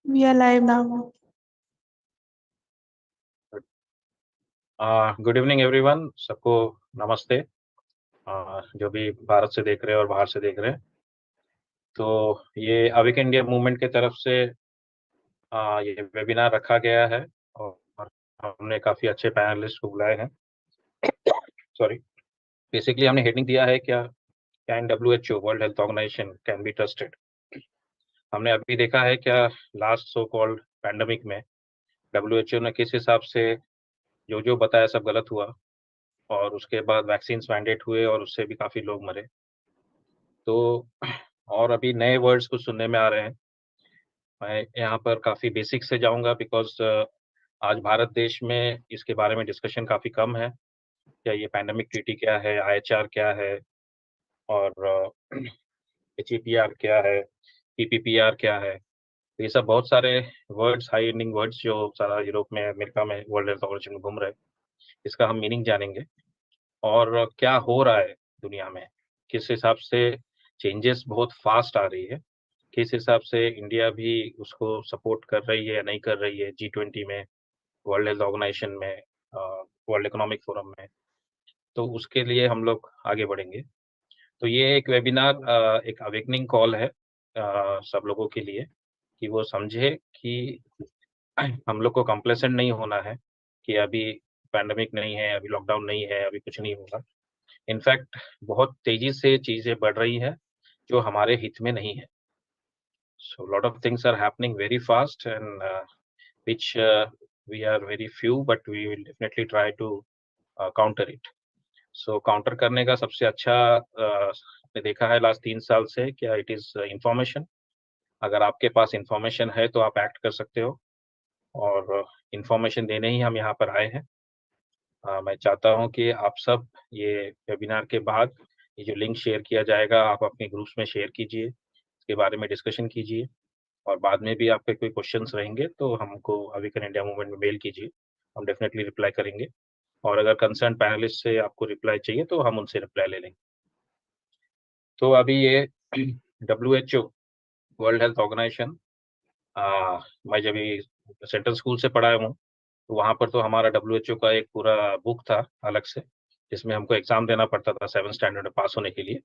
We are live now. Good evening everyone, सबको नमस्ते। जो भी भारत से देख रहे हैं और बाहर से देख रहे हैं, तो ये अवेक इंडिया मूवमेंट की तरफ से ये वेबिनार रखा गया है और हमने काफ़ी अच्छे पैनलिस्ट को बुलाए हैं। सॉरी, बेसिकली हमने हेडिंग दिया है क्या, can WHO world health organisation can be trusted. हमने अभी देखा है क्या लास्ट सो कॉल्ड पैंडमिक में WHO ने किस हिसाब से जो जो बताया सब गलत हुआ, और उसके बाद वैक्सीन मैंडेट हुए और उससे भी काफ़ी लोग मरे। तो और अभी नए वर्ड्स कुछ सुनने में आ रहे हैं। मैं यहाँ पर काफ़ी बेसिक से जाऊँगा बिकॉज आज भारत देश में इसके बारे में डिस्कशन काफ़ी कम है। क्या ये पैंडेमिक ट्रीटी क्या है, IHR क्या है, और HEPR क्या है, PPPR क्या है। तो ये सब बहुत सारे वर्ड्स, हाई एंडिंग वर्ड्स जो सारा यूरोप में, अमेरिका में, वर्ल्ड हेल्थ ऑर्गेनाइजेशन में घूम रहे हैं, इसका हम मीनिंग जानेंगे और क्या हो रहा है दुनिया में, किस हिसाब से चेंजेस बहुत फास्ट आ रही है, किस हिसाब से इंडिया भी उसको सपोर्ट कर रही है या नहीं कर रही है G20 में, वर्ल्ड हेल्थ ऑर्गेनाइजेशन में, वर्ल्ड इकोनॉमिक फोरम में। तो उसके लिए हम लोग आगे बढ़ेंगे। तो ये एक वेबिनार, एक अवेकनिंग कॉल है सब लोगों के लिए, कि वो समझे कि हम लोग को कंप्लेसेंट नहीं होना है कि अभी पैंडेमिक नहीं है, अभी लॉकडाउन नहीं है, अभी कुछ नहीं होगा। इनफैक्ट बहुत तेजी से चीजें बढ़ रही है जो हमारे हित में नहीं है। So a lot of things are happening very fast, and which we are very few, but we will definitely try to counter it. So counter करने का सबसे अच्छा ने देखा है लास्ट 3 साल से क्या, इट इज इंफॉर्मेशन। अगर आपके पास इंफॉर्मेशन है तो आप एक्ट कर सकते हो, और इंफॉर्मेशन देने ही हम यहाँ पर आए हैं। मैं चाहता हूँ कि आप सब ये वेबिनार के बाद ये जो लिंक शेयर किया जाएगा, आप अपने ग्रुप्स में शेयर कीजिए, इसके बारे में डिस्कशन कीजिए, और बाद में भी आपके कोई क्वेश्चंस रहेंगे तो हमको अवेकन इंडिया मूवमेंट में मेल कीजिए, हम डेफिनेटली रिप्लाई करेंगे। और अगर कंसर्न पैनलिस्ट से आपको रिप्लाई चाहिए तो हम उनसे रिप्लाई ले लेंगे। तो अभी ये WHO वर्ल्ड हेल्थ ऑर्गेनाइजेशन, मैं जब ये सेंट्रल स्कूल से पढ़ा हूँ तो वहाँ पर तो हमारा WHO का एक पूरा बुक था अलग से, जिसमें हमको एग्जाम देना पड़ता था 7th स्टैंडर्ड में पास होने के लिए।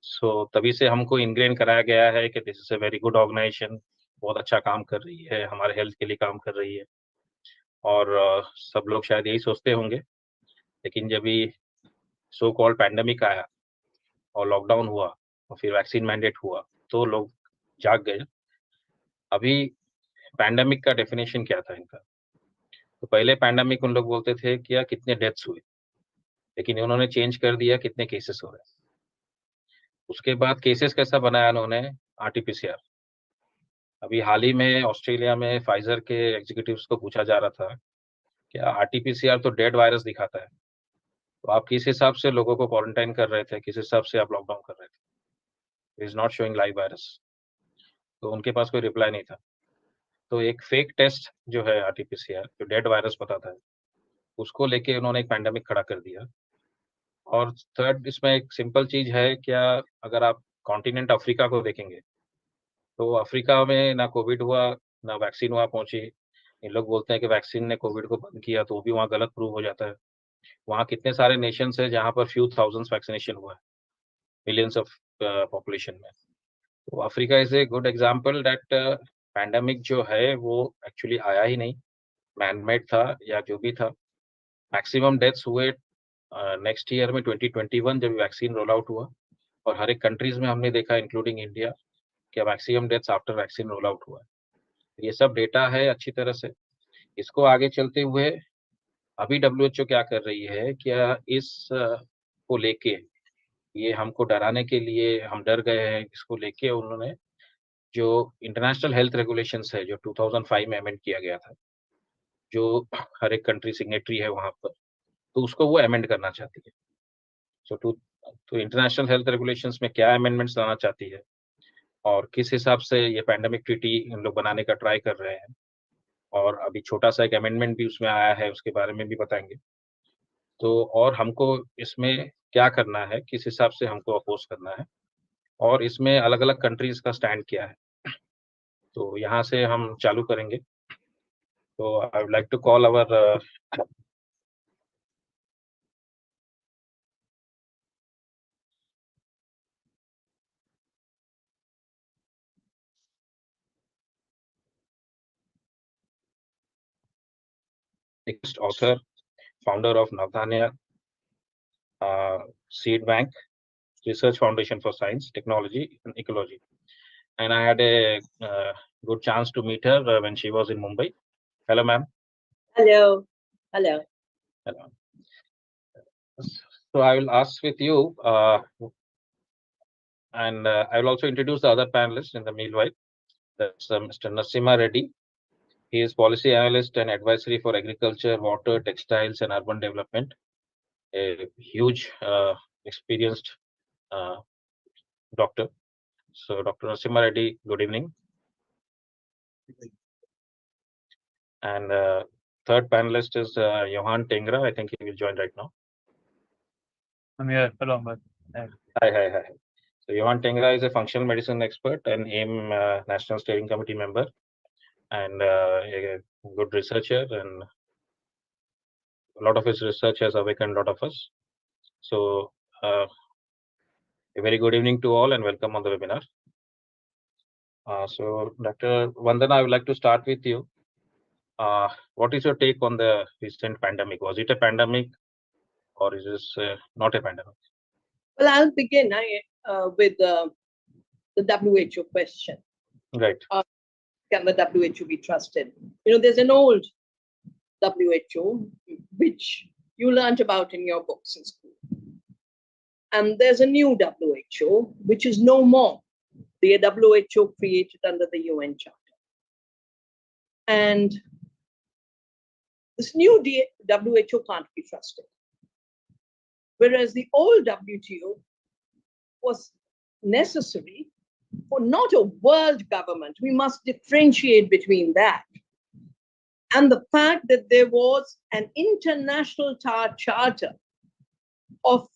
सो तभी से हमको इनग्रेन कराया गया है कि this is a very good organisation, बहुत अच्छा काम कर रही है, हमारे हेल्थ के लिए काम कर रही है। और सब लोग शायद यही सोचते होंगे, लेकिन जब भी सो कॉल्ड पैंडेमिक आया और लॉकडाउन हुआ और फिर वैक्सीन मैंडेट हुआ तो लोग जाग गए। अभी पैंडेमिक का डेफिनेशन क्या था इनका, तो पहले पैंडेमिक उन लोग बोलते थे क्या कितने डेथ्स हुए, लेकिन उन्होंने चेंज कर दिया कितने केसेस हो रहे हैं। उसके बाद केसेस कैसा बनाया उन्होंने, RT-PCR। अभी हाल ही में ऑस्ट्रेलिया में फाइजर के एग्जीक्यूटिव्स को पूछा जा रहा था क्या RT-PCR तो डेड वायरस दिखाता है, तो आप किस हिसाब से लोगों को क्वारंटाइन कर रहे थे, किस हिसाब से आप लॉकडाउन कर रहे थे, is not showing live virus. तो उनके पास कोई रिप्लाई नहीं था। तो एक फेक टेस्ट जो है RT-PCR, जो डेड वायरस बताता है, उसको लेके उन्होंने एक पैंडेमिक खड़ा कर दिया। और थर्ड, इसमें एक सिंपल चीज है क्या, अगर आप कॉन्टिनेंट अफ्रीका को देखेंगे तो अफ्रीका में ना कोविड हुआ ना वैक्सीन वहाँ पहुंची। इन लोग बोलते हैं कि वैक्सीन ने कोविड को बंद किया, तो वो भी वहाँ गलत प्रूव हो जाता है। वहाँ कितने सारे नेशंस है जहाँ पर फ्यू थाउजेंड्स वैक्सीनेशन हुआ है मिलियंस ऑफ पॉपुलेशन में। तो Africa is a good example that pandemic जो है वो एक्चुअली आया ही नहीं, मैनमेड था या जो भी था। मैक्सिमम डेथ्स हुए नेक्स्ट ईयर में 2021 जब वैक्सीन रोल आउट हुआ, और हर एक कंट्रीज में हमने देखा इंक्लूडिंग इंडिया कि maximum deaths after vaccine roll out हुआ है। ये सब डेटा है अच्छी तरह से। इसको आगे चलते हुए अभी WHO क्या कर रही है, क्या इस को लेके, ये हमको डराने के लिए हम डर गए हैं, इसको लेके उन्होंने जो इंटरनेशनल हेल्थ रेगुलेशंस है जो 2005 में अमेंड किया गया था, जो हर एक कंट्री सिग्नेटरी है वहां पर, तो उसको वो अमेंड करना चाहती है। सो तो इंटरनेशनल हेल्थ रेगुलेशंस में क्या अमेंडमेंट्स लाना चाहती है और किस हिसाब से ये पैंडेमिक ट्रीटी इन लोग बनाने का ट्राई कर रहे हैं, और अभी छोटा सा एक अमेंडमेंट भी उसमें आया है, उसके बारे में भी बताएंगे। तो और हमको इसमें क्या करना है, किस हिसाब से हमको अपोज करना है, और इसमें अलग अलग कंट्रीज का स्टैंड क्या है। तो यहाँ से हम चालू करेंगे. तो I would like to call our next author, founder of Navdanya Seed Bank, Research Foundation for Science, Technology, and Ecology. And I had a good chance to meet her when she was in Mumbai. Hello, ma'am. Hello. Hello. Hello. So I will ask with you, and I will also introduce the other panelists in the meanwhile. That's Mr. Narasimha Reddy. He is policy analyst and advisory for agriculture, water, textiles, and urban development. A huge, experienced doctor. So, Dr. Narasimha Reddy, good evening. And third panelist is Johan Tengra. I think he will join right now. I'm here. Hello, Ahmed. Hi. So, Johan Tengra is a functional medicine expert and AIM National Steering Committee member, and a good researcher, and a lot of his research has awakened a lot of us. So, a very good evening to all and welcome on the webinar. So, Dr. Vandana, I would like to start with you. What is your take on the recent pandemic? Was it a pandemic or is this not a pandemic? Well, I'll begin with the WHO question. Right. Can the WHO be trusted? There's an old WHO, which you learned about in your books in school. And there's a new WHO, which is no more the WHO created under the UN Charter. And this new WHO can't be trusted. Whereas the old WTO was necessary for not a world government. We must differentiate between that and the fact that there was an international charter of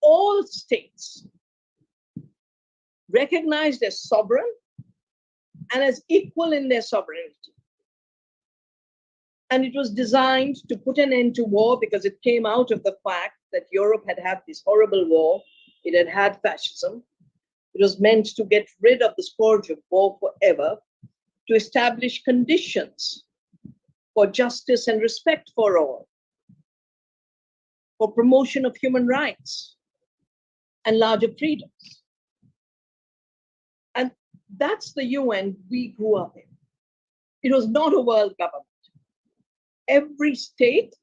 all states recognized as sovereign and as equal in their sovereignty. And it was designed to put an end to war because it came out of the fact that Europe had had this horrible war. It had had fascism. It was meant to get rid of the scourge of war forever, to establish conditions for justice and respect for all, for promotion of human rights and larger freedoms. And that's the UN we grew up in. It was not a world government. Every state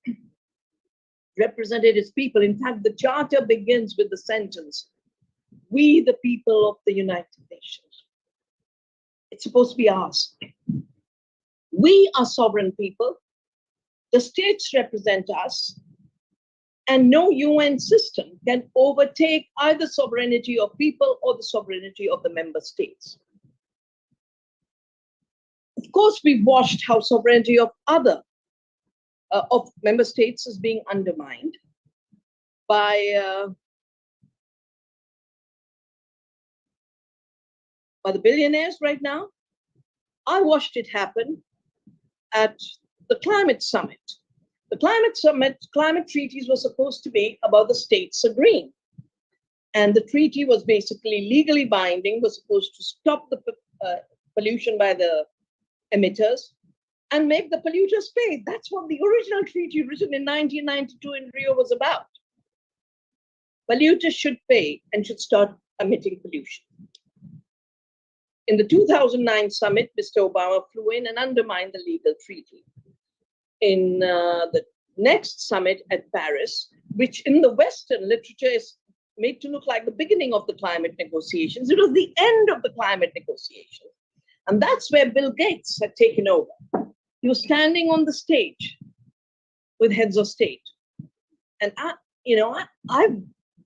represented its people. In fact, the charter begins with the sentence, "We, the people of the United Nations." It's supposed to be ours. We are sovereign people. The states represent us. And no UN system can overtake either sovereignty of people or the sovereignty of the member states. Of course, we watched how sovereignty of of member states is being undermined by the billionaires right now. I watched it happen at the climate summit. The climate treaties were supposed to be about the states agreeing. And the treaty was basically legally binding, was supposed to stop the pollution by the emitters and make the polluters pay. That's what the original treaty written in 1992 in Rio was about. Polluters should pay and should start emitting pollution. In the 2009 summit, Mr. Obama flew in and undermined the legal treaty. In the next summit at Paris, which in the Western literature is made to look like the beginning of the climate negotiations, it was the end of the climate negotiations. And that's where Bill Gates had taken over. He was standing on the stage with heads of state. And I've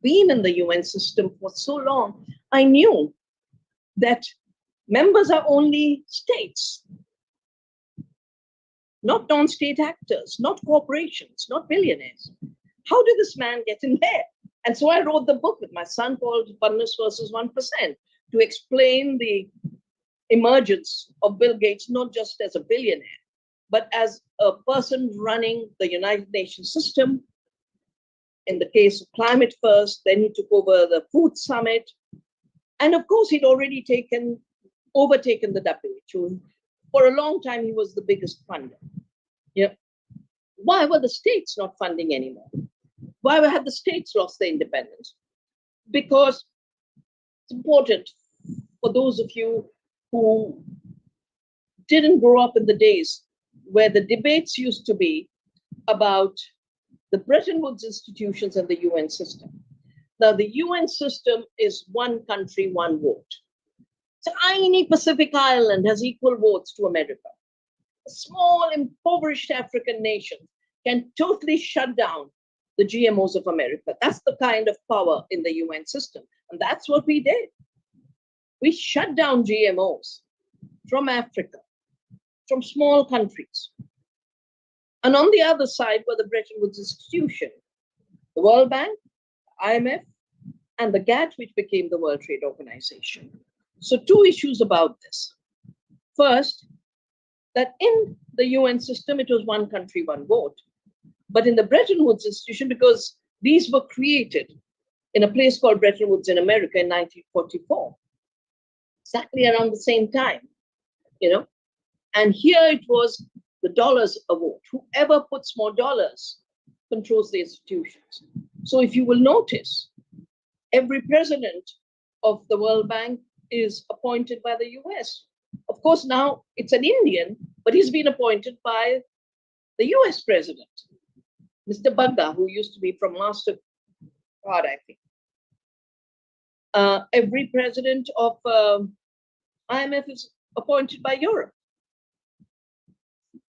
been in the UN system for so long, I knew that members are only states, not non-state actors, not corporations, not billionaires. How did this man get in there? And so I wrote the book with my son called Panellists versus 1% to explain the emergence of Bill Gates, not just as a billionaire, but as a person running the United Nations system. In the case of Climate First, then he took over the Food Summit. And of course, he'd already overtaken the WHO. For a long time, he was the biggest funder. Yeah. Why were the states not funding anymore? Why had the states lost their independence? Because it's important for those of you who didn't grow up in the days where the debates used to be about the Bretton Woods institutions and the UN system. Now, the UN system is one country, one vote. Tiny Pacific island has equal votes to America. A small, impoverished African nation can totally shut down the GMOs of America. That's the kind of power in the UN system. And that's what we did. We shut down GMOs from Africa, from small countries. And on the other side were the Bretton Woods institution, the World Bank, IMF, and the GATT, which became the World Trade Organization. So two issues about this. First, that in the UN system, it was one country, one vote. But in the Bretton Woods institution, because these were created in a place called Bretton Woods in America in 1944, exactly around the same time, and here it was the dollars a vote. Whoever puts more dollars controls the institutions. So if you will notice, every president of the World Bank is appointed by the US. Of course, now it's an Indian, but he's been appointed by the US president, Mr. Bagga, who used to be from MasterCard, I think. Every president of IMF is appointed by Europe.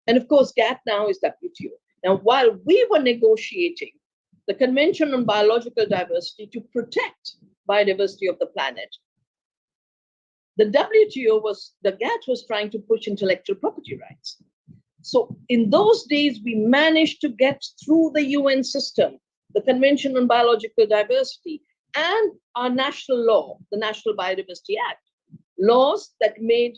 And of course, GATT now is WTO. Now, while we were negotiating the Convention on Biological Diversity to protect biodiversity of the planet, the GATT was trying to push intellectual property rights. So in those days, we managed to get through the UN system, the Convention on Biological Diversity, and our national law, the National Biodiversity Act, laws that made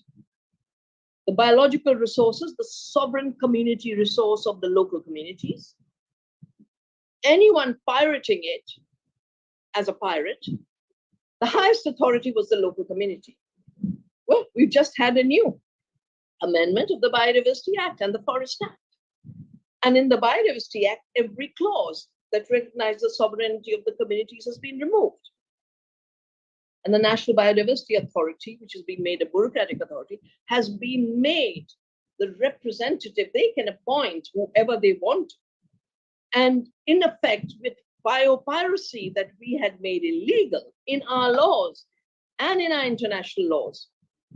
the biological resources the sovereign community resource of the local communities. Anyone pirating it as a pirate, the highest authority was the local community. Well, we've just had a new amendment of the Biodiversity Act and the Forest Act. And in the Biodiversity Act, every clause that recognizes the sovereignty of the communities has been removed. And the National Biodiversity Authority, which has been made a bureaucratic authority, has been made the representative. They can appoint whoever they want. And in effect, with biopiracy that we had made illegal in our laws and in our international laws,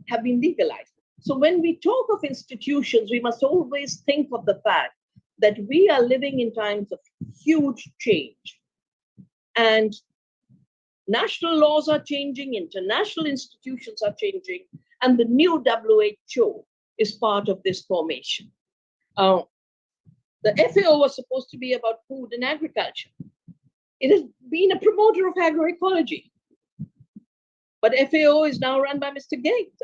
have been legalized. So when we talk of institutions, we must always think of the fact that we are living in times of huge change. And national laws are changing, international institutions are changing, and the new WHO is part of this formation. The FAO was supposed to be about food and agriculture. It has been a promoter of agroecology. But FAO is now run by Mr. Gates,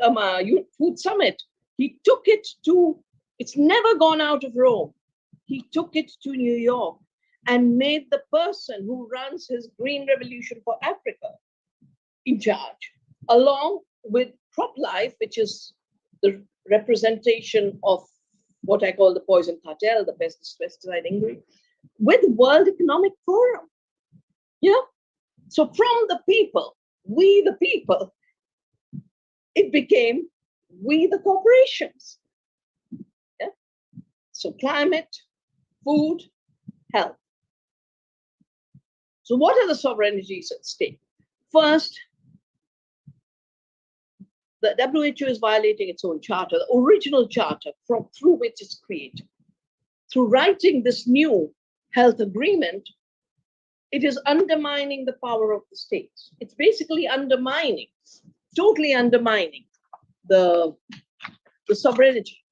Food Summit. He took it to, it's never gone out of Rome. He took it to New York and made the person who runs his Green Revolution for Africa in charge, along with CropLife, which is the representation of what I call the poison cartel, the pesticide ingredient, with World Economic Forum. Yeah. So from the people, we the people, it became we the corporations. Yeah. So climate, food, health. So what are the sovereignties at stake? First, the WHO is violating its own charter, the original charter through which it's created. Through writing this new health agreement, it is undermining the power of the states. It's basically undermining, totally undermining the sovereignty.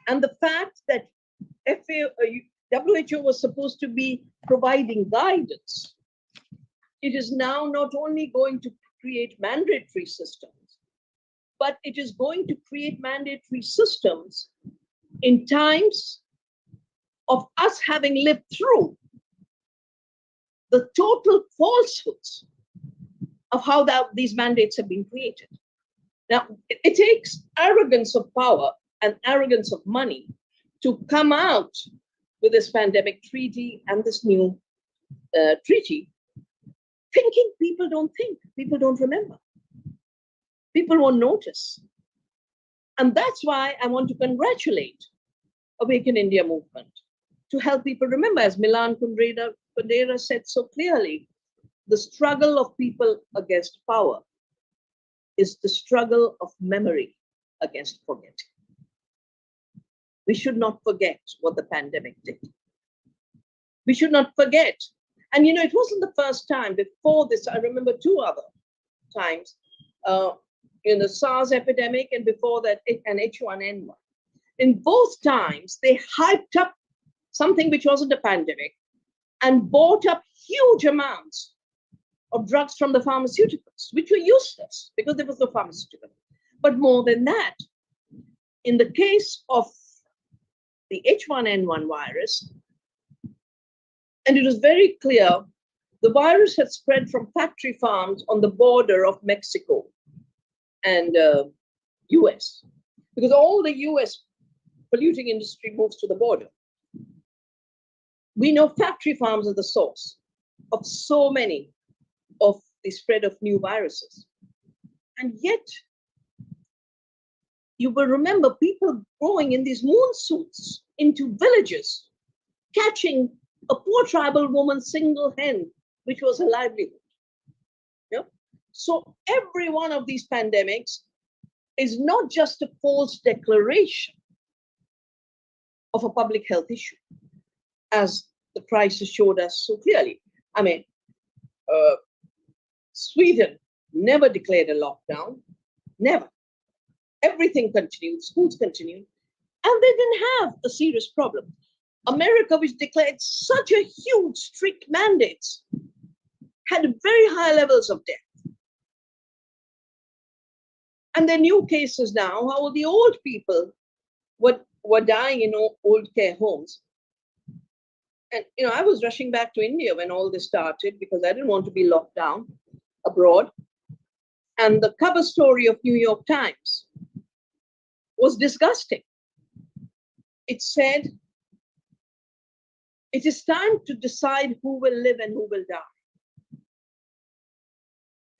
And the fact that WHO was supposed to be providing guidance, it is now not only going to create mandatory systems, but it is going to create mandatory systems in times of us having lived through the total falsehoods of how these mandates have been created. Now, it takes arrogance of power and arrogance of money to come out with this pandemic treaty and this new treaty, thinking people don't think, people don't remember, people won't notice. And that's why I want to congratulate Awaken India Movement to help people remember, as Milan Kundera said so clearly, the struggle of people against power is the struggle of memory against forgetting. We should not forget what the pandemic did. We should not forget. And you know, it wasn't the first time. Before this, I remember two other times, in the SARS epidemic, and before that, an H1N1. In both times, they hyped up something which wasn't a pandemic and bought up huge amounts of drugs from the pharmaceuticals, which were useless because there was no pharmaceutical. But more than that, in the case of the H1N1 virus, and it was very clear, the virus had spread from factory farms on the border of Mexico and US, because all the US polluting industry moves to the border. We know factory farms are the source of so many of the spread of new viruses. And yet, you will remember people going in these moon suits into villages, catching a poor tribal woman's single hen, which was her livelihood. Yeah? So every one of these pandemics is not just a false declaration of a public health issue, as the crisis showed us so clearly. I mean, Sweden never declared a lockdown, never. Everything continued, schools continued, and they didn't have a serious problem. America, which declared such a huge, strict mandates, had very high levels of death. And there are new cases now, how the old people were dying in old care homes. And you know, I was rushing back to India when all this started because I didn't want to be locked down abroad. And the cover story of New York Times was disgusting. It said, "It is time to decide who will live and who will die."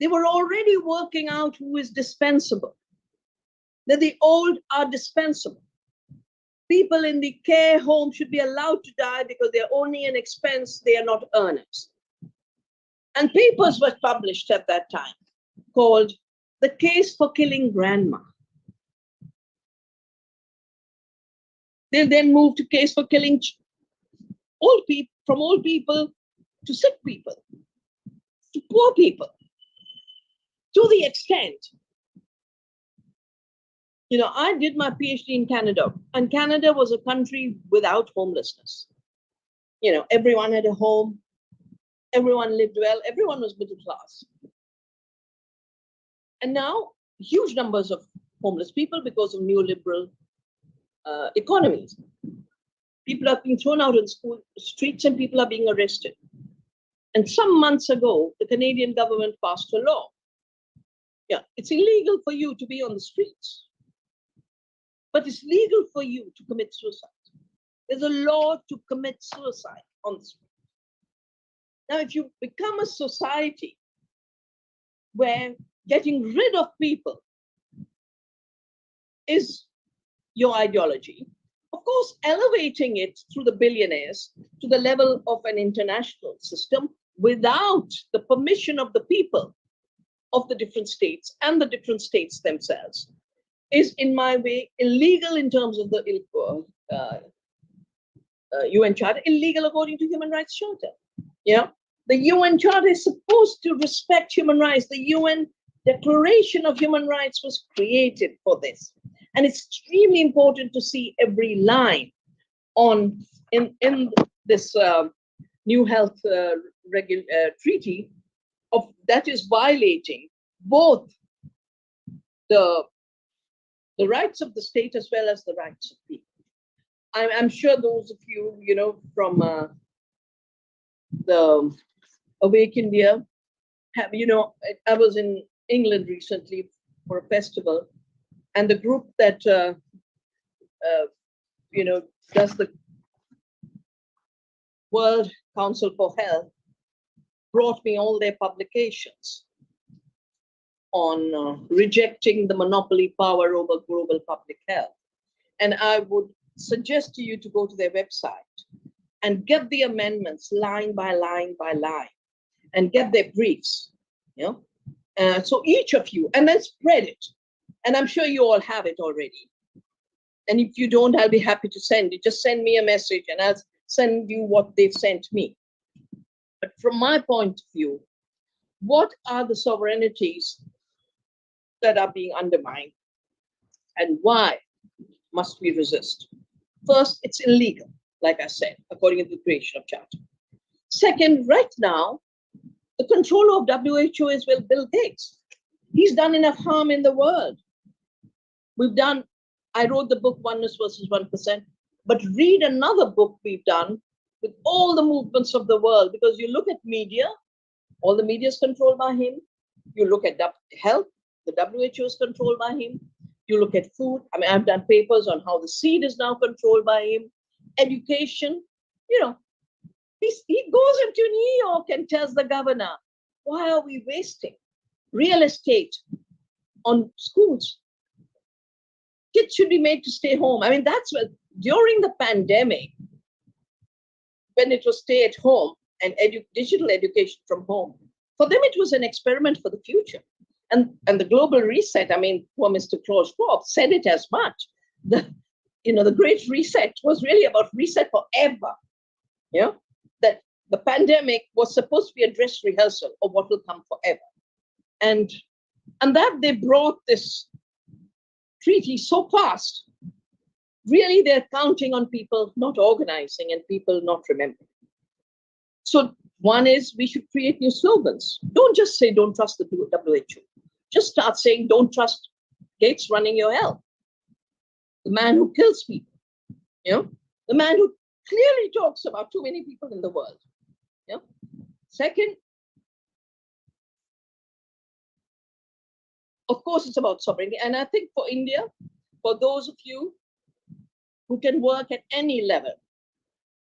They were already working out who is dispensable, that the old are dispensable. People in the care home should be allowed to die because they're only an expense, they are not earners. And papers were published at that time called "The Case for Killing Grandma." They then moved to case for killing old people, from old people to sick people, to poor people, to the extent, you know, I did my PhD in Canada, and Canada was a country without homelessness. You know, everyone had a home, everyone lived well, everyone was middle class. And now, huge numbers of homeless people because of neoliberal economies. People are being thrown out on school streets and people are being arrested. And some months ago, the Canadian government passed a law. Yeah, it's illegal for you to be on the streets, but it's legal for you to commit suicide. There's a law to commit suicide on the street. Now, if you become a society where getting rid of people is your ideology, of course, elevating it through the billionaires to the level of an international system without the permission of the people of the different states and the different states themselves is, in my way, illegal in terms of the UN Charter, illegal according to Human Rights Charter. Yeah, the UN Charter is supposed to respect human rights. The UN Declaration of Human Rights was created for this. And it's extremely important to see every line in this new health treaty that is violating both the the rights of the state as well as the rights of people. I'm sure those of you, from the Awake India have, I was in England recently for a festival, and the group that, does the World Council for Health brought me all their publications on rejecting the monopoly power over global public health. And I would suggest to you to go to their website and get the amendments line by line by line and get their briefs, so each of you, and then spread it. And I'm sure you all have it already. And if you don't, I'll be happy to send it. Just send me a message and I'll send you what they've sent me. But from my point of view, what are the sovereignties that are being undermined and why must we resist? First, it's illegal, like I said, according to the creation of Charter. Second, right now, the controller of WHO is Bill Gates. He's done enough harm in the world. I wrote the book Oneness versus 1%, but read another book we've done with all the movements of the world, because you look at media, all the media is controlled by him. You look at health, the WHO is controlled by him. You look at food. I mean, I've done papers on how the seed is now controlled by him. Education, he goes into New York and tells the governor, why are we wasting real estate on schools? Kids should be made to stay home. I mean, that's what, during the pandemic, when it was stay at home and digital education from home, for them, it was an experiment for the future. And the global reset, I mean, poor Mr. Klaus Schwab said it as much. The Great Reset was really about reset forever. That the pandemic was supposed to be a dress rehearsal of what will come forever. And that they brought this treaty so fast. Really, they're counting on people not organizing and people not remembering. So one is we should create new slogans. Don't just say, don't trust the WHO. Just start saying, don't trust Gates running your health. The man who kills people, the man who clearly talks about too many people in the world. Second, of course, it's about sovereignty. And I think for India, for those of you who can work at any level,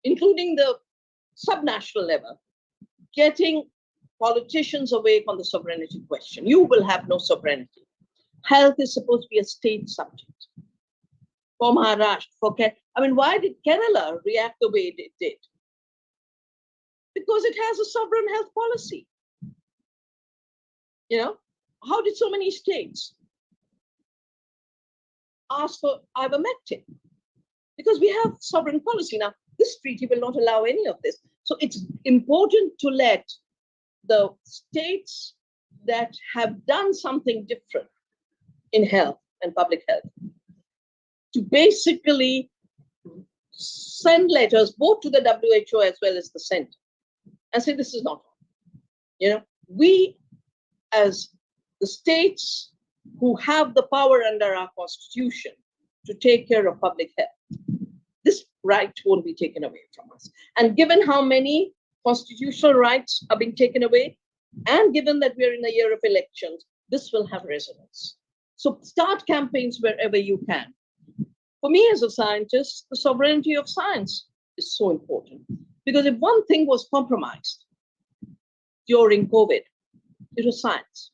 including the subnational level, getting politicians away from the sovereignty question. You will have no sovereignty. Health is supposed to be a state subject. For Maharashtra, why did Kerala react the way it did? Because it has a sovereign health policy. How did so many states ask for ivermectin? Because we have sovereign policy. Now, this treaty will not allow any of this. So it's important to let the states that have done something different in health and public health to basically send letters both to the WHO as well as the center and say, this is not on. We as the states who have the power under our constitution to take care of public health, this right won't be taken away from us. And given how many constitutional rights are being taken away, and given that we're in a year of elections, this will have resonance. So start campaigns wherever you can. For me as a scientist, the sovereignty of science is so important. Because if one thing was compromised during COVID, it was science.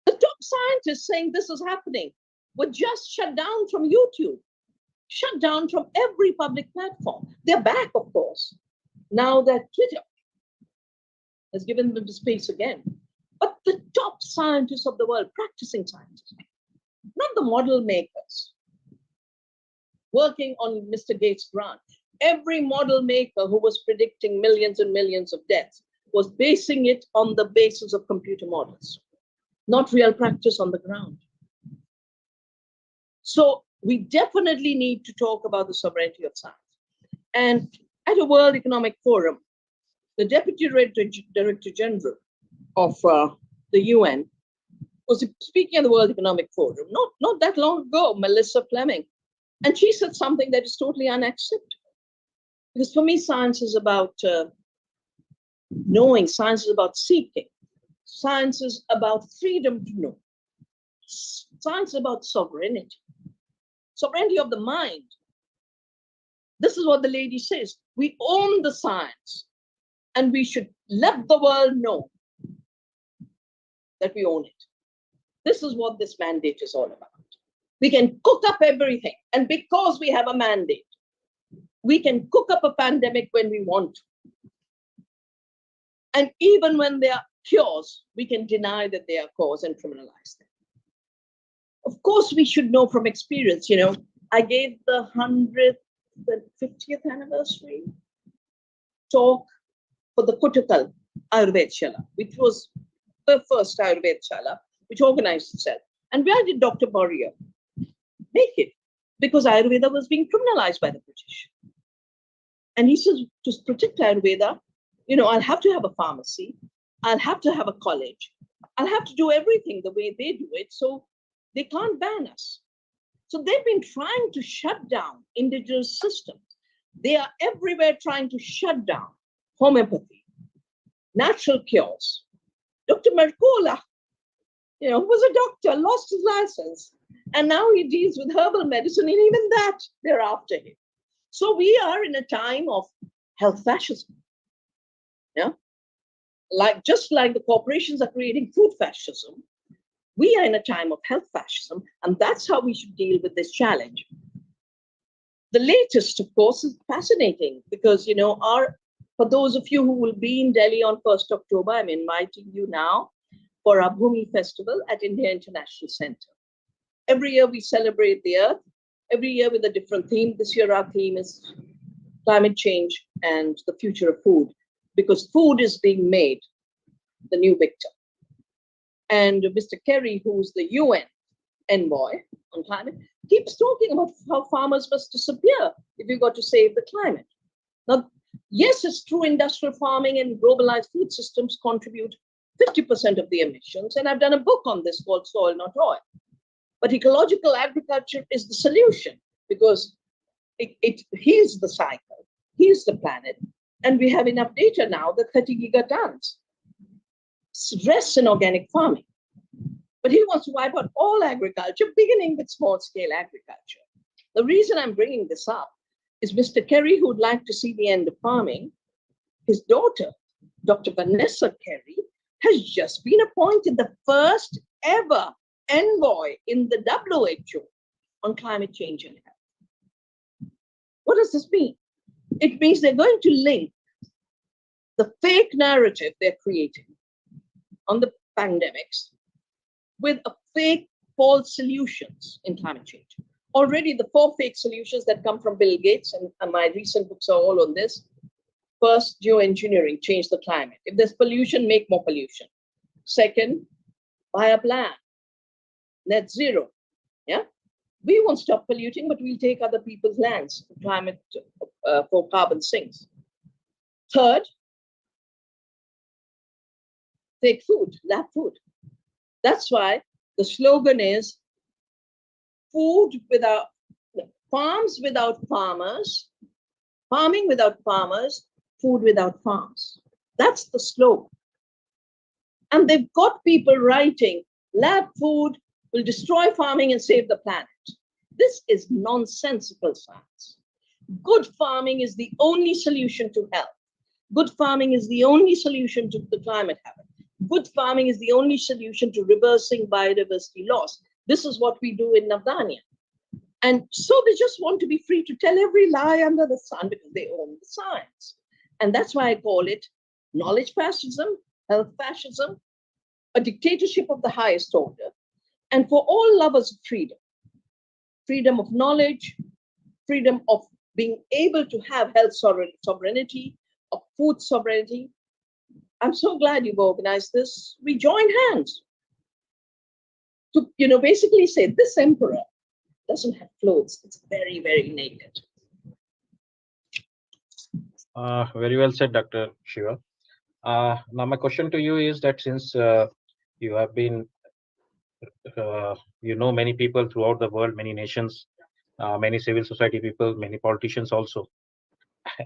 The top scientists saying this is happening were just shut down from YouTube, shut down from every public platform. They're back, of course, now that Twitter has given them the space again. But the top scientists of the world, practicing scientists, not the model makers, working on Mr. Gates' grant. Every model maker who was predicting millions and millions of deaths was basing it on the basis of computer models, not real practice on the ground. So we definitely need to talk about the sovereignty of science. And at a World Economic Forum, the Deputy Director General of the UN was speaking at the World Economic Forum not that long ago, Melissa Fleming, and she said something that is totally unacceptable. Because for me, science is about knowing, science is about seeking, science is about freedom to know, science is about sovereignty of the mind. This is what the lady says. We own the science, and we should let the world know that we own it. This is what this mandate is all about. We can cook up everything, and because we have a mandate, we can cook up a pandemic when we want to. And even when they are cures, we can deny that they are cause and criminalize them. Of course, we should know from experience. I gave the 150th anniversary talk for the Kutakal Ayurveda Shala, which was the first Ayurveda Shala, which organized itself. And where did Dr. Boria make it? Because Ayurveda was being criminalized by the British. And he says, to protect Ayurveda, I'll have to have a pharmacy, I'll have to have a college, I'll have to do everything the way they do it, so they can't ban us. So they've been trying to shut down indigenous systems. They are everywhere trying to shut down homeopathy, natural cures. Dr. Mercola, who was a doctor, lost his license, and now he deals with herbal medicine, and even that, they're after him. So we are in a time of health fascism. Just like the corporations are creating food fascism, we are in a time of health fascism, and that's how we should deal with this challenge. The latest, of course, is fascinating because, for those of you who will be in Delhi on 1st October, I'm inviting you now for our Bhumi Festival at India International Center. Every year we celebrate the earth, every year with a different theme. This year our theme is climate change and the future of food, because food is being made the new victim. And Mr. Kerry, who's the UN envoy on climate, keeps talking about how farmers must disappear if we've got to save the climate. Now, yes, it's true, industrial farming and globalized food systems contribute 50% of the emissions. And I've done a book on this called Soil Not Oil. But ecological agriculture is the solution because it heals the cycle, heals the planet. And we have enough data now that 30 gigatons rests in organic farming. But he wants to wipe out all agriculture, beginning with small-scale agriculture. The reason I'm bringing this up is Mr. Kerry, who would like to see the end of farming, his daughter, Dr. Vanessa Kerry, has just been appointed the first ever envoy in the WHO on climate change and health. What does this mean? It means they're going to link the fake narrative they're creating on the pandemics with a fake false solutions in climate change. Already the 4 fake solutions that come from Bill Gates, and my recent books are all on this. First, geoengineering, change the climate. If there's pollution, make more pollution. Second, buy up land, net zero. Yeah, we won't stop polluting, but we'll take other people's lands for climate, for carbon sinks. Third, take food, lab food. That's why the slogan is farms without farmers, farming without farmers, food without farms. That's the slogan. And they've got people writing, lab food will destroy farming and save the planet. This is nonsensical science. Good farming is the only solution to health. Good farming is the only solution to the climate habit. Good farming is the only solution to reversing biodiversity loss. This is what we do in Navdanya. And so they just want to be free to tell every lie under the sun because they own the science. And that's why I call it knowledge fascism, health fascism, a dictatorship of the highest order. And for all lovers of freedom, freedom of knowledge, freedom of being able to have health sovereignty, of food sovereignty. I'm so glad you've organized this. We join hands to, basically say this emperor doesn't have clothes. It's very, very naked. Very well said, Dr. Shiva. Now my question to you is that since you have been many people throughout the world, many nations, many civil society people, many politicians also.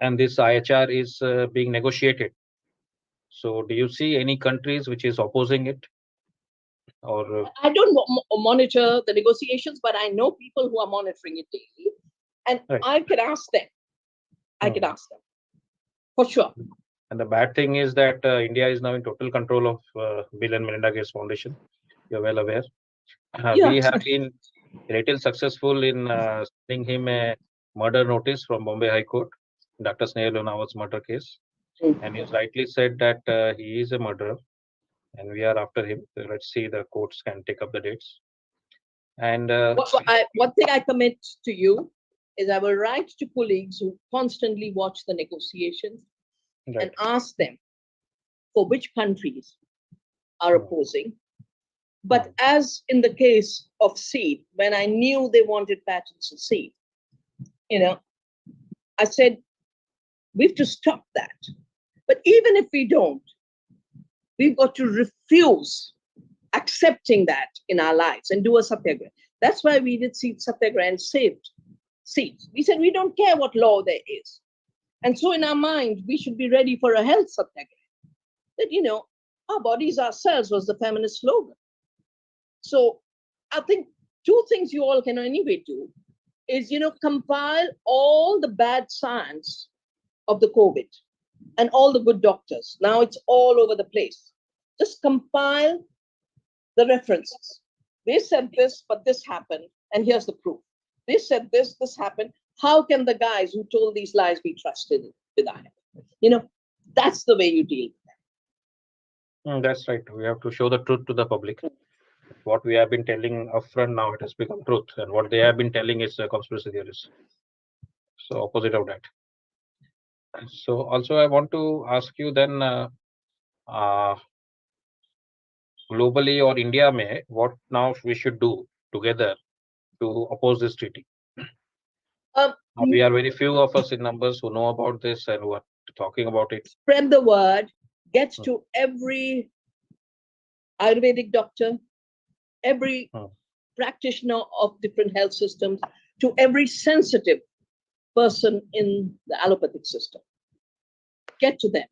And this IHR is being negotiated. So do you see any countries which is opposing it? Or I don't monitor the negotiations, but I know people who are monitoring it daily. And right. I can ask them. I can ask them. For sure. And the bad thing is that India is now in total control of Bill and Melinda Gates Foundation. You're well aware. Yeah. We have been a little successful in sending him a murder notice from Bombay High Court, Dr. Snehal Lunawat's murder case. And he's rightly said that he is a murderer and we are after him. So let's see, the courts can take up the dates. And one thing I commit to you is I will write to colleagues who constantly watch the negotiations and ask them for which countries are opposing. But as in the case of seed, when I knew they wanted patents of seed, I said, we have to stop that. But even if we don't, we've got to refuse accepting that in our lives and do a satyagraha. That's why we did seed satyagraha and saved seeds. We said, we don't care what law there is. And so in our mind, we should be ready for a health satyagraha. That, our bodies, ourselves was the feminist slogan. So I think two things you all can anyway do is, compile all the bad science of the COVID and all the good doctors. Now it's all over the place. Just compile the references. They said this, but this happened, and here's the proof. They said this happened. How can the guys who told these lies be trusted with that? That's the way you deal with them. That's right. We have to show the truth to the public. What we have been telling upfront, now it has become truth, and what they have been telling is conspiracy theories. So opposite of that. So also I want to ask you then, globally or India may, what now we should do together to oppose this treaty? We are very few of us in numbers who know about this and who are talking about it. Spread the word, get to every Ayurvedic doctor, every practitioner of different health systems, to every sensitive person in the allopathic system. Get to them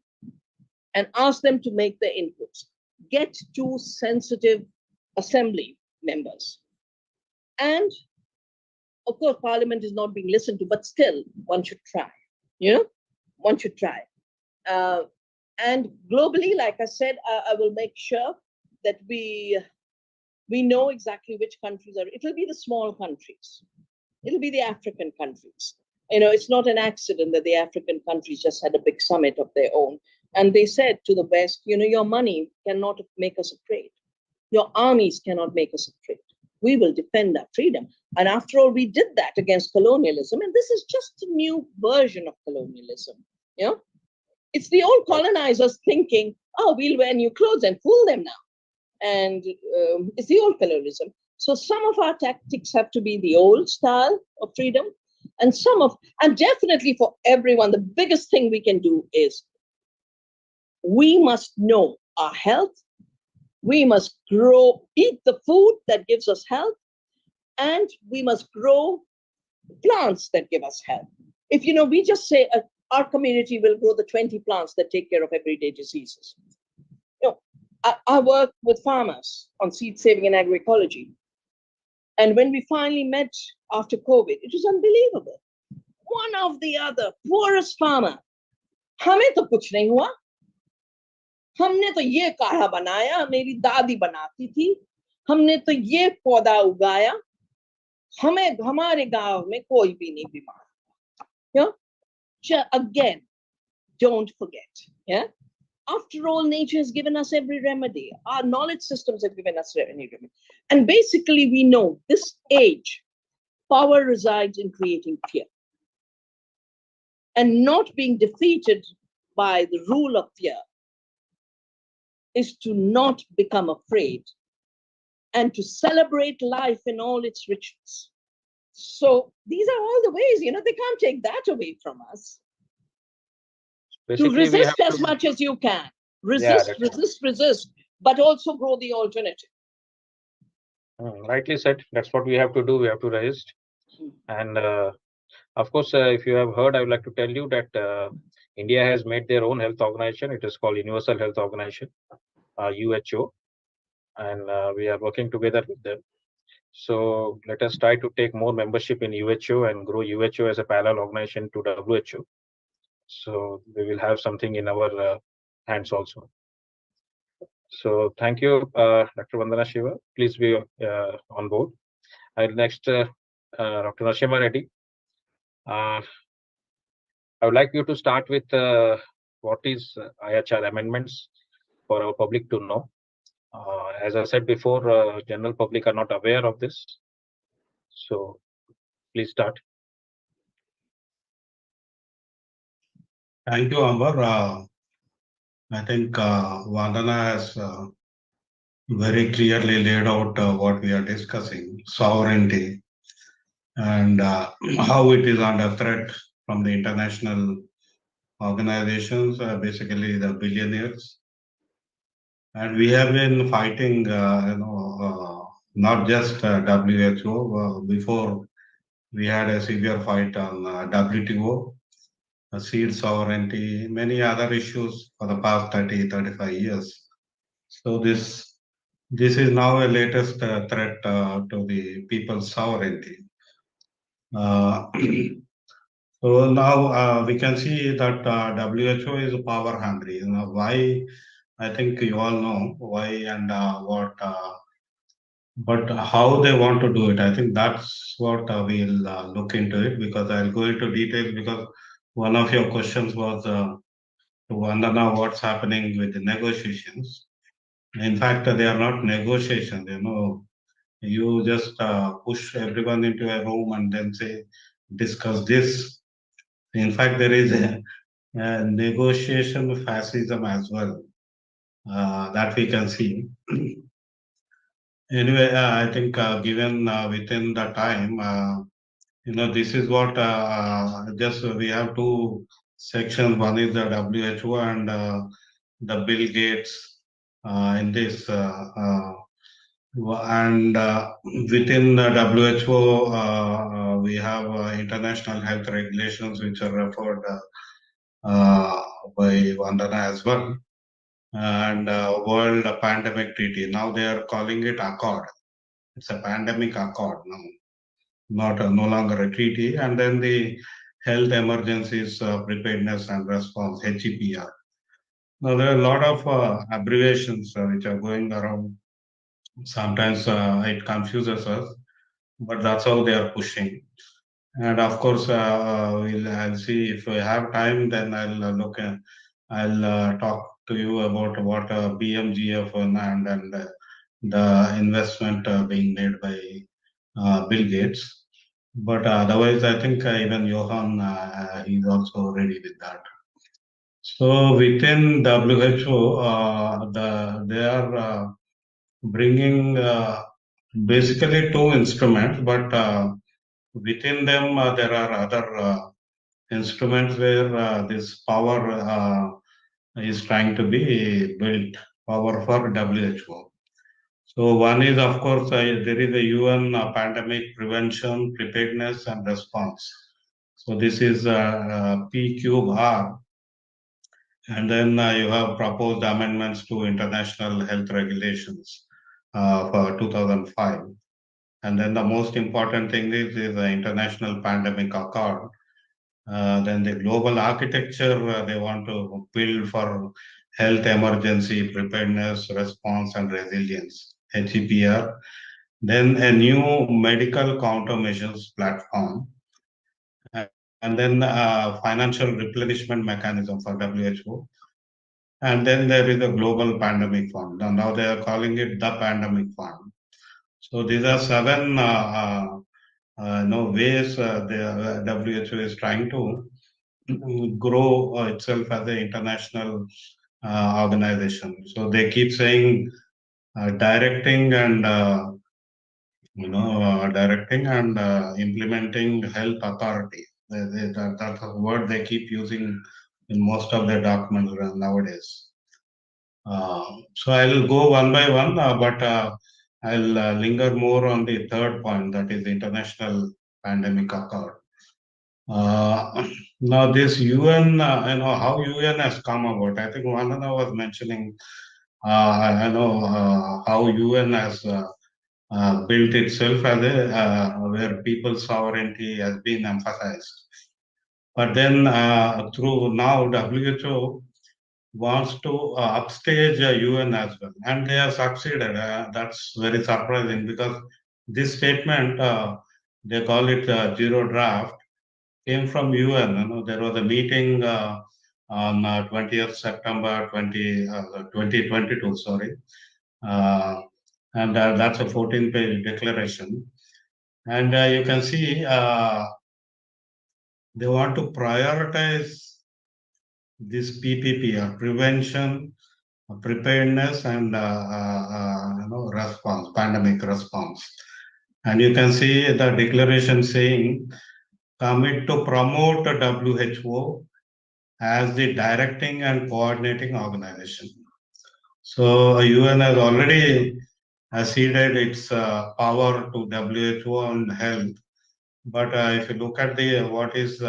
and ask them to make their inputs. Get to sensitive assembly members. And of course, Parliament is not being listened to, but still, one should try. One should try. And globally, like I said, I will make sure that we know exactly which countries are. It will be the small countries. It'll be the African countries. It's not an accident that the African countries just had a big summit of their own. And they said to the West, your money cannot make us afraid. Your armies cannot make us afraid. We will defend our freedom. And after all, we did that against colonialism. And this is just a new version of colonialism. It's the old colonizers thinking, oh, we'll wear new clothes and fool them now. And it's the old colonialism. So some of our tactics have to be the old style of freedom. And and definitely for everyone, the biggest thing we can do is we must know our health. We must eat the food that gives us health, and we must grow plants that give us health. If, we just say our community will grow the 20 plants that take care of everyday diseases. I work with farmers on seed saving and agroecology. And when we finally met after COVID, it was unbelievable. One of the other, poorest farmer, हमें तो कुछ नहीं हुआ. हमने तो ये काढ़ा बनाया, मेरी दादी बनाती थी. हमने तो ये पौधा उगाया. हमारे गांव में कोई भी नहीं बीमार. Again, don't forget. After all, nature has given us every remedy. Our knowledge systems have given us any remedy. And basically, we know this age, power resides in creating fear. And not being defeated by the rule of fear is to not become afraid and to celebrate life in all its richness. So these are all the ways, they can't take that away from us. Basically, to resist as much as you can. Resist, but also grow the alternative. Rightly said. That's what we have to do. We have to resist. And of course, if you have heard, I would like to tell you that India has made their own health organization. It is called Universal Health Organization, UHO, and we are working together with them. So let us try to take more membership in UHO and grow UHO as a parallel organization to WHO. So we will have something in our hands also. So thank you, Dr. Vandana Shiva. Please be on board. Next, Dr. Narasimha Reddy. I would like you to start with what is IHR amendments for our public to know. As I said before, general public are not aware of this. So please start. Thank you, Amber. I think Vandana has very clearly laid out what we are discussing, sovereignty, and how it is under threat from the international organizations, basically the billionaires. And we have been fighting, not just WHO. Before, we had a severe fight on WTO, seed sovereignty, many other issues for the past 35 years. So this is now a latest threat to the people's sovereignty. So now we can see that WHO is power hungry. You know why? I think you all know why and what, but how they want to do it. I think that's what we'll look into it, because I'll go into detail, because one of your questions was to Vandana, what's happening with the negotiations. In fact, they are not negotiations. You just push everyone into a room and then say, discuss this. In fact, there is a negotiation fascism as well, that we can see. Anyway, I think given within the time, this is what just we have two sections. One is the WHO and the Bill Gates in this. And within the WHO, we have international health regulations which are referred by Vandana as well, and World Pandemic Treaty. Now they are calling it Accord. It's a pandemic accord now, no longer a treaty. And then the Health Emergencies Preparedness and Response, HEPR. Now there are a lot of abbreviations which are going around. Sometimes it confuses us, but that's how they are pushing. And of course, I'll see if we have time, then I'll talk to you about what BMGF and the investment being made by Bill Gates. But otherwise, I think even Johan is also ready with that. So within WHO, they are bringing basically two instruments, but within them there are other instruments where this power is trying to be built, power for WHO. So one is, of course, there is a UN Pandemic Prevention, Preparedness and Response. So this is PQR. And then you have proposed amendments to international health regulations for 2005. And then the most important thing is the International Pandemic Accord. Then the global architecture they want to build for health emergency preparedness, response and resilience, HEPR. Then a new medical countermeasures platform. And then financial replenishment mechanism for WHO. And then there is a global pandemic fund. And now they are calling it the pandemic fund. So these are 7 ways the WHO is trying to grow itself as an international organization. So they keep saying directing and implementing health authority. That's a word they keep using in most of their documents nowadays. So I will go one by one, but I'll linger more on the third point, that is the International Pandemic Accord. Now this UN, how UN has come about. I think Vandana was mentioning, how UN has built itself as where people's sovereignty has been emphasized. But then through now WHO wants to upstage UN as well, and they have succeeded. That's very surprising because this statement, they call it zero draft, came from UN. There was a meeting on 20th September 2022, sorry. And that's a 14-page declaration. And you can see they want to prioritize this PPP, prevention, preparedness, and response, pandemic response. And you can see the declaration saying, commit to promote WHO as the directing and coordinating organization. So UN has already ceded its power to WHO on health. But if you look at what is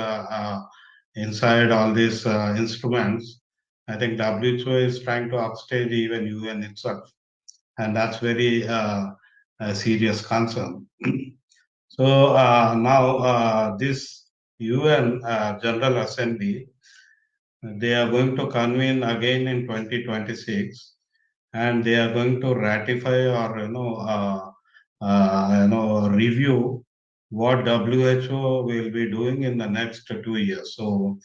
inside all these instruments, I think WHO is trying to upstage even UN itself, and that's very a serious concern. So now this UN General Assembly, they are going to convene again in 2026, and they are going to ratify or review what WHO will be doing in the next 2 years. So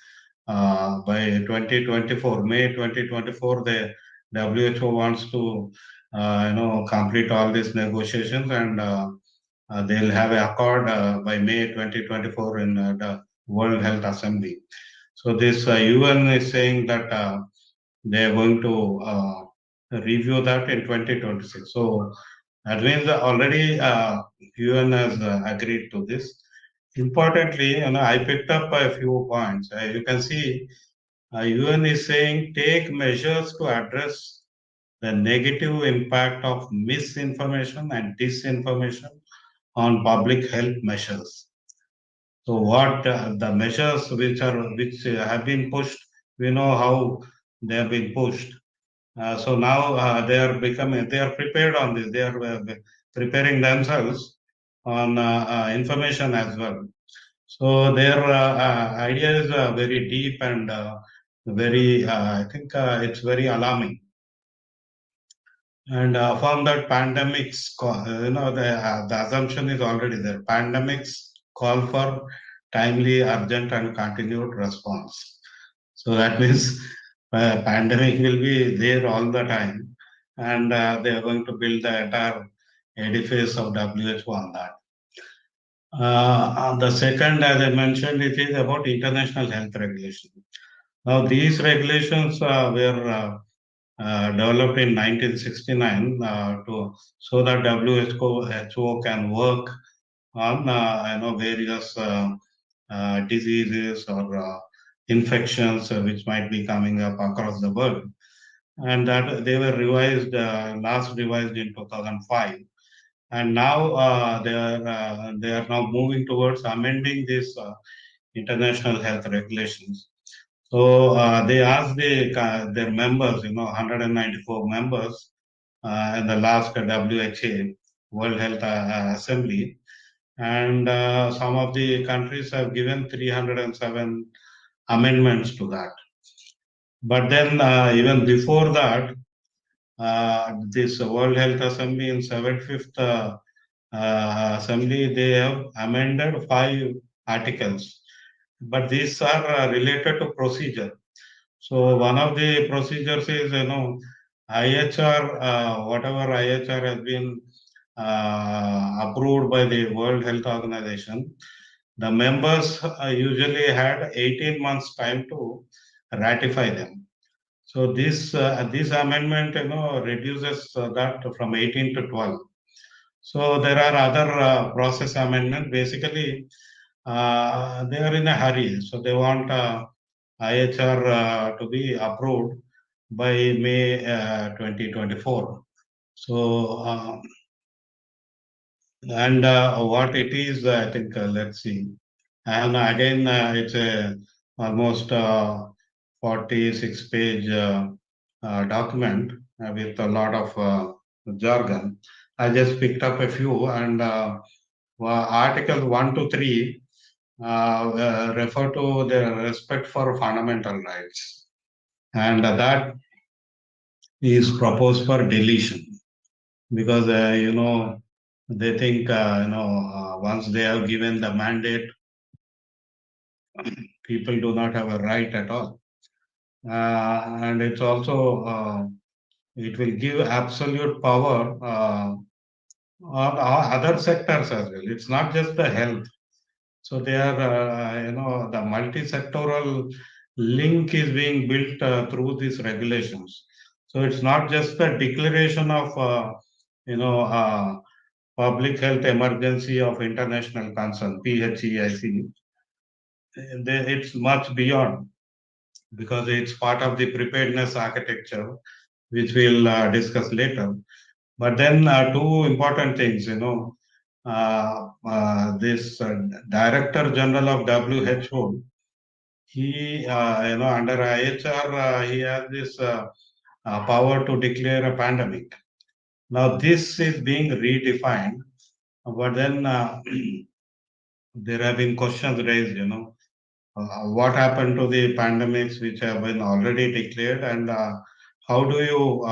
by 2024, May 2024, the WHO wants to complete all these negotiations, and they'll have an accord by May 2024 in the World Health Assembly. So this UN is saying that they are going to review that in 2026. So that means already UN has agreed to this. Importantly, I picked up a few points. You can see UN is saying take measures to address the negative impact of misinformation and disinformation on public health measures. So what the measures which have been pushed, we know how they have been pushed. So now they are prepared on this. They are preparing themselves on information as well. So their idea is very deep and very, I think it's very alarming. And from that pandemics, the assumption is already there. Pandemics call for timely, urgent, and continued response. So that means pandemic will be there all the time, and they are going to build the entire edifice of WHO on that. The second, as I mentioned, it is about international health regulation. Now, these regulations were developed in 1969 so that WHO can work on various diseases or infections which might be coming up across the world, and that they were revised last revised in 2005, and now they are now moving towards amending these international health regulations. So they asked their members, 194 members in the last WHA, World Health Assembly, and some of the countries have given 307 amendments to that. But then even before that, this World Health Assembly in 75th Assembly, they have amended 5 articles, but these are related to procedure. So one of the procedures is, IHR, whatever IHR has been approved by the World Health Organization, the members usually had 18 months time to ratify them. So this amendment, reduces that from 18 to 12. So there are other process amendments. Basically, they are in a hurry, so they want IHR to be approved by May 2024. So And what it is, I think, let's see. And again, it's a almost 46-page document with a lot of jargon. I just picked up a few, and Articles 1 to 3 refer to the respect for fundamental rights, and that is proposed for deletion because they think once they have given the mandate, people do not have a right at all, and it's also it will give absolute power on other sectors as well. It's not just the health. So they are, the multi-sectoral link is being built through these regulations. So it's not just the declaration of, public health emergency of international concern, PHEIC. It's much beyond because it's part of the preparedness architecture, which we'll discuss later. But then two important things, this Director General of WHO, he, under IHR, he has this power to declare a pandemic. Now, this is being redefined, but then there have been questions raised, what happened to the pandemics which have been already declared, and how do you,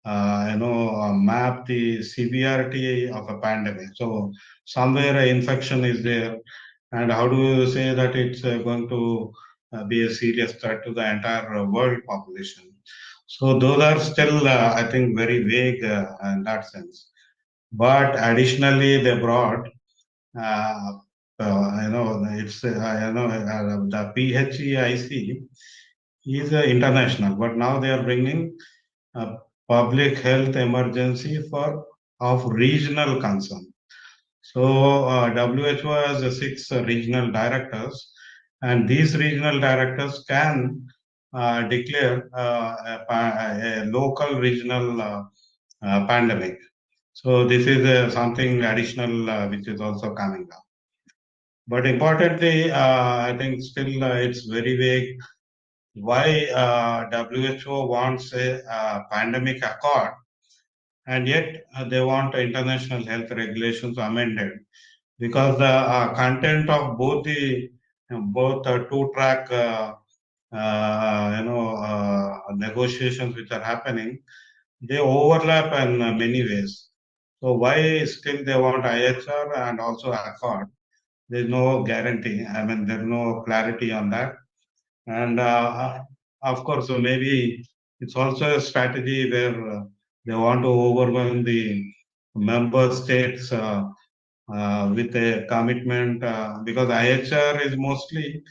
map the severity of a pandemic? So somewhere an infection is there, and how do you say that it's going to be a serious threat to the entire world population? So those are still, I think, very vague in that sense. But additionally, they brought, it's the PHEIC is international, but now they are bringing a public health emergency of regional concern. So WHO has 6 regional directors, and these regional directors can declare a local regional pandemic. So this is something additional which is also coming up. But importantly, I think still it's very vague why WHO wants a pandemic accord, and yet they want international health regulations amended, because the content of both two-track negotiations which are happening, they overlap in many ways. So why still they want IHR and also accord? There's no guarantee. I mean, there's no clarity on that. And of course, so maybe it's also a strategy where they want to overwhelm the member states with a commitment, because IHR is mostly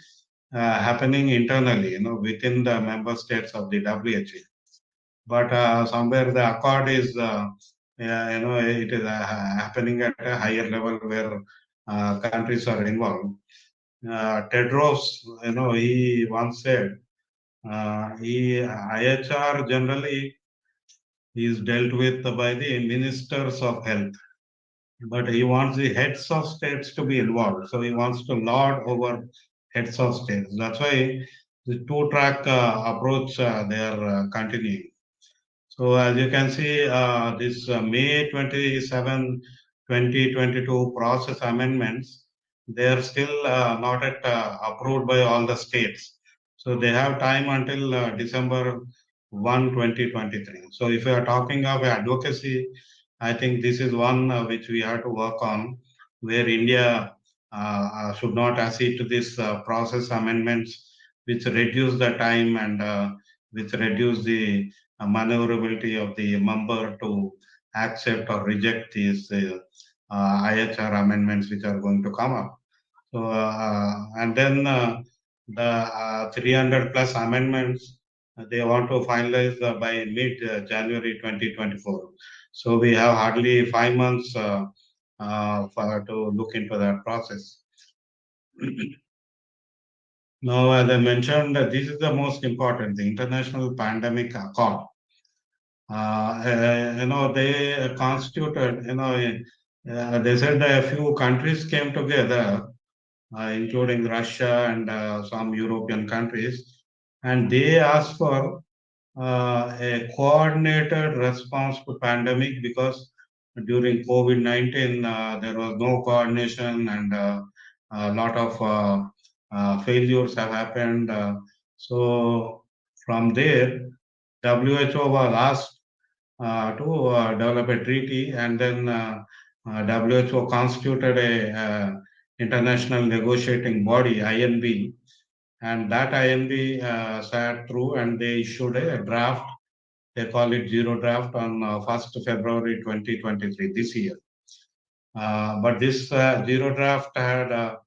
happening internally, within the member states of the WHO. But somewhere the accord is, it is happening at a higher level where countries are involved. Tedros, he once said, IHR generally is dealt with by the ministers of health, but he wants the heads of states to be involved. So he wants to lord over heads of states. That's why the two-track approach they are continuing. So as you can see, this May 27, 2022 process amendments, they are still not yet approved by all the states. So they have time until December 1, 2023. So if you are talking of advocacy, I think this is one which we have to work on, where India should not accede to this process amendments, which reduce the time and which reduce the maneuverability of the member to accept or reject these IHR amendments which are going to come up. So, and then the 300 plus amendments, they want to finalize by mid-January 2024. So we have hardly 5 months to look into that process. Now, as I mentioned, this is the most important, the International Pandemic Accord. They constituted, They said a few countries came together, including Russia and some European countries, and they asked for a coordinated response to pandemic because during COVID-19 there was no coordination and a lot of failures have happened. So from there, WHO was asked to develop a treaty, and then WHO constituted a international negotiating body, INB, and that INB sat through and they issued a draft. They call it zero draft on 1st February 2023, this year. But this zero draft had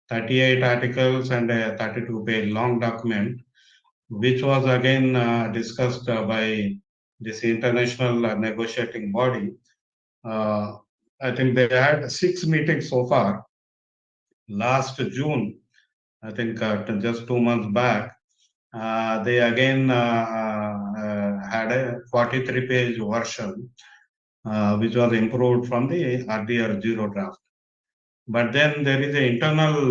38 articles and a 32-page long document, which was again discussed by this international negotiating body. I think they had 6 meetings so far. Last June, I think just 2 months back, they again had a 43-page version, which was improved from the earlier zero draft. But then there is an internal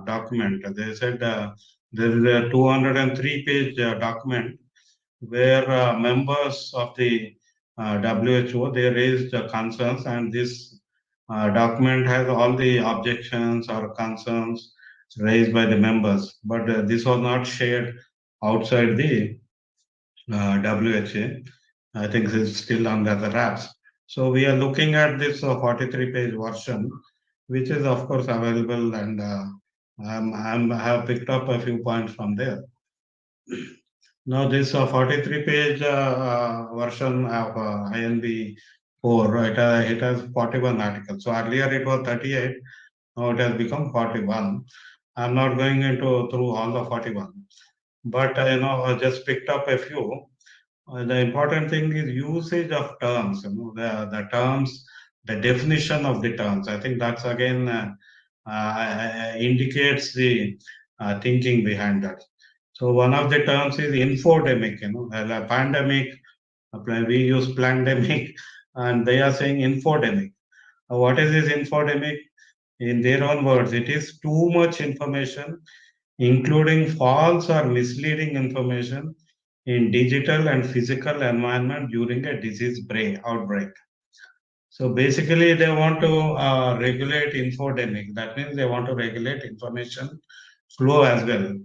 document. They said there is a 203-page document where members of the WHO, they raised concerns, and this document has all the objections or concerns raised by the members. But this was not shared outside the WHO. I think it's still under the wraps. So we are looking at this 43-page version, which is of course available, and I have picked up a few points from there. Now this 43-page version of INB 4, it has 41 articles. So earlier it was 38, now it has become 41. I'm not going into through all the 41, but I just picked up a few. The important thing is usage of terms, the terms, the definition of the terms. I think that's again indicates the thinking behind that. So one of the terms is infodemic, a pandemic, we use pandemic, and they are saying infodemic. What is this infodemic? In their own words, it is too much information, including false or misleading information in digital and physical environment during a disease outbreak. So basically, they want to regulate infodemic. That means they want to regulate information flow as well.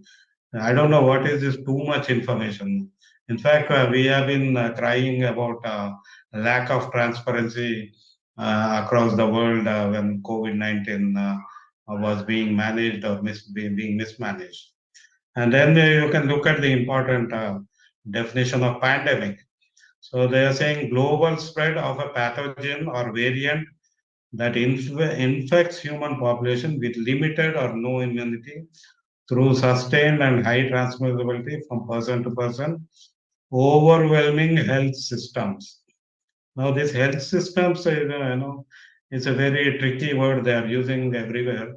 I don't know what is this too much information. In fact, we have been crying about lack of transparency across the world when COVID-19 was being managed or being mismanaged. And then you can look at the important definition of pandemic. So they are saying global spread of a pathogen or variant that infects human population with limited or no immunity through sustained and high transmissibility from person to person, overwhelming health systems. Now, this health systems, it's a very tricky word they are using everywhere,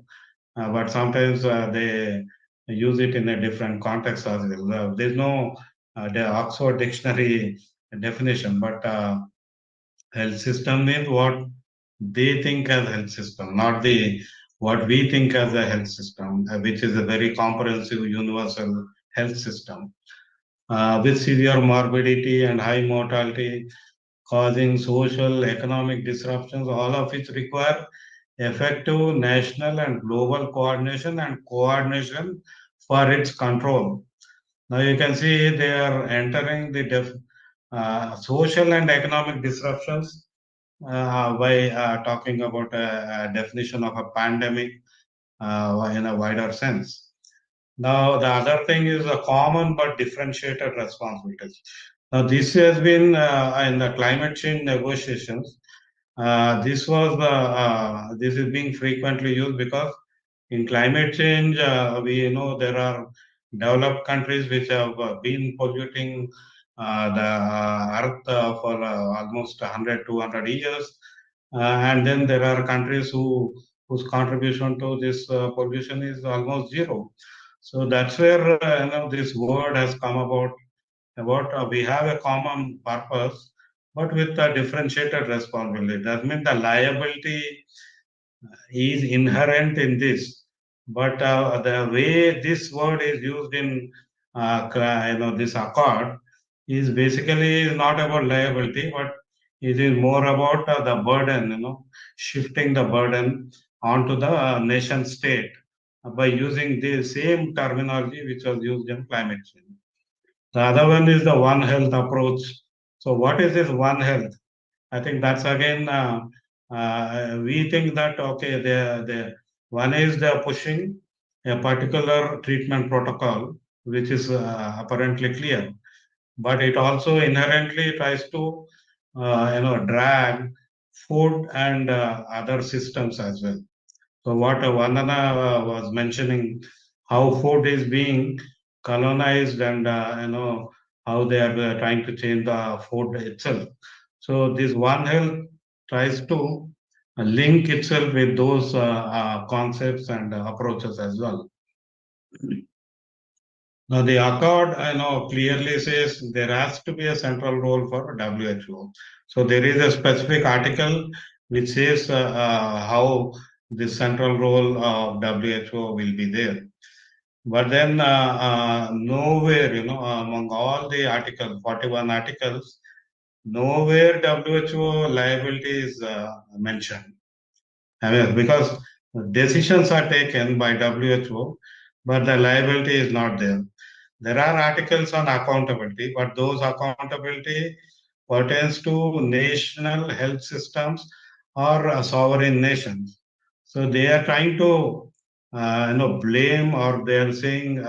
but sometimes they use it in a different context as well. There's no the Oxford Dictionary definition, but health system means what they think as health system, not the what we think as a health system, which is a very comprehensive universal health system with severe morbidity and high mortality, causing social, economic disruptions, all of which require effective national and global coordination for its control. Now you can see they are entering the social and economic disruptions by talking about a definition of a pandemic in a wider sense. Now, the other thing is a common but differentiated responsibilities. Now, this has been in the climate change negotiations. This is being frequently used because in climate change, we know there are developed countries which have been polluting the earth for almost 100, 200 years. And then there are countries whose contribution to this pollution is almost zero. So that's where this word has come about we have a common purpose, but with a differentiated responsibility. That means the liability is inherent in this, but the way this word is used in this accord is basically not about liability, but it is more about the burden, shifting the burden onto the nation state by using the same terminology which was used in climate change. The other one is the One Health approach. So what is this One Health? I think that's again, we think that, okay, one is they're pushing a particular treatment protocol, which is apparently clear, but it also inherently tries to, drag food and other systems as well. So what Vandana was mentioning, how food is being colonized and, how they are trying to change the food itself. So this One Health tries to link itself with those concepts and approaches as well. Now the accord, clearly says there has to be a central role for WHO. So there is a specific article which says how the central role of WHO will be there. But then nowhere, among all the articles, 41 articles, nowhere WHO liability is mentioned. I mean, because decisions are taken by WHO, but the liability is not there. There are articles on accountability, but those accountability pertains to national health systems or sovereign nations. So they are trying to, blame, or they are saying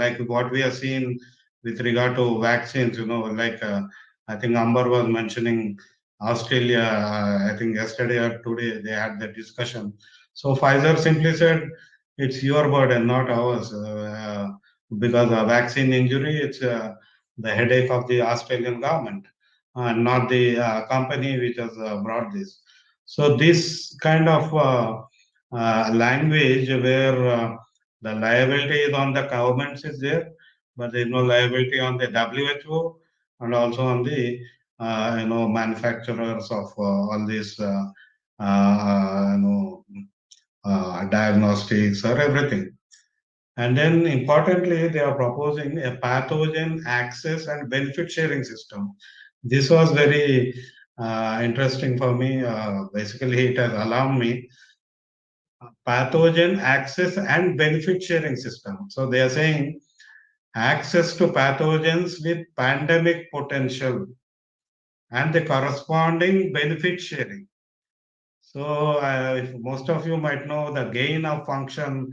like what we have seen with regard to vaccines. Like I think Amber was mentioning Australia. I think yesterday or today they had the discussion. So Pfizer simply said, "It's your burden, not ours." Because a vaccine injury, it's the headache of the Australian government and not the company which has brought this. So this kind of language where the liability is on the governments is there, but there is no liability on the WHO and also on the manufacturers of all these diagnostics or everything. And then importantly, they are proposing a pathogen access and benefit sharing system. This was very interesting for me. Basically, it has alarmed me. Pathogen access and benefit sharing system. So they are saying access to pathogens with pandemic potential and the corresponding benefit sharing. So if most of you might know the gain of function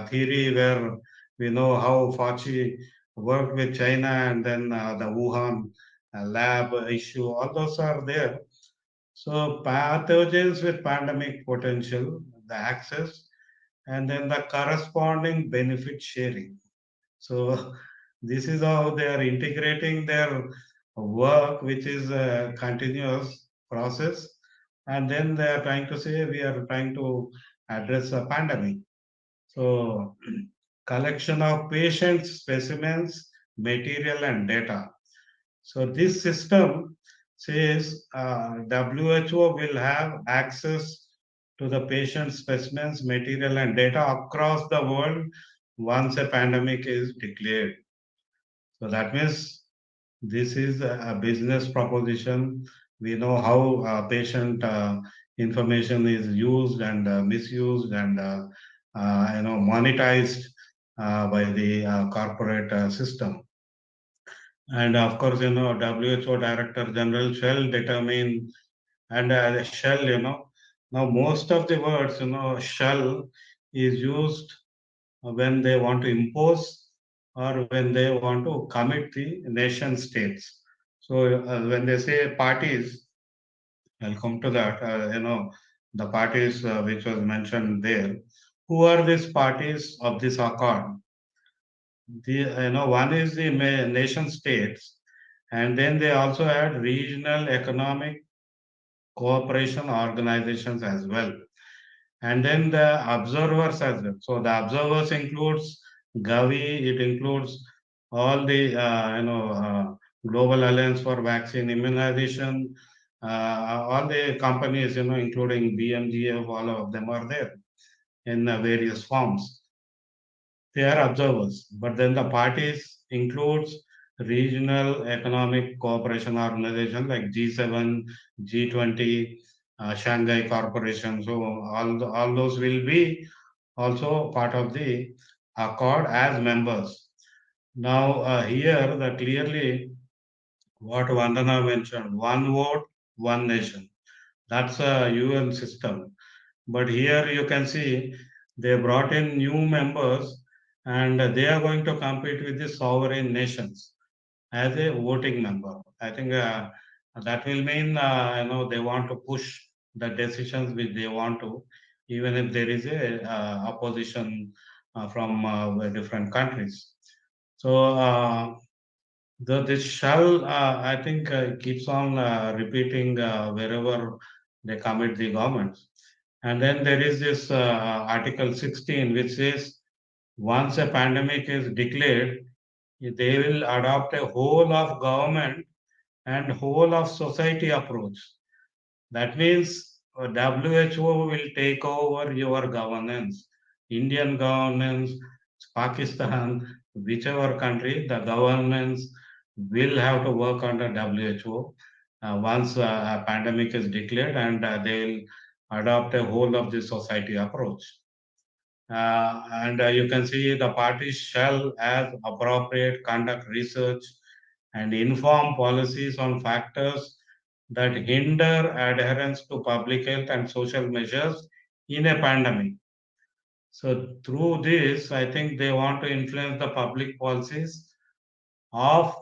theory, where we know how Fauci worked with China, and then the Wuhan lab issue, all those are there. So pathogens with pandemic potential, the access, and then the corresponding benefit sharing. So this is how they are integrating their work, which is a continuous process. And then they are trying to say we are trying to address a pandemic. So collection of patients, specimens, material and data. So this system says WHO will have access to the patient specimens, material and data across the world once a pandemic is declared. So that means this is a business proposition. We know how patient information is used and misused and monetized by the corporate system. And of course, WHO Director General shall determine, and shall, now most of the words, shall is used when they want to impose or when they want to commit the nation states. So when they say parties, I'll come to that, the parties which was mentioned there. Who are these parties of this accord? One is the nation states, and then they also had regional economic cooperation organizations as well. And then the observers as well. So the observers includes Gavi, it includes all the Global Alliance for Vaccine Immunization, all the companies, including BMGF, all of them are there in various forms. They are observers, but then the parties includes regional economic cooperation organization like G7, G20, Shanghai Corporation. So all those will be also part of the accord as members. Now here the clearly what Vandana mentioned, one vote, one nation. That's a UN system. But here you can see they brought in new members and they are going to compete with the sovereign nations as a voting member. I think that will mean they want to push the decisions which they want to, even if there is a opposition from different countries. So this shall, I think, keeps on repeating wherever they commit the governments. And then there is this Article 16, which says once a pandemic is declared, they will adopt a whole of government and whole of society approach. That means WHO will take over your governance, Indian governance, Pakistan, whichever country, the governance will have to work under WHO once a pandemic is declared, and they will adopt a whole of the society approach. And you can see the parties shall, as appropriate, conduct research and inform policies on factors that hinder adherence to public health and social measures in a pandemic. So through this, I think they want to influence the public policies of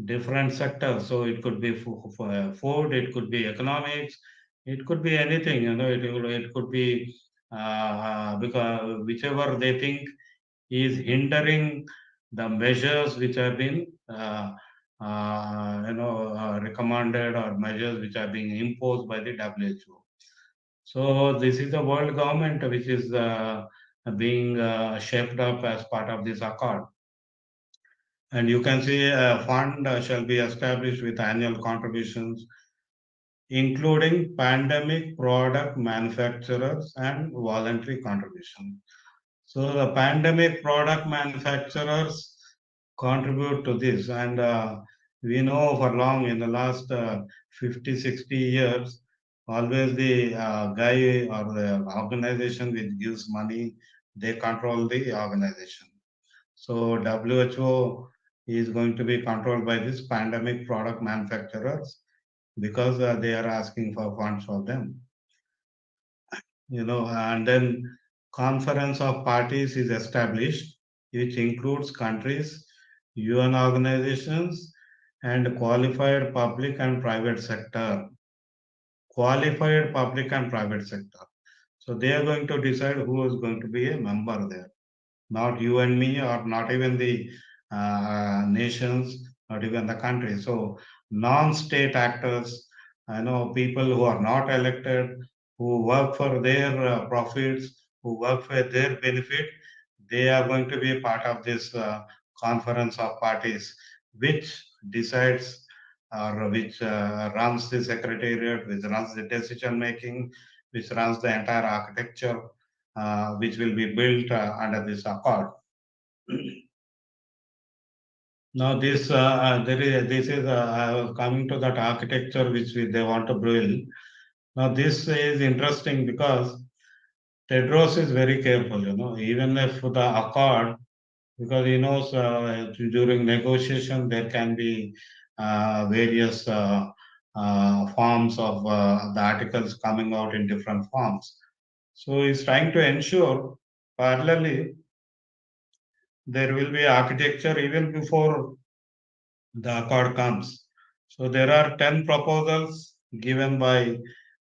different sectors. So it could be food, it could be economics, it could be anything. It could be because whichever they think is hindering the measures which have been recommended, or measures which are being imposed by the WHO. So this is the world government which is being shaped up as part of this accord. And you can see a fund shall be established with annual contributions, including pandemic product manufacturers and voluntary contribution. So the pandemic product manufacturers contribute to this. And we know for long, in the last 50, 60 years, always the guy or the organization which gives money, they control the organization. So WHO is going to be controlled by this pandemic product manufacturers because they are asking for funds for them. And then conference of parties is established, which includes countries, UN organizations, and qualified public and private sector. Qualified public and private sector. So they are going to decide who is going to be a member there. Not you and me, or not even the nations, not even the country. So non-state actors, people who are not elected, who work for their profits, who work for their benefit, they are going to be a part of this conference of parties, which decides or which runs the secretariat, which runs the decision making, which runs the entire architecture, which will be built under this accord. Now this this is I was coming to that architecture which they want to build. Now this is interesting because Tedros is very careful, even if the accord, because he knows during negotiation there can be various forms of the articles coming out in different forms. So he's trying to ensure parallelly there will be architecture even before the accord comes. So there are 10 proposals given by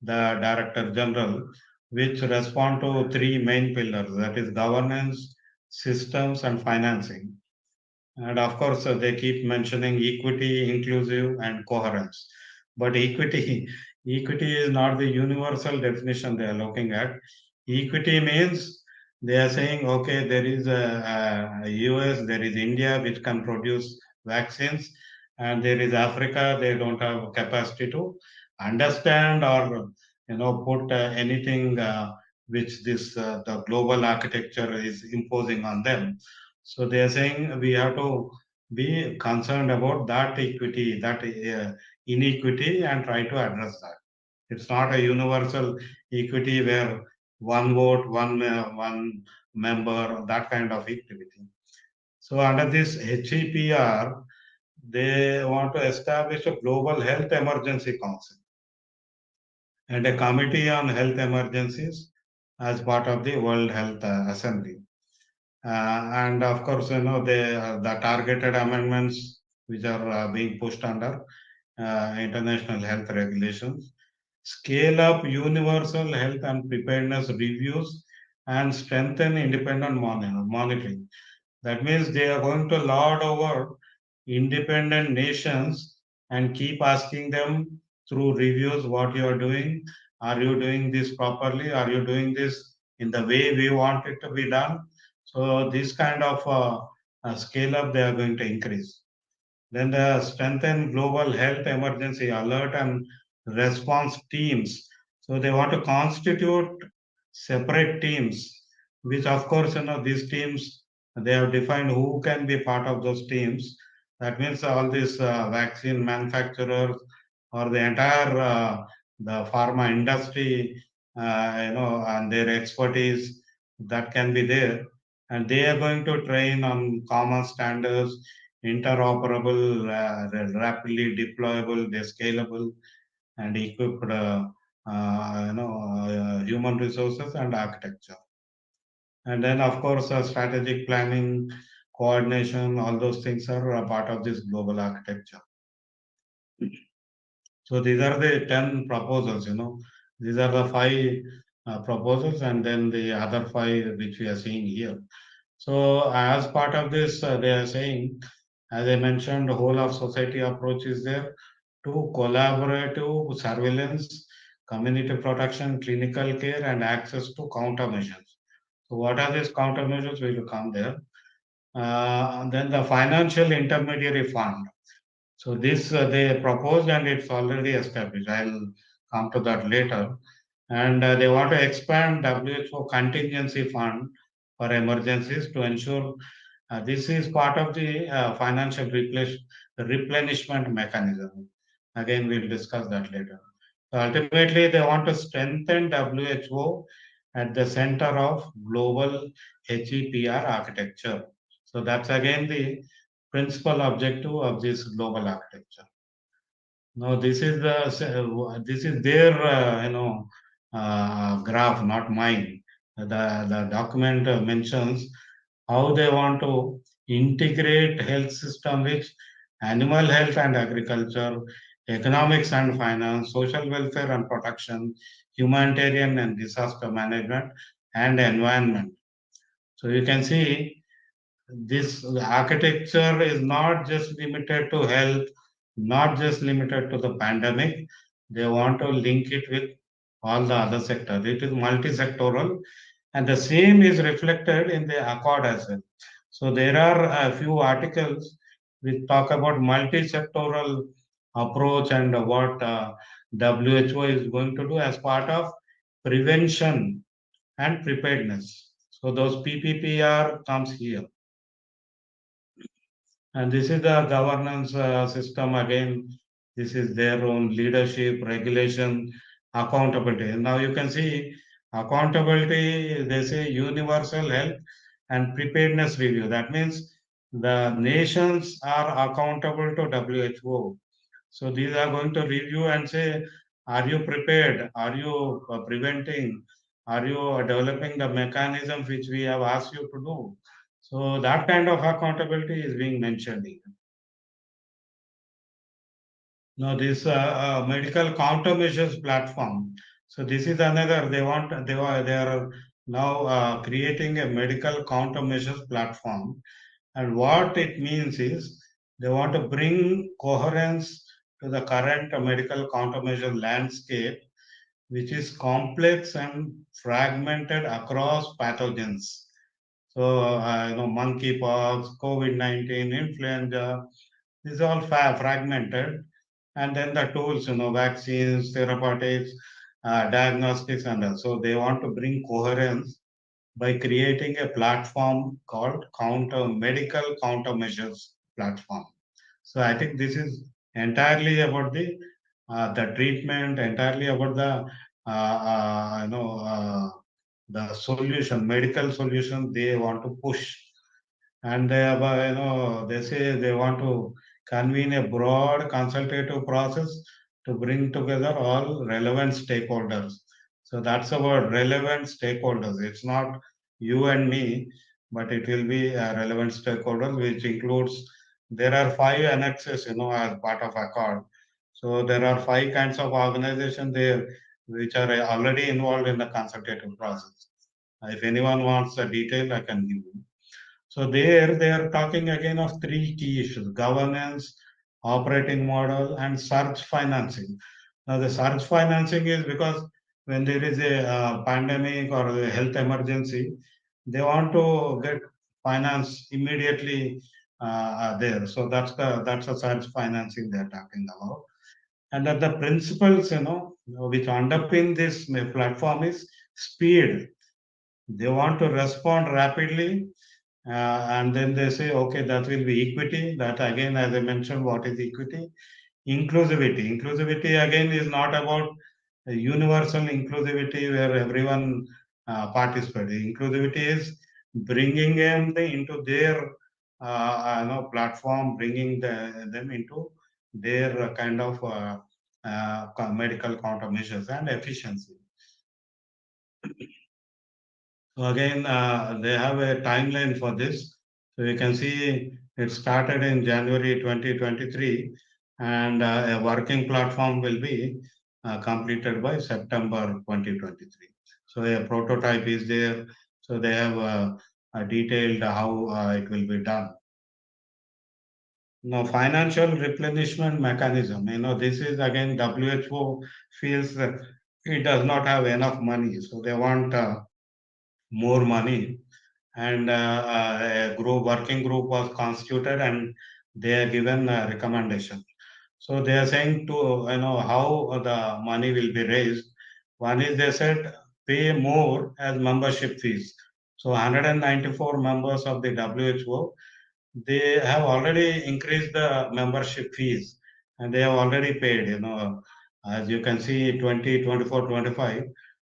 the Director General, which respond to three main pillars, that is governance, systems, and financing. And of course, they keep mentioning equity, inclusive, and coherence. But equity is not the universal definition they are looking at. Equity means they are saying, okay, there is a US, there is India, which can produce vaccines, And there is Africa, they don't have capacity to understand or put anything which this the global architecture is imposing on them. So they are saying we have to be concerned about that equity, that inequity, and try to address that. It's not a universal equity where one vote, one member, that kind of equity. So under this HEPR, they want to establish a global health emergency council and a committee on health emergencies as part of the World Health Assembly. And of course, the targeted amendments which are being pushed under international health regulations, scale up universal health and preparedness reviews, and strengthen independent monitoring. That means they are going to lord over independent nations and keep asking them through reviews what you are doing. Are you doing this properly? Are you doing this in the way we want it to be done? So this kind of scale up they are going to increase. Then the strengthen global health emergency alert and response teams. So they want to constitute separate teams, which of course, these teams, they have defined who can be part of those teams. That means all these vaccine manufacturers or the entire the pharma industry, and their expertise that can be there. And they are going to train on common standards, interoperable, rapidly deployable, they're scalable, and equipped human resources and architecture. And then, of course, strategic planning, coordination, all those things are a part of this global architecture. So these are the 10 proposals, These are the 5 proposals, and then the other 5 which we are seeing here. So as part of this, they are saying, as I mentioned, the whole of society approach is there to collaborative surveillance, community protection, clinical care, and access to countermeasures. So what are these countermeasures? We will come there. Then the financial intermediary fund. So this they proposed and it's already established. I'll come to that later. And they want to expand WHO contingency fund for emergencies to ensure this is part of the financial replenishment mechanism. Again, we'll discuss that later. So ultimately, they want to strengthen WHO at the center of global HEPR architecture. So that's again the principal objective of this global architecture. Now, this is their graph, not mine. The document mentions how they want to integrate health system with animal health and agriculture, economics and finance, social welfare and protection, humanitarian and disaster management, and environment. So you can see this architecture is not just limited to health, not just limited to the pandemic. They want to link it with all the other sectors. It is multi-sectoral, and the same is reflected in the accord as well. So there are a few articles which talk about multi-sectoral approach and what WHO is going to do as part of prevention and preparedness. So those PPPR comes here. And this is the governance system again. This is their own leadership, regulation, accountability. Now you can see accountability, they say universal health and preparedness review. That means the nations are accountable to WHO. So these are going to review and say, are you prepared? Are you preventing? Are you developing the mechanism which we have asked you to do? So that kind of accountability is being mentioned here. Now this medical countermeasures platform. So this is another, they are now creating a medical countermeasures platform. And what it means is they want to bring coherence to the current medical countermeasure landscape, which is complex and fragmented across pathogens. So, monkeypox, COVID-19, influenza, This is all fragmented. And then the tools, vaccines, therapeutics, diagnostics, and all. So they want to bring coherence by creating a platform called medical countermeasures platform. So I think this is entirely about the treatment, entirely about the solution, medical solution they want to push. And they say they want to convene a broad consultative process to bring together all relevant stakeholders. So that's about relevant stakeholders. It's not you and me, but it will be relevant stakeholders, which includes, there are 5 annexes, as part of accord. So there are 5 kinds of organizations there which are already involved in the consultative process. If anyone wants the detail, I can give you. So there they are talking again of 3 key issues: governance, operating model, and surge financing. Now the surge financing is because when there is a pandemic or a health emergency, they want to get finance immediately there. So that's a surge financing they're talking about. And that the principles, which underpin this platform is speed. They want to respond rapidly, and then they say, okay, that will be equity. That again, as I mentioned, what is equity? Inclusivity. Inclusivity again is not about universal inclusivity where everyone participates. Inclusivity is bringing them into their platform, bringing them into their kind of medical countermeasures and efficiency. So again, they have a timeline for this. So you can see it started in January 2023, and a working platform will be completed by September 2023. So a prototype is there. So they have detailed how it will be done. Now, financial replenishment mechanism. This is again, WHO feels that it does not have enough money. So they want more money, and a working group was constituted, and they are given a recommendation. So they are saying to how the money will be raised. One is, they said, pay more as membership fees. So 194 members of the WHO, they have already increased the membership fees, and they have already paid. As you can see, 2024 25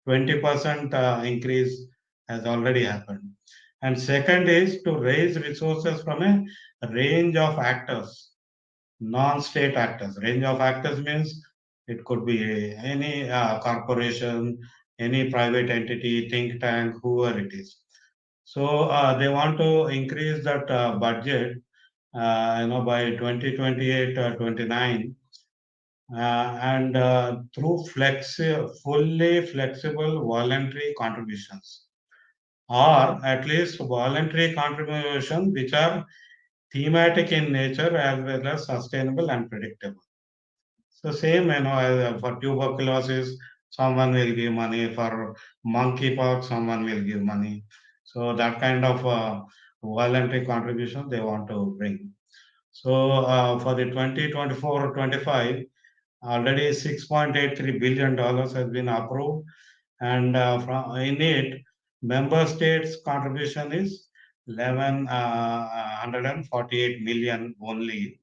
20% increase has already happened. And second is to raise resources from a range of actors, non-state actors. Range of actors means it could be any corporation, any private entity, think tank, whoever it is. So they want to increase that budget, by 2028 or 29, and through fully flexible voluntary contributions, or at least voluntary contributions which are thematic in nature as well as sustainable and predictable. So same, as for tuberculosis, someone will give money. For monkeypox, someone will give money. So that kind of voluntary contribution they want to bring. So for the 2024-25, already $6.83 billion has been approved, and in it, member states' contribution is 1,148 million only,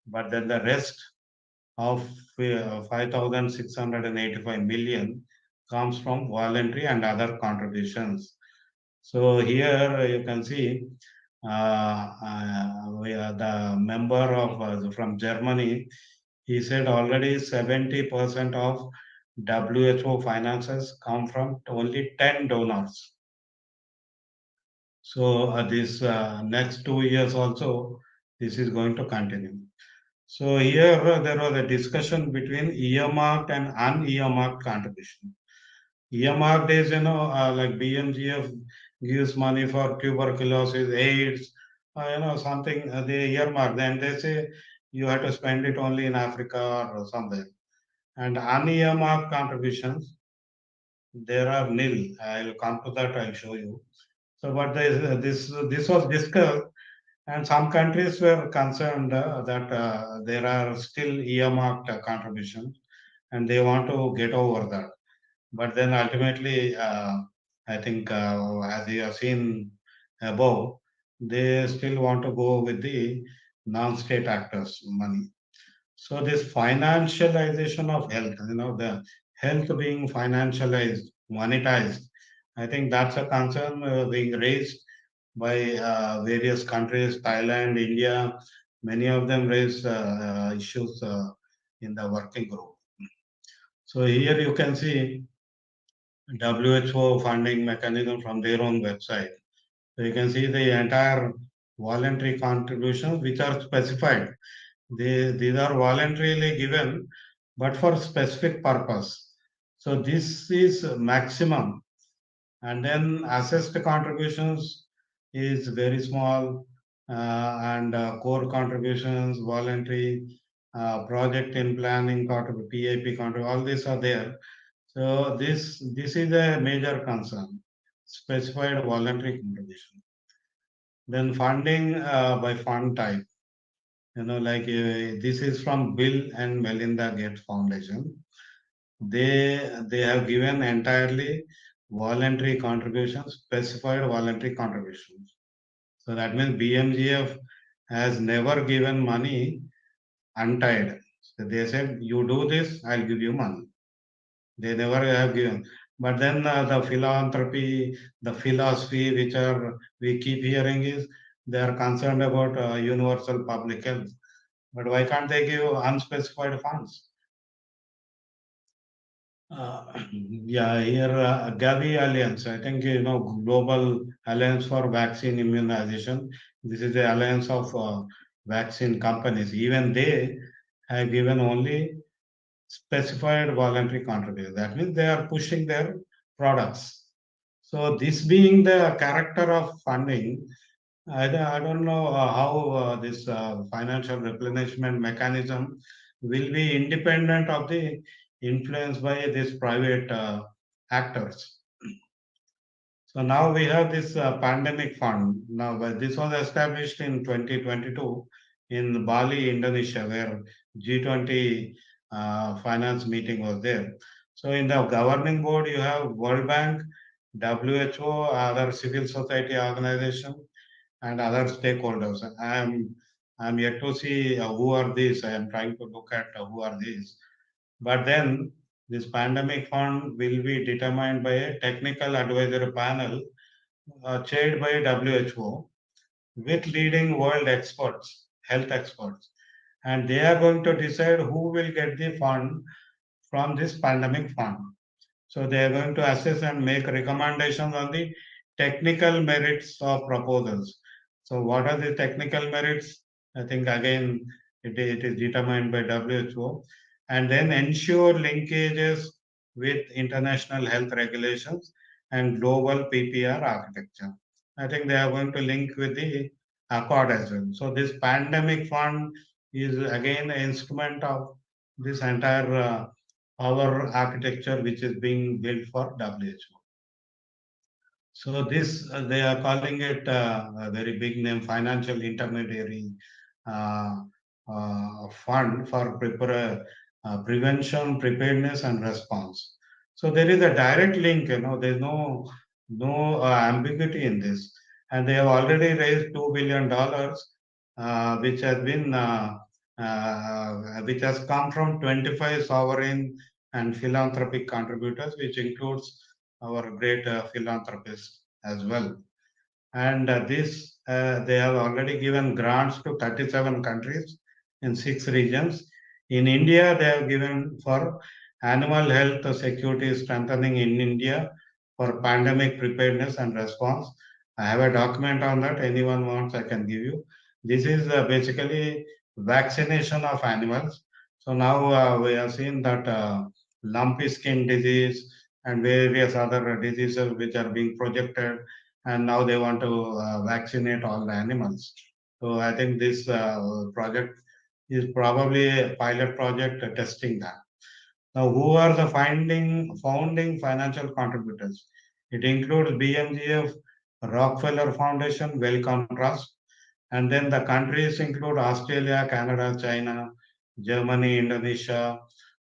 but then the rest of 5,685 million comes from voluntary and other contributions. So here you can see we are the member of from Germany. He said already 70% of WHO finances come from only 10 donors. So this next 2 years also, this is going to continue. So here there was a discussion between earmarked and unearmarked contribution. Earmarked is, like BMGF gives money for tuberculosis, AIDS, something they earmark. Then they say you have to spend it only in Africa or somewhere. And unearmarked contributions, there are nil. I'll come to that. I'll show you. So, but this was discussed, And some countries were concerned that there are still earmarked contributions and they want to get over that. But then ultimately, I think as you have seen above, they still want to go with the non-state actors' money. So this financialization of health, the health being financialized, monetized, I think that's a concern being raised by various countries, Thailand, India. Many of them raise issues in the working group. So here you can see WHO funding mechanism from their own website. So you can see the entire voluntary contributions which are specified. These are voluntarily given, but for specific purpose. So this is maximum. And then assessed contributions is very small, and core contributions, voluntary, project in planning, PAP contribution, all these are there. So this is a major concern, specified voluntary contribution. Then funding by fund type. This is from Bill and Melinda Gates Foundation. They have given entirely voluntary contributions, specified voluntary contributions. So that means BMGF has never given money untied. So they said, you do this, I'll give you money. They never have given. But then the philanthropy, the philosophy which we keep hearing is they are concerned about universal public health. But why can't they give unspecified funds? Yeah, here Gavi Alliance, I think Global Alliance for Vaccine Immunization. This is the alliance of vaccine companies. Even they have given only specified voluntary contribution. That means they are pushing their products. So this being the character of funding, I don't know how this financial replenishment mechanism will be independent of the influence by these private actors. So now we have this pandemic fund. Now this was established in 2022 in Bali, Indonesia, where G20 finance meeting was there. So in the governing board, you have World Bank, WHO, other civil society organizations, and other stakeholders. I'm yet to see who are these. I am trying to look at who are these. But then this pandemic fund will be determined by a technical advisory panel chaired by WHO with leading world experts, health experts. And they are going to decide who will get the fund from this pandemic fund. So they are going to assess and make recommendations on the technical merits of proposals. So what are the technical merits? I think again it is determined by WHO, and then ensure linkages with international health regulations and global PPR architecture. I think they are going to link with the accord as well. So this pandemic fund is again an instrument of this entire power architecture which is being built for WHO. So this they are calling it a very big name, financial intermediary uh, fund for prevention, preparedness, and response. So there is a direct link. There's no ambiguity in this, and they have already raised $2 billion, which has come from 25 sovereign and philanthropic contributors, which includes our great philanthropists as well. And they have already given grants to 37 countries in 6 regions. In India, they have given for animal health security strengthening in India for pandemic preparedness and response. I have a document on that. Anyone wants, I can give you. This is basically vaccination of animals. So now we have seen that lumpy skin disease and various other diseases which are being projected, and now they want to vaccinate all the animals. So I think this project is probably a pilot project testing that. Now, who are the founding financial contributors? It includes BMGF, Rockefeller Foundation, Wellcome Trust, And then the countries include Australia, Canada, China, Germany, Indonesia,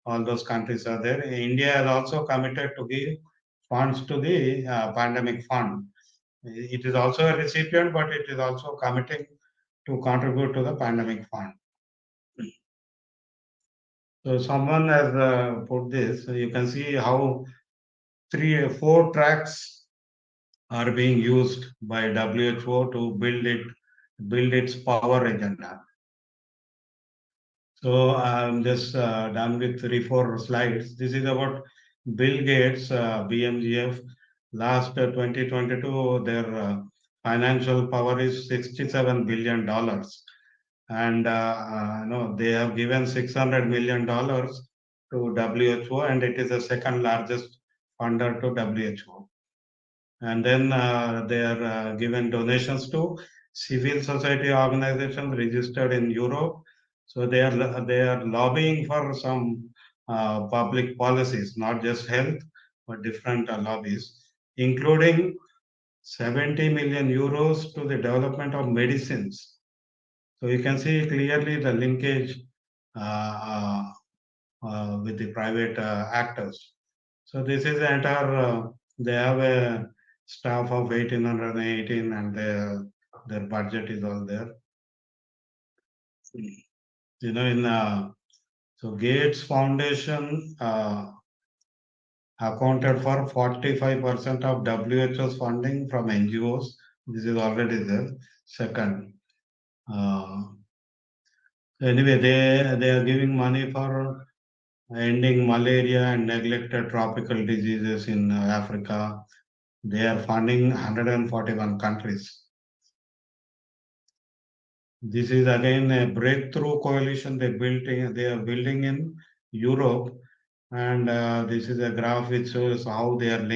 all those countries are there. India has also committed to give funds to the pandemic fund. It is also a recipient, but it is also committing to contribute to the pandemic fund. So someone has put this. So you can see how 3 or 4 tracks are being used by WHO to build its power agenda. So I'm just done with 3-4 slides. This is about Bill Gates, BMGF. Last 2022, their financial power is $67 billion. And they have given $600 million to WHO, and it is the second largest funder to WHO. And then they are given donations to civil society organizations registered in Europe. So they are lobbying for some public policies, not just health, but different lobbies, including 70 million euros to the development of medicines. So you can see clearly the linkage with the private actors. So this is the entire, they have a staff of 1818 and their budget is all there. You know, so Gates Foundation accounted for 45% of WHO's funding from NGOs. This is already there. Second, anyway, they are giving money for ending malaria and neglected tropical diseases in Africa. They are funding 141 countries. This is again a breakthrough coalition they are building in Europe, and this is a graph which shows how they are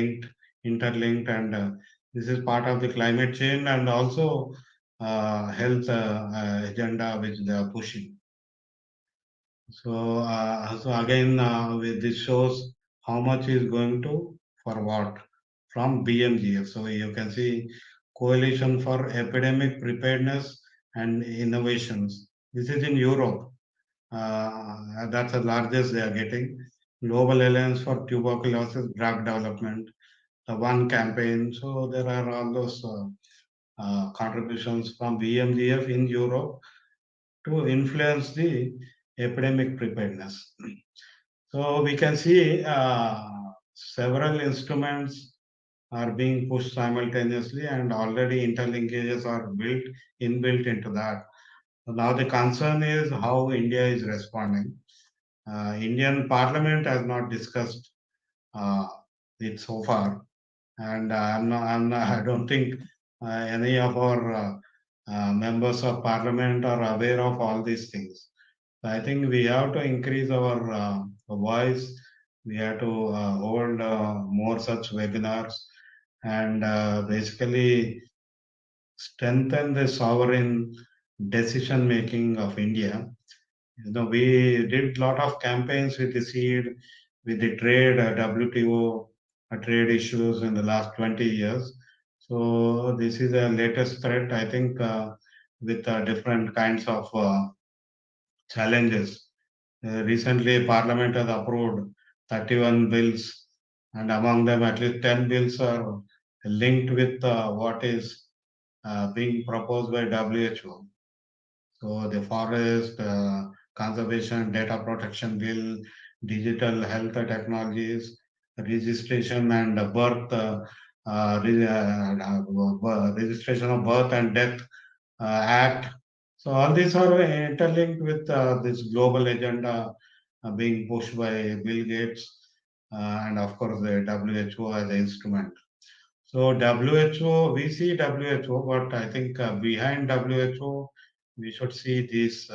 interlinked, and this is part of the climate change and also health agenda which they are pushing. So, again, this shows how much is going to for what from BMGF. So you can see Coalition for Epidemic Preparedness and Innovations. This is in Europe. That's the largest they are getting. Global Alliance for Tuberculosis Drug Development, the One Campaign. So there are all those contributions from BMGF in Europe to influence the epidemic preparedness. So we can see several instruments are being pushed simultaneously, and already interlinkages are inbuilt into that. So now the concern is how India is responding. Indian Parliament has not discussed it so far, and I don't think any of our members of Parliament are aware of all these things. So I think we have to increase our voice. We have to hold more such webinars and basically strengthen the sovereign decision making of India. You know, we did a lot of campaigns with the seed, with the trade, WTO trade issues in the last 20 years. So this is a latest threat, I think, with different kinds of challenges. Recently, Parliament has approved 31 bills, and among them, at least 10 bills are linked with what is being proposed by WHO. So the forest conservation data protection bill, digital health technologies, registration and registration of birth and death act. So all these are interlinked with this global agenda being pushed by Bill Gates and of course the WHO as an instrument. So WHO, we see WHO, but I think behind WHO, we should see these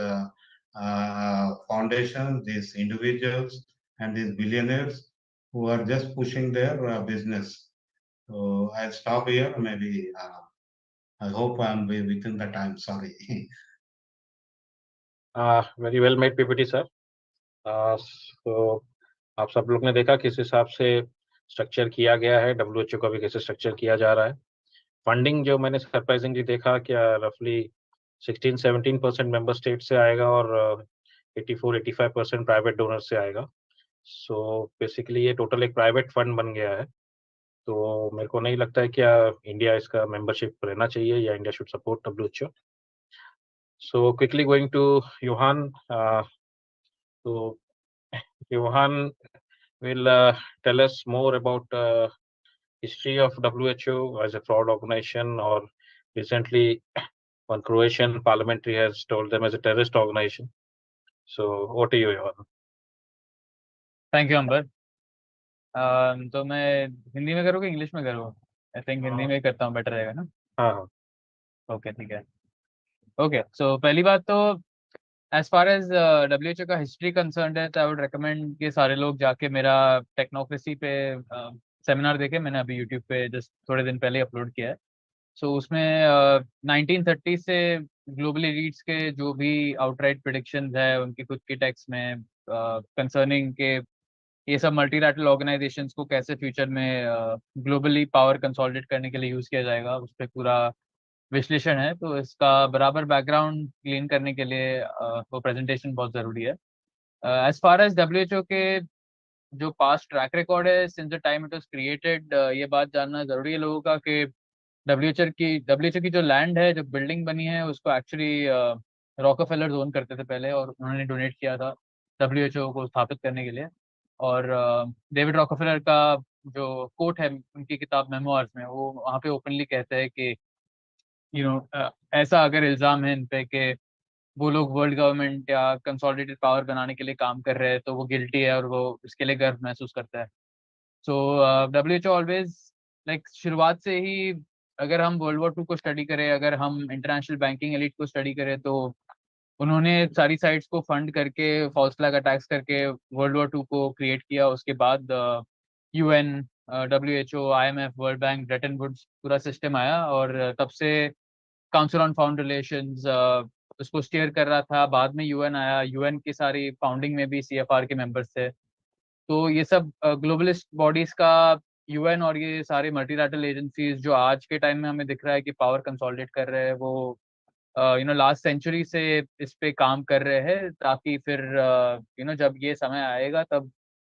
foundations, these individuals, and these billionaires who are just pushing their business. So I'll stop here. Maybe I hope I'm within the time. Sorry. Very well made PPT sir. तो आप सब लोग ने देखा किस हिसाब से structure किया गया है, WHO का भी कैसे स्ट्रक्चर किया जा रहा है. फंडिंग जो मैंने सरप्राइजिंगली देखा क्या रफली 16-17% मेंबर स्टेट से आएगा और 84-85% प्राइवेट डोनर से आएगा। सो बेसिकली ये टोटल एक प्राइवेट फंड बन गया है। तो मेरे को नहीं लगता है क्या इंडिया इसका मेंबरशिप रहना चाहिए या India should support WHO। So quickly going to Johan, so Johan will tell us more about history of WHO as a fraud organization, or recently one Croatian parliamentary has told them as a terrorist organization. So over to you, Johan. Thank you Ambar. तो मैं हिंदी में करूँ कि English में करूँ? I think Hindi में करता हूँ, बेटर रहेगा ना? हाँ, ओके, ठीक है। ओके, सो पहली बात तो एज फार एज WHO का हिस्ट्री कंसर्न है, तो आई वुड रिकमेंड कि सारे लोग जाके मेरा टेक्नोक्रेसी पे सेमिनार देखें। मैंने अभी यूट्यूब पे जस्ट थोड़े दिन पहले अपलोड किया है। सो उसमें 1930 से ग्लोबल एलिट्स के जो भी आउटराइट प्रेडिक्शंस है उनकी खुद की टेक्स्ट में कंसर्निंग के ये सब मल्टीलैटरल ऑर्गेनाइजेशंस को कैसे फ्यूचर में ग्लोबली पावर कंसोलिडेट करने के लिए यूज किया जाएगा, उस पर पूरा विश्लेषण है। तो इसका बराबर बैकग्राउंड क्लीन करने के लिए वो प्रेजेंटेशन बहुत ज़रूरी है। एज फार एज WHO के जो पास्ट ट्रैक रिकॉर्ड है since the time it was created, ये बात जानना ज़रूरी है लोगों का कि WHO की जो लैंड है, जो बिल्डिंग बनी है, उसको एक्चुअली रॉकफेलर्स ओन करते थे पहले, और उन्होंने डोनेट किया था WHO को स्थापित करने के लिए। और डेविड रॉकफेलर का जो कोट है उनकी किताब मेमोइर्स में, वो वहाँ पे ओपनली कहते हैं कि ऐसा अगर इल्ज़ाम है इन पे कि वो लोग वर्ल्ड गवर्नमेंट या कंसोलिडेटेड पावर बनाने के लिए काम कर रहे हैं, तो वो गिल्टी है और वो इसके लिए गर्व महसूस करता है। सो WHO ऑलवेज लाइक शुरुआत से ही, अगर हम वर्ल्ड वॉर 2 को स्टडी करें, अगर हम इंटरनेशनल बैंकिंग एलिट को स्टडी करें, तो उन्होंने सारी साइट्स को फंड करके फॉल्स फ्लैग अटैक्स करके वर्ल्ड वॉर 2 को क्रिएट किया। उसके बाद UN, WHO, IMF, world bank, Bretton Woods पूरा सिस्टम आया, और तब से काउंसिल ऑन फाउंड रिलेशंस उसको स्टीयर कर रहा था। बाद में UN आया, UN की सारी फाउंडिंग में भी CFR के मेंबर्स थे। तो ये सब ग्लोबलिस्ट बॉडीज का UN और ये सारे मल्टीलैटरल एजेंसीज जो आज के टाइम में हमें दिख रहा है कि पावर कंसोलिडेट कर रहे हैं, वो लास्ट सेंचुरी से इस पे काम कर रहे हैं, ताकि फिर जब ये समय आएगा तब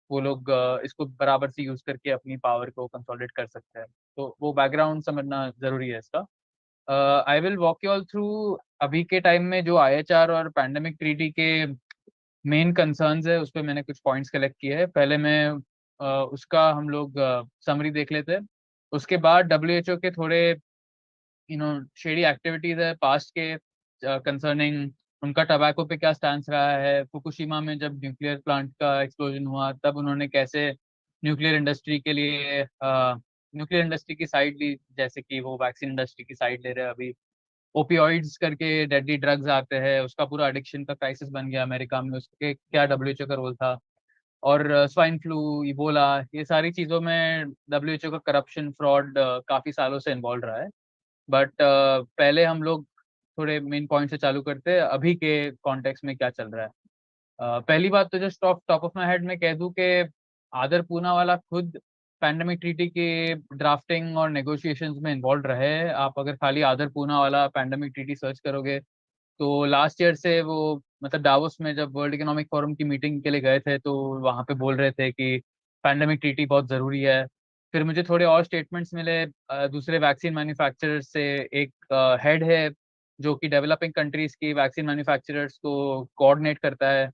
वो लोग इसको बराबर से यूज करके अपनी पावर को कंसोलिडेट कर सकते हैं। तो वो बैकग्राउंड समझना जरूरी है इसका। I will walk you all through अभी के टाइम में जो IHR और पैंडेमिक ट्रीटी के मेन कंसर्न्स है, उस पर मैंने कुछ पॉइंट्स कलेक्ट किए हैं। पहले मैं उसका हम लोग समरी देख लेते हैं। उसके बाद WHO के थोड़े शेडी एक्टिविटीज है पास्ट के कंसर्निंग, उनका टबैको पे क्या स्टैंस रहा है। फुकुशिमा में जब न्यूक्लियर प्लांट का एक्सप्लोजन हुआ, तब उन्होंने कैसे न्यूक्लियर इंडस्ट्री के लिए न्यूक्लियर इंडस्ट्री की साइड ली, जैसे कि वो वैक्सीन इंडस्ट्री की साइड ले रहे हैं अभी। ओपियोइड्स करके डेडली ड्रग्स आते हैं, उसका पूरा एडिक्शन का क्राइसिस बन गया अमेरिका में, उसके क्या WHO का रोल था। और स्वाइन फ्लू, इबोला, ये सारी चीज़ों में WHO का करप्शन, फ्रॉड काफ़ी सालों से इन्वॉल्व रहा है। बट पहले हम लोग थोड़े मेन पॉइंट से चालू करते हैं, अभी के कॉन्टेक्स्ट में क्या चल रहा है। पहली बात तो just top of my head में कह दूं कि आदर पूनावाला खुद पैंडेमिक ट्रीटी के ड्राफ्टिंग और नेगोशिएशंस में इन्वॉल्व रहे हैं। आप अगर खाली आदर पूनावाला पैंडेमिक ट्रीटी सर्च करोगे, तो लास्ट ईयर से वो मतलब डावोस में जब वर्ल्ड इकोनॉमिक फोरम की मीटिंग के लिए गए थे, तो वहाँ पे बोल रहे थे कि पैंडेमिक ट्रीटी बहुत ज़रूरी है। फिर मुझे थोड़े और स्टेटमेंट्स मिले दूसरे वैक्सीन मैन्युफैक्चरर से। एक हेड है जो कि डेवलपिंग कंट्रीज की वैक्सीन मैन्युफैक्चरर्स को कोऑर्डिनेट करता है।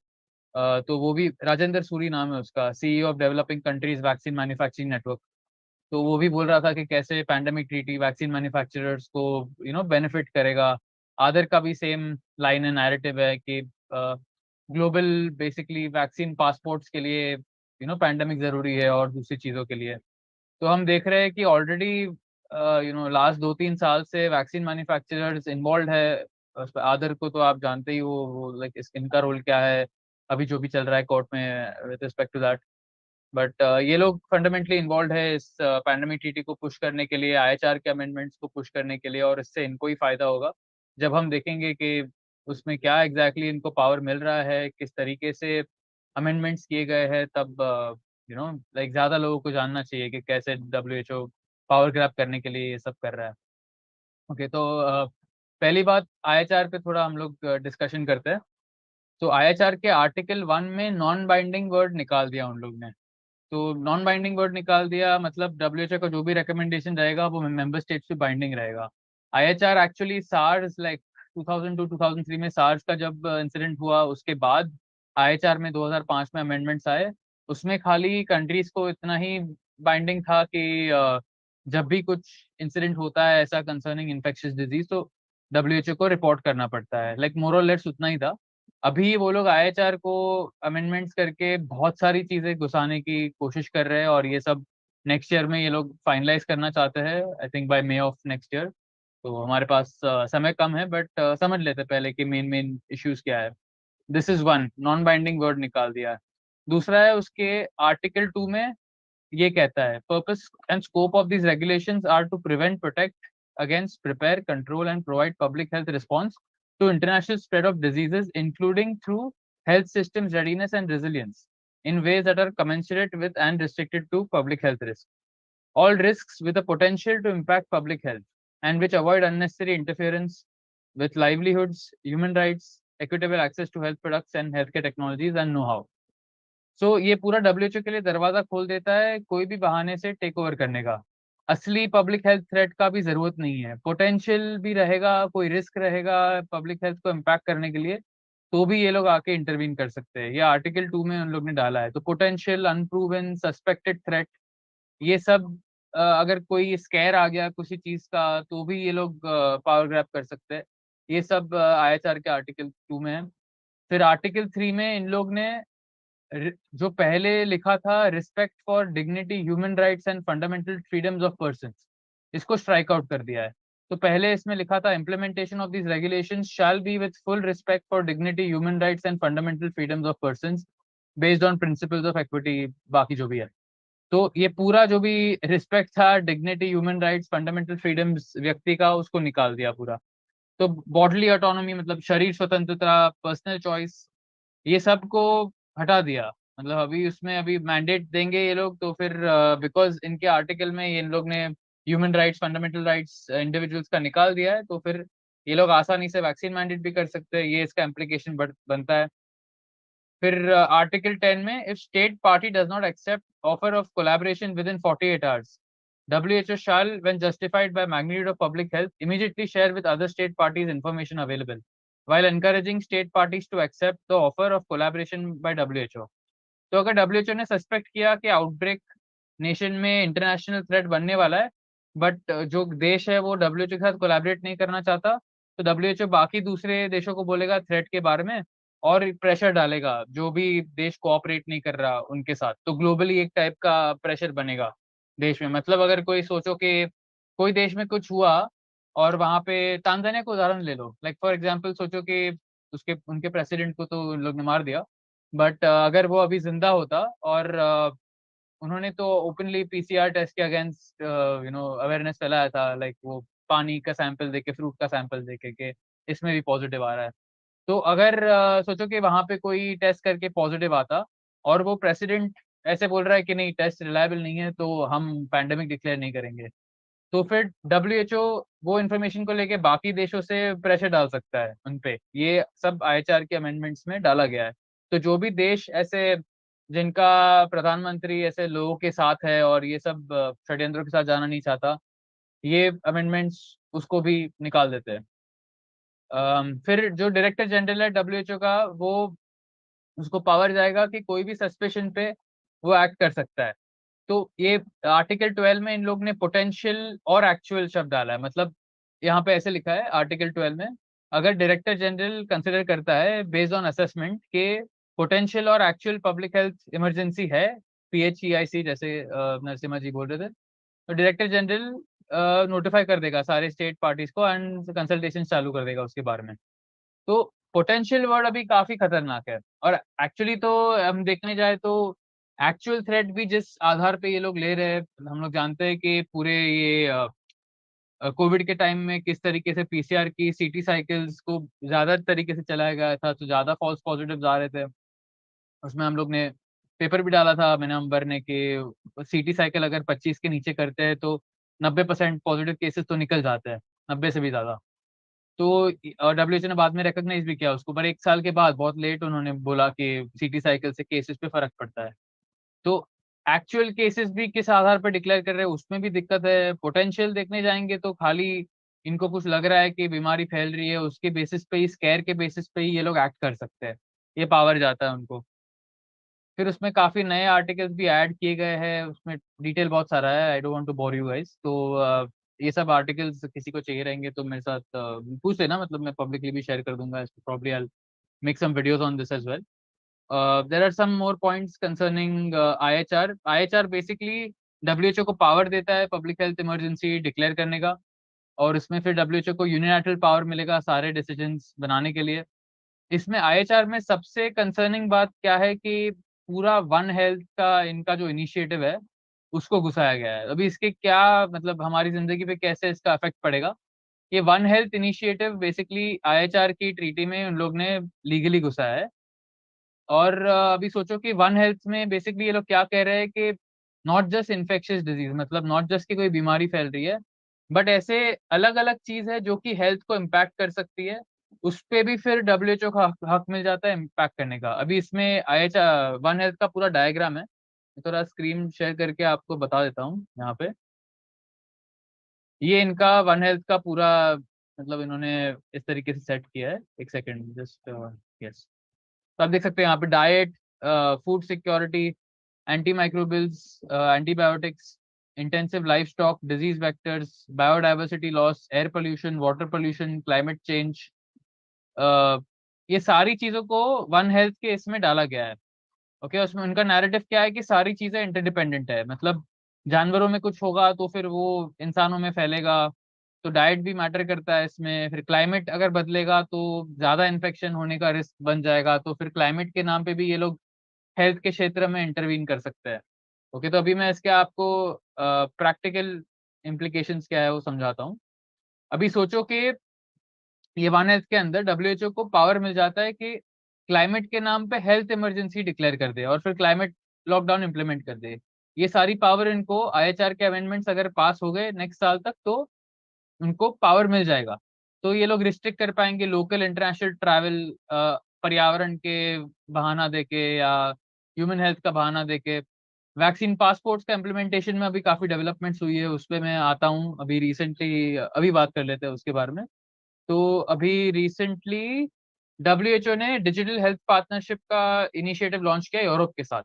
तो वो भी राजेंद्र सूरी नाम है उसका, CEO of developing countries vaccine manufacturing network. तो वो भी बोल रहा था कि कैसे पैंडेमिक ट्रीटी वैक्सीन मैन्युफैक्चरर्स को बेनिफिट करेगा। आदर का भी सेम लाइन एंड नैरेटिव है कि ग्लोबल बेसिकली वैक्सीन पासपोर्ट्स के लिए पैंडेमिक जरूरी है, और दूसरी चीज़ों के लिए। तो हम देख रहे हैं कि ऑलरेडी लास्ट 2-3 साल से वैक्सीन मैन्युफैक्चरर्स इन्वॉल्व है। आदर को तो आप जानते ही हो, वो लाइक इनका रोल क्या है अभी जो भी चल रहा है कोर्ट में with respect to that. But ये लोग फंडामेंटली इन्वॉल्व है इस पैंडेमिक ट्रीटी को पुश करने के लिए, IHR के अमेंडमेंट्स को पुश करने के लिए, और इससे इनको ही फायदा होगा। जब हम देखेंगे कि उसमें क्या एग्जैक्टली इनको पावर मिल रहा है, किस तरीके से अमेंडमेंट्स किए गए हैं, तब लाइक ज़्यादा लोगों को जानना चाहिए कि कैसे WHO पावर ग्रैब करने के लिए ये सब कर रहा है। ओके, तो पहली बात IHR पे थोड़ा हम लोग डिस्कशन करते हैं। तो IHR के आर्टिकल 1 में नॉन बाइंडिंग वर्ड निकाल दिया उन लोग ने। तो नॉन बाइंडिंग वर्ड निकाल दिया मतलब WHO का जो भी रिकमेंडेशन रहेगा वो मेंबर स्टेट्स पे बाइंडिंग रहेगा। IHR एक्चुअली सार्स लाइक 2002-2003 में सार्स का जब इंसिडेंट हुआ उसके बाद IHR में 2005 में अमेंडमेंट्स आए। उसमें खाली कंट्रीज को इतना ही बाइंडिंग था कि जब भी कुछ इंसिडेंट होता है ऐसा कंसर्निंग इन्फेक्शियस डिजीज तो WHO को रिपोर्ट करना पड़ता है, लाइक मोर और लेस उतना ही था। अभी वो लोग IHR को अमेंडमेंट्स करके बहुत सारी चीजें घुसाने की कोशिश कर रहे हैं और ये सब नेक्स्ट ईयर में ये लोग फाइनलाइज करना चाहते हैं, I think by may of next year. तो हमारे पास समय कम है बट समझ लेते पहले कि मेन मेन इश्यूज क्या है। This is one, non binding word निकाल दिया है। दूसरा है उसके आर्टिकल 2 में ये कहता है purpose and scope of this regulations are to prevent, protect against, prepare, control and provide public health response to international spread of diseases, including through health systems readiness and resilience, in ways that are commensurate with and restricted to public health risks. All risks with a potential to impact public health, and which avoid unnecessary interference with livelihoods, human rights, equitable access to health products and healthcare technologies, and know-how. So ये पूरा WHO के लिए दरवाजा खोल देता है कोई भी बहाने से टेक ओवर करने का। असली पब्लिक हेल्थ थ्रेट का भी जरूरत नहीं है, पोटेंशियल भी रहेगा, कोई रिस्क रहेगा पब्लिक हेल्थ को इम्पैक्ट करने के लिए तो भी ये लोग आके इंटरवीन कर सकते हैं। ये आर्टिकल 2 में उन लोग ने डाला है। तो पोटेंशियल, अनप्रूवन, सस्पेक्टेड थ्रेट, ये सब अगर कोई स्कैर आ गया किसी चीज का तो भी ये लोग पावर ग्रैब कर सकते हैं। ये सब IHR के आर्टिकल 2 में है। फिर आर्टिकल 3 में इन लोग ने जो पहले लिखा था respect for dignity, human rights and fundamental freedoms of persons, इसको स्ट्राइक आउट कर दिया है। तो पहले इसमें लिखा था implementation of this regulations shall be with full respect for dignity, human rights and fundamental freedoms of persons based on principles of equity, बाकी जो भी है। तो ये पूरा जो भी रिस्पेक्ट था, dignity, human rights, fundamental freedoms व्यक्ति का, उसको निकाल दिया पूरा। तो बॉडली ऑटोनॉमी मतलब शरीर स्वतंत्रता, पर्सनल चॉइस, ये सब को हटा दिया। मतलब अभी उसमें अभी मैंडेट देंगे ये लोग तो फिर बिकॉज इनके आर्टिकल में इन लोग ने human rights, fundamental rights individuals का निकाल दिया है तो फिर ये लोग आसानी से वैक्सीन मैंडेट भी कर सकते हैं, ये इसका इम्प्लीकेशन बनता है। फिर आर्टिकल 10 में if state party does not accept offer of collaboration within 48 hours, WHO shall, when justified by magnitude of public health, immediately share with other state parties information available, while encouraging state parties to accept the offer of collaboration by WHO. तो अगर WHO ने suspect किया कि outbreak nation में international threat बनने वाला है but जो देश है वो WHO के साथ कोलैबोरेट नहीं करना चाहता तो WHO बाकी दूसरे देशों को बोलेगा थ्रेट के बारे में और प्रेशर डालेगा जो भी देश कोऑपरेट नहीं कर रहा उनके साथ। तो ग्लोबली एक टाइप का प्रेशर बनेगा देश में। मतलब अगर कोई सोचो कि कोई देश में कुछ हुआ और वहां पे तांजानिया को उदाहरण ले लो, लाइक फॉर एग्जांपल सोचो कि उसके उनके प्रेसिडेंट को तो उन लोग ने मार दिया बट अगर वो अभी जिंदा होता और उन्होंने तो ओपनली PCR टेस्ट के अगेंस्ट अवेयरनेस फैलाया था, लाइक वो पानी का सैंपल देके, फ्रूट का सैंपल देके कि इसमें भी पॉजिटिव आ रहा है। तो अगर सोचो कि वहां पे कोई टेस्ट करके पॉजिटिव आता और वो प्रेसिडेंट ऐसे बोल रहा है कि नहीं टेस्ट रिलायबल नहीं है तो हम पैंडेमिक डिक्लेयर नहीं करेंगे, तो फिर WHO वो इन्फॉर्मेशन को लेके बाकी देशों से प्रेशर डाल सकता है उन पे। ये सब IHR के अमेंडमेंट्स में डाला गया है। तो जो भी देश ऐसे जिनका प्रधानमंत्री ऐसे लोगों के साथ है और ये सब षड्यंत्रों के साथ जाना नहीं चाहता, ये अमेंडमेंट्स उसको भी निकाल देते हैं। फिर जो डायरेक्टर जनरल है WHO का, वो उसको पावर जाएगा कि कोई भी सस्पेशन पे वो एक्ट कर सकता है। तो ये आर्टिकल 12 में इन लोग ने पोटेंशियल और एक्चुअल शब्द डाला है। मतलब यहाँ पे ऐसे लिखा है आर्टिकल 12 में, अगर डायरेक्टर जनरल कंसिडर करता है बेस्ड ऑन असेसमेंट के पोटेंशियल और एक्चुअल पब्लिक हेल्थ इमरजेंसी है, PHEIC जैसे नरसिम्हा जी बोल रहे थे, तो डायरेक्टर जनरल नोटिफाई कर देगा सारे स्टेट पार्टीज को एंड कंसल्टेशन चालू कर देगा उसके बारे में। तो पोटेंशियल वर्ड अभी काफी खतरनाक है। और एक्चुअली तो हम देखने जाए तो एक्चुअल थ्रेट भी जिस आधार पे ये लोग ले रहे हैं, हम लोग जानते हैं कि पूरे ये कोविड के टाइम में किस तरीके से PCR की CT साइकिल्स को ज्यादा तरीके से चलाया गया था तो ज्यादा फॉल्स पॉजिटिव आ रहे थे। उसमें हम लोग ने पेपर भी डाला था मैंने अंबर ने कि CT साइकिल अगर 25 के नीचे करते हैं तो 90% पॉजिटिव केसेस तो निकल जाते हैं, 90 से भी ज्यादा। तो डब्ल्यूएचओ ने बाद में रिकॉग्नाइज भी किया उसको, पर 1 साल के बाद बहुत लेट उन्होंने बोला कि सिटी साइकिल से केसेस पे फर्क पड़ता है। तो एक्चुअल केसेस भी किस आधार पर डिक्लेयर कर रहे हैं उसमें भी दिक्कत है। पोटेंशियल देखने जाएंगे तो खाली इनको कुछ लग रहा है कि बीमारी फैल रही है, उसके बेसिस पे ही, स्कैर के बेसिस पे ही ये लोग एक्ट कर सकते हैं, ये पावर जाता है उनको। फिर उसमें काफी नए आर्टिकल्स भी ऐड किए गए हैं, उसमें डिटेल बहुत सारा है, I don't want to bore you guys. तो ये सब आर्टिकल्स किसी को चाहिए रहेंगे तो मेरे साथ पूछ लेना, मतलब मैं पब्लिकली भी शेयर कर दूंगा, probably I make some videos on this as well. There are some more points concerning IHR. IHR basically WHO को पावर देता है पब्लिक हेल्थ इमरजेंसी डिक्लेयर करने का, और इसमें फिर डब्ल्यूएचओ को यूनिलैटरल पावर मिलेगा सारे डिसीजंस बनाने के लिए। इसमें आईएचआर में सबसे कंसर्निंग बात क्या है कि पूरा वन हेल्थ का इनका जो इनिशिएटिव है उसको घुसाया गया है। अभी इसके क्या मतलब हमारी जिंदगी पे कैसे इसका इफेक्ट पड़ेगा, ये वन हेल्थ इनिशिएटिव बेसिकली आईएचआर की ट्रीटी में उन लोग ने लीगली घुसाया है। और अभी सोचो कि वन हेल्थ में बेसिकली ये लोग क्या कह रहे हैं कि नॉट जस्ट इन्फेक्शियस डिजीज, मतलब नॉट जस्ट कि कोई बीमारी फैल रही है, बट ऐसे अलग अलग चीज है जो कि हेल्थ को इम्पैक्ट कर सकती है, उस पे भी फिर डब्ल्यूएचओ का हक मिल जाता है इम्पैक्ट करने का। अभी इसमें आईएच वन हेल्थ का पूरा डायग्राम है, मैं थोड़ा स्क्रीन शेयर करके आपको बता देता हूँ यहाँ पे। ये इनका वन हेल्थ का पूरा मतलब इन्होंने इस तरीके से सेट किया है। एक सेकेंड जस्ट, यस। तो आप देख सकते हैं यहाँ पे diet, food security, anti microbials, antibiotics, intensive livestock, disease vectors, biodiversity loss, air pollution, water pollution, climate change, ये सारी चीजों को वन हेल्थ के इसमें डाला गया है। ओके, उसमें उनका नैरेटिव क्या है कि सारी चीजें इंटरडिपेंडेंट है, मतलब जानवरों में कुछ होगा तो फिर वो इंसानों में फैलेगा, तो डाइट भी मैटर करता है इसमें। फिर क्लाइमेट अगर बदलेगा तो ज्यादा इन्फेक्शन होने का रिस्क बन जाएगा, तो फिर क्लाइमेट के नाम पे भी ये लोग हेल्थ के क्षेत्र में इंटरवीन कर सकते हैं। ओके, तो अभी मैं इसके आपको प्रैक्टिकल इम्प्लीकेशंस क्या है वो समझाता हूँ। अभी सोचो कि ये वन हेल्थ के अंदर डब्ल्यूएचओ को पावर मिल जाता है कि क्लाइमेट के नाम पे हेल्थ इमरजेंसी डिक्लेयर कर दे और फिर क्लाइमेट लॉकडाउन इंप्लीमेंट कर दे। ये सारी पावर इनको आईएचआर के अमेंडमेंट्स अगर पास हो गए नेक्स्ट साल तक तो उनको पावर मिल जाएगा। तो ये लोग रिस्ट्रिक्ट कर पाएंगे लोकल इंटरनेशनल ट्रैवल, पर्यावरण के बहाना देके या ह्यूमन हेल्थ का बहाना देके। वैक्सीन पासपोर्ट्स का इम्प्लीमेंटेशन में अभी काफी डेवलपमेंट्स हुई है, उस पर मैं आता हूँ अभी रिसेंटली, अभी बात कर लेते हैं उसके बारे में। तो अभी रिसेंटली डब्ल्यूएचओ ने डिजिटल हेल्थ पार्टनरशिप का इनिशिएटिव लॉन्च किया यूरोप के साथ।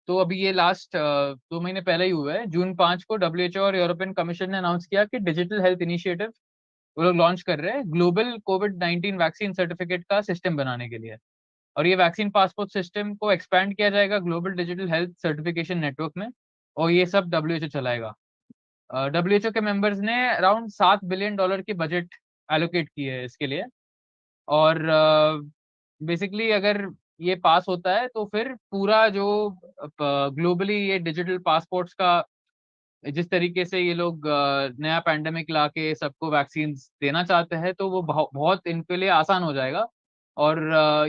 तो अभी ये लास्ट 2 महीने पहले ही हुआ है, जून 5 को डब्ल्यूएचओ और यूरोपियन कमीशन ने अनाउंस किया कि डिजिटल हेल्थ इनिशिएटिव वो लोग लॉन्च कर रहे हैं ग्लोबल कोविड-19 वैक्सीन सर्टिफिकेट का सिस्टम बनाने के लिए। और ये वैक्सीन पासपोर्ट सिस्टम को एक्सपैंड किया जाएगा global digital health certification network में, और ये सब डब्ल्यूएचओ चलाएगा। डब्ल्यूएचओ के मेंबर्स ने अराउंड $7 बिलियन की बजट एलोकेट की है इसके लिए। और बेसिकली अगर ये पास होता है तो फिर पूरा जो ग्लोबली ये डिजिटल पासपोर्ट्स का जिस तरीके से ये लोग नया पैंडेमिक ला के सबको वैक्सीन देना चाहते हैं, तो वो बहुत इनके लिए आसान हो जाएगा। और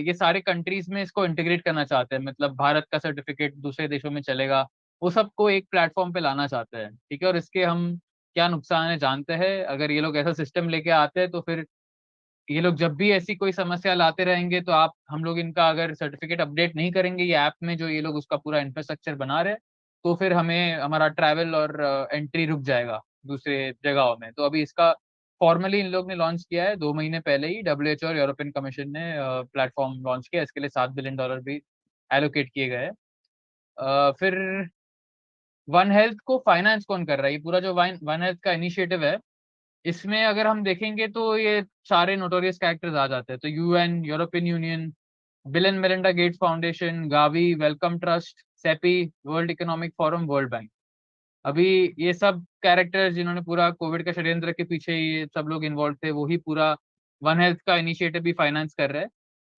ये सारे कंट्रीज में इसको इंटीग्रेट करना चाहते हैं, मतलब भारत का सर्टिफिकेट दूसरे देशों में चलेगा, वो सबको एक प्लेटफॉर्म पे लाना चाहते हैं। ठीक है, और इसके हम क्या नुकसान है जानते हैं। अगर ये लोग ऐसा सिस्टम लेके आते हैं तो फिर ये लोग जब भी ऐसी कोई समस्या लाते रहेंगे तो आप हम लोग इनका अगर सर्टिफिकेट अपडेट नहीं करेंगे ये ऐप में, जो ये लोग उसका पूरा इंफ्रास्ट्रक्चर बना रहे हैं, तो फिर हमें हमारा ट्रैवल और एंट्री रुक जाएगा दूसरे जगहों में। तो अभी इसका फॉर्मली इन लोग ने लॉन्च किया है 2 महीने पहले ही, डब्ल्यूएचओ और यूरोपियन कमीशन ने प्लेटफॉर्म लॉन्च किया, इसके लिए $7 बिलियन भी एलोकेट किए गए हैं। फिर वन हेल्थ को फाइनेंस कौन कर रहा है, ये पूरा जो वन हेल्थ का इनिशिएटिव है, इसमें अगर हम देखेंगे तो ये सारे नोटोरियस कैरेक्टर्स आ जाते हैं। तो UN, European union, bill and Melinda Gates foundation, Gavi, Wellcome Trust, CP, world economic forum, world bank. अभी ये सब कैरेक्टर्स जिन्होंने पूरा कोविड का षड्यंत्र के पीछे ये सब लोग इन्वॉल्व थे, वही पूरा वन हेल्थ का इनिशिएटिव भी फाइनेंस कर रहे हैं।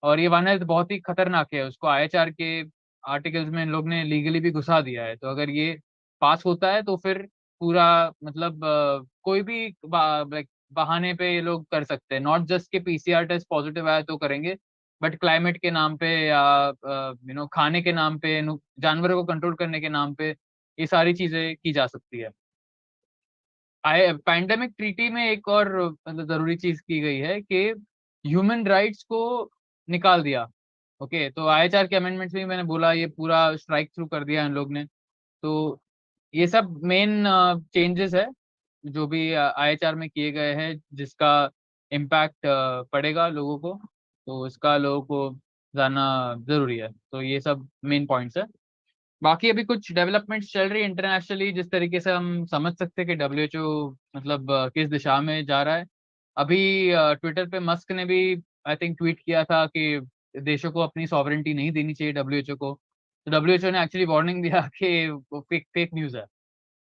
और ये वन हेल्थ बहुत ही खतरनाक है, उसको आईएचआर के आर्टिकल्स में इन लोग ने लीगली भी घुसा दिया है। तो अगर ये पास होता है तो फिर पूरा मतलब कोई भी बहाने पे ये लोग कर सकते हैं, नॉट जस्ट के पीसीआर टेस्ट पॉजिटिव आया तो करेंगे, बट क्लाइमेट के नाम पे या खाने के नाम पे, जानवरों को कंट्रोल करने के नाम पे ये सारी चीजें की जा सकती है। पैंडेमिक ट्रीटी में एक और मतलब जरूरी चीज की गई है कि ह्यूमन राइट्स को निकाल दिया। ओके, तो IHR के अमेंडमेंट्स में मैंने बोला ये पूरा स्ट्राइक थ्रू कर दिया इन लोग ने। तो ये सब मेन चेंजेस है जो भी IHR में किए गए हैं, जिसका इम्पैक्ट पड़ेगा लोगों को, तो इसका लोगों को जानना जरूरी है। तो ये सब मेन पॉइंट्स है। बाकी अभी कुछ डेवलपमेंट्स चल रही है इंटरनेशनली, जिस तरीके से हम समझ सकते हैं कि WHO मतलब किस दिशा में जा रहा है। अभी ट्विटर पे मस्क ने भी आई थिंक ट्वीट किया था कि देशों को अपनी सॉवरेंटी नहीं देनी चाहिए WHO को। तो WHO ने एक्चुअली वार्निंग दिया कि वो फेक न्यूज है।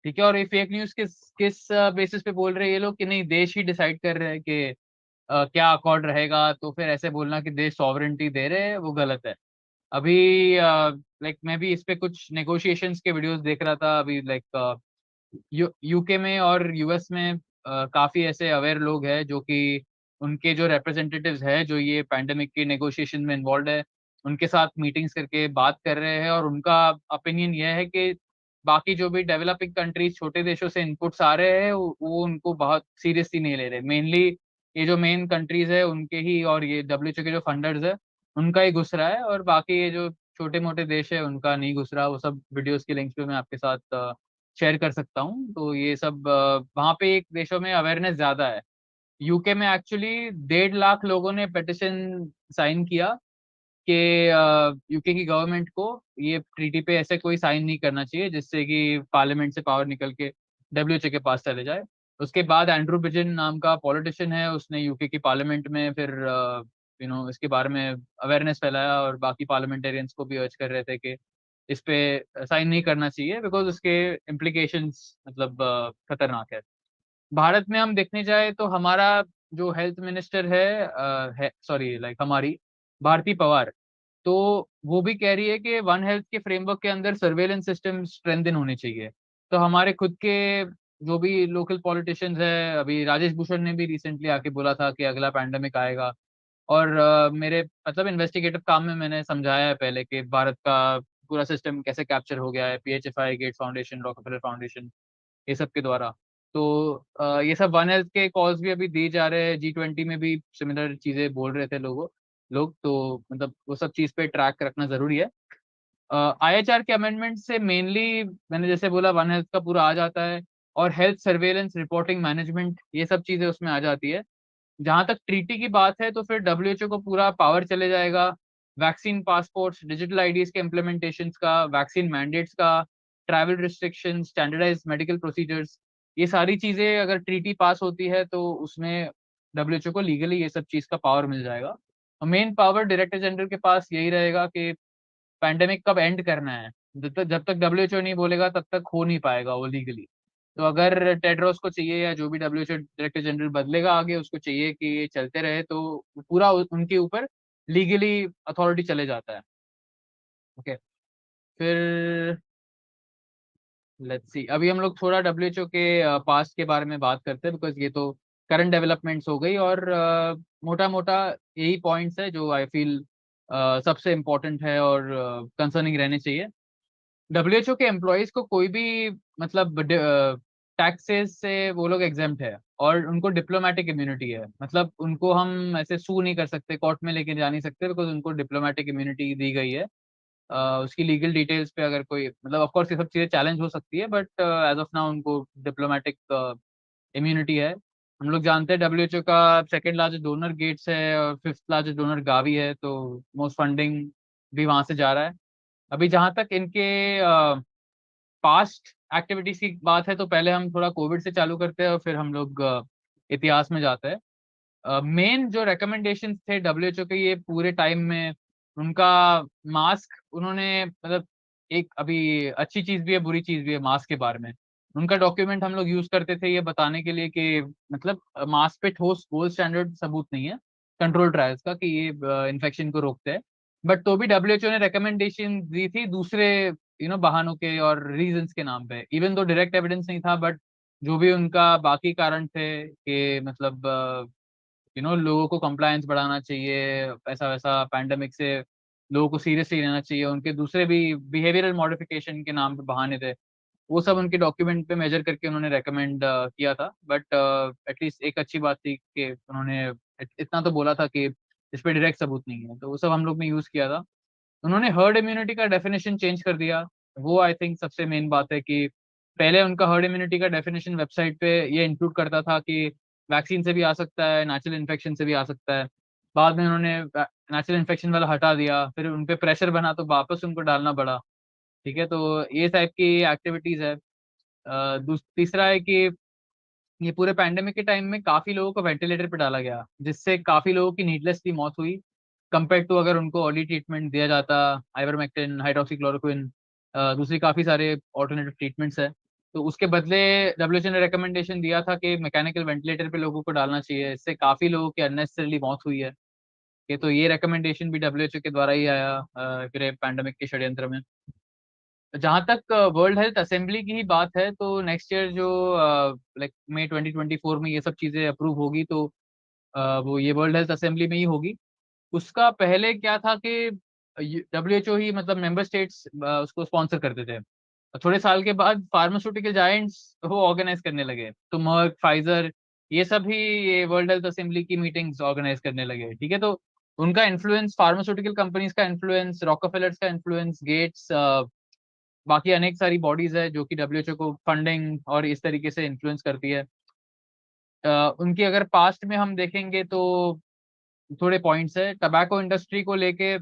ठीक है, और ये फेक न्यूज किस किस बेसिस पे बोल रहे हैं ये लोग कि नहीं देश ही डिसाइड कर रहे हैं कि क्या अकॉर्ड रहेगा, तो फिर ऐसे बोलना कि देश सॉवरेंटी दे रहे हैं वो गलत है। अभी लाइक मैं भी इस पे कुछ नेगोशिएशंस के वीडियोस देख रहा था अभी, लाइक यूके में और US में काफी ऐसे अवेयर लोग हैं जो कि उनके जो रिप्रेजेंटेटिव्स हैं जो ये पैंडेमिक के नेगोशिएशन में इन्वॉल्व है, उनके साथ मीटिंग्स करके बात कर रहे हैं। और उनका ओपिनियन यह है कि बाकी जो भी डेवलपिंग कंट्रीज छोटे देशों से इनपुट्स आ रहे हैं वो उनको बहुत सीरियसली नहीं ले रहे। मेनली ये जो मेन कंट्रीज है उनके ही, और ये WHO के जो फंडर्स है उनका ही घुस रहा है, और बाकी ये जो छोटे मोटे देश है उनका नहीं घुस रहा। वो सब वीडियोस के लिंक्स पे मैं आपके साथ शेयर कर सकता हूँ। तो ये सब वहाँ पे एक देशों में अवेयरनेस ज्यादा है। यूके में एक्चुअली 1.5 लाख लोगों ने पिटिशन साइन किया कि यूके की गवर्नमेंट को ये ट्रीटी पे ऐसे कोई साइन नहीं करना चाहिए जिससे कि पार्लियामेंट से पावर निकल के WHO के पास चले जाए। उसके बाद एंड्रू बिजन नाम का पॉलिटिशियन है, उसने यूके की पार्लियामेंट में फिर इसके बारे में अवेयरनेस फैलाया, और बाकी पार्लियामेंटेरियंस को भी अर्ज कर रहे थे कि इस पे साइन नहीं करना चाहिए बिकॉज उसके इम्प्लीकेशंस मतलब खतरनाक है। भारत में हम देखने जाए तो हमारा जो हेल्थ मिनिस्टर है सॉरी लाइक हमारी भारती पवार, तो वो भी कह रही है कि वन हेल्थ के फ्रेमवर्क के अंदर सर्वेलेंस सिस्टम स्ट्रेंथन होने चाहिए। तो हमारे खुद के जो भी लोकल पॉलिटिशियंस है, अभी राजेश भूषण ने भी रिसेंटली आके बोला था कि अगला पैंडेमिक आएगा। और मेरे मतलब इन्वेस्टिगेटिव काम में मैंने समझाया है पहले कि भारत का पूरा सिस्टम कैसे कैप्चर हो गया है, PHFI, Gates foundation, Rockefeller foundation, ये सब के द्वारा। तो ये सब वन हेल्थ के कॉल्स भी अभी दिए जा रहे हैं। G20 में भी सिमिलर चीजें बोल रहे थे लोग, तो मतलब वो सब चीज पे ट्रैक रखना जरूरी है। IHR के अमेंडमेंट से मेनली मैंने जैसे बोला वन हेल्थ का पूरा आ जाता है, और हेल्थ सर्वेलेंस, रिपोर्टिंग, मैनेजमेंट, ये सब चीजें उसमें आ जाती है। जहां तक ट्रीटी की बात है तो फिर WHO को पूरा पावर चले जाएगा वैक्सीन पासपोर्ट्स, डिजिटल IDs के इम्प्लीमेंटेशन का, वैक्सीन मैंडेट्स का, travel restriction, standardise medical procedures, ये सारी चीजें अगर ट्रीटी पास होती है तो उसमें WHO को लीगली ये सब चीज का पावर मिल जाएगा। और मेन पावर डायरेक्टर जनरल के पास यही रहेगा कि पैंडेमिक कब एंड करना है। जब तक WHO नहीं बोलेगा तब तक हो नहीं पाएगा वो लीगली। तो अगर टेड्रोस को चाहिए या जो भी WHO डायरेक्टर जनरल बदलेगा आगे उसको चाहिए कि ये चलते रहे, तो पूरा उनके ऊपर लीगली अथॉरिटी चले जाता है। ओके, फिर लेट्स सी, अभी हम लोग थोड़ा WHO के पास्ट के बारे में बात करते हैं बिकॉज ये तो करंट डेवलपमेंट्स हो गई, और मोटा मोटा यही पॉइंट्स है जो आई फील सबसे इम्पोर्टेंट है और कंसर्निंग रहने चाहिए। WHO के एम्प्लॉयज को कोई भी मतलब टैक्सेस से वो लोग एग्जेम्प्ट है, और उनको डिप्लोमेटिक इम्यूनिटी है। मतलब उनको हम ऐसे सू नहीं कर सकते, कोर्ट में लेके जा नहीं सकते, बिकॉज उनको डिप्लोमेटिक इम्यूनिटी दी गई है। उसकी लीगल डिटेल्स पे अगर कोई मतलब ऑफ कोर्स ये सब चीजें चैलेंज हो सकती है, बट एज ऑफ नाउ उनको डिप्लोमेटिक इम्यूनिटी है। हम लोग जानते हैं WHO का सेकंड लार्जेस्ट डोनर गेट्स है, और फिफ्थ लार्जेस्ट डोनर गावी है, तो मोस्ट फंडिंग भी वहां से जा रहा है। अभी जहां तक इनके पास्ट एक्टिविटीज की बात है तो पहले हम थोड़ा कोविड से चालू करते हैं और फिर हम लोग इतिहास में जाते हैं। मेन जो रिकमेंडेशंस थे WHO के ये पूरे टाइम में, उनका मास्क उन्होंने मतलब एक अभी अच्छी चीज भी है बुरी चीज भी है मास्क के बारे में। उनका डॉक्यूमेंट हम लोग यूज करते थे ये बताने के लिए कि मतलब मास्क पे ठोस गोल्ड स्टैंडर्ड सबूत नहीं है कंट्रोल ट्रायल्स का कि ये इन्फेक्शन को रोकते हैं। बट तो भी WHO ने रिकमेंडेशन दी थी दूसरे बहानों के और रीजंस के नाम पे, इवन दो डायरेक्ट एविडेंस नहीं था, बट जो भी उनका बाकी कारण थे कि मतलब लोगों को कंप्लायंस बढ़ाना चाहिए, ऐसा वैसा पैंडेमिक से लोगों को सीरियसली लेना चाहिए, उनके दूसरे भी बिहेवियरल मॉडिफिकेशन के नाम पे बहाने थे। वो सब उनके डॉक्यूमेंट पे मेजर करके उन्होंने रेकमेंड किया था। बट एटलीस्ट एक अच्छी बात थी कि उन्होंने इतना तो बोला था कि इस पे डायरेक्ट सबूत नहीं है, तो वो सब हम लोग ने यूज किया था। उन्होंने हर्ड इम्यूनिटी का डेफिनेशन चेंज कर दिया। वो आई थिंक सबसे मेन बात है कि पहले उनका हर्ड इम्यूनिटी का डेफिनेशन वेबसाइट पे ये इंक्लूड करता था कि वैक्सीन से भी आ सकता है, नेचुरल इन्फेक्शन से भी आ सकता है। बाद में उन्होंने नेचुरल इन्फेक्शन वाला हटा दिया, फिर उन पे प्रेशर बना तो वापस उनको डालना पड़ा। ठीक है, तो ये टाइप की एक्टिविटीज है। तीसरा है कि ये पूरे पैंडेमिक के टाइम में काफी लोगों को वेंटिलेटर पे डाला गया, जिससे काफी लोगों की नीडलेसली मौत हुई कंपेयर टू अगर उनको अर्ली ट्रीटमेंट दिया जाता। आइवरमेक्टिन, हाइड्रोक्सीक्लोरोक्विन, दूसरी काफी सारे ऑल्टरनेटिव ट्रीटमेंट्स है। तो उसके बदले डब्ल्यूएचओ ने रिकमेंडेशन दिया था कि मैकेनिकल वेंटिलेटर पे लोगों को डालना चाहिए, इससे काफी लोगों की अननेसेसरली मौत हुई है। कि तो ये रिकमेंडेशन भी डब्ल्यूएचओ के द्वारा ही आया पूरे पैंडेमिक के षड्यंत्र में। जहां तक वर्ल्ड हेल्थ असेंबली की ही बात है, तो नेक्स्ट ईयर जो लाइक मई 2024 में ये सब चीजें अप्रूव होगी, तो वो ये वर्ल्ड हेल्थ असेंबली में ही होगी। उसका पहले क्या था कि डब्ल्यूएचओ ही मतलब मेंबर स्टेट्स उसको स्पॉन्सर करते थे। थोड़े साल के बाद फार्मास्यूटिकल जायंट्स वो ऑर्गेनाइज करने लगे, तो मर्क, फाइजर, ये सब ही ये वर्ल्ड हेल्थ असेंबली की मीटिंग्स ऑर्गेनाइज करने लगे। ठीक है, तो उनका इन्फ्लुएंस, फार्मास्यूटिकल कंपनीज का इन्फ्लुएंस, रॉकफेलर्स का इन्फ्लुएंस, गेट्स, बाकी अनेक सारी बॉडीज है जो कि डब्ल्यूएचओ को फंडिंग और इस तरीके से इन्फ्लुएंस करती है। उनकी अगर पास्ट में हम देखेंगे तो थोड़े पॉइंट्स है। टबैको इंडस्ट्री को लेके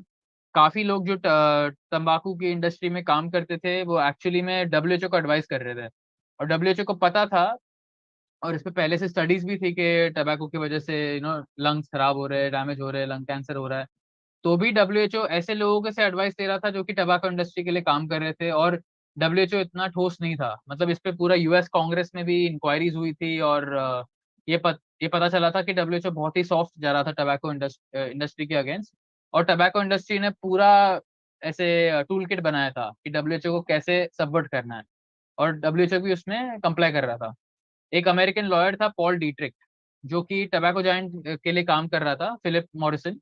काफी लोग जो तंबाकू की इंडस्ट्री में काम करते थे वो एक्चुअली में डब्ल्यूएचओ को एडवाइस कर रहे थे, और डब्ल्यूएचओ को पता था, और इस पे पहले से स्टडीज भी थी कि टबैको की वजह से लंग्स खराब हो रहे हैं, डैमेज हो रहे हैं, लंग कैंसर हो रहा है। तो भी डब्ल्यूएचओ ऐसे लोगों को से एडवाइस दे रहा था जो कि टबैको इंडस्ट्री के लिए काम कर रहे थे, और डब्ल्यूएचओ इतना ठोस नहीं था। मतलब इस पे पूरा यूएस कांग्रेस में भी इंक्वायरीज हुई थी, और ये पता चला था कि डब्ल्यूएचओ बहुत ही सॉफ्ट जा रहा था टबैको इंडस्ट्री के अगेंस्ट। और टबैको इंडस्ट्री ने पूरा ऐसे टूल किट बनाया था कि डब्ल्यूएचओ को कैसे सबवर्ट करना है, और डब्ल्यूएचओ भी उसमें कंप्लाई कर रहा था। एक अमेरिकन लॉयर था पॉल डीट्रिक, जो कि टबैको जायंट के लिए काम कर रहा था, फिलिप मॉरिसन,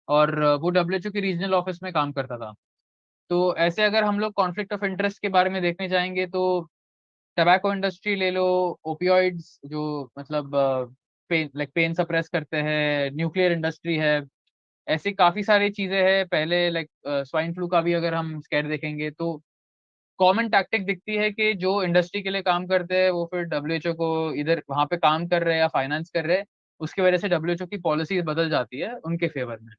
और वो डब्ल्यूएचओ की रीजनल ऑफिस में काम करता था। तो ऐसे अगर हम लोग कॉन्फ्लिक्ट ऑफ इंटरेस्ट के बारे में देखने जाएंगे तो टबैको इंडस्ट्री ले लो, ओपियोइड्स जो मतलब पेन सप्रेस करते हैं, न्यूक्लियर इंडस्ट्री है, ऐसी काफी सारी चीजें हैं। पहले लाइक स्वाइन फ्लू का भी अगर हम स्कैर देखेंगे तो कॉमन टैक्टिक दिखती है कि जो इंडस्ट्री के लिए काम करते हैं वो फिर डब्ल्यूएचओ को इधर वहां पे काम कर रहे हैं या फाइनेंस कर रहे हैं, उसकी वजह से डब्ल्यूएचओ की पॉलिसीज बदल जाती है उनके फेवर में।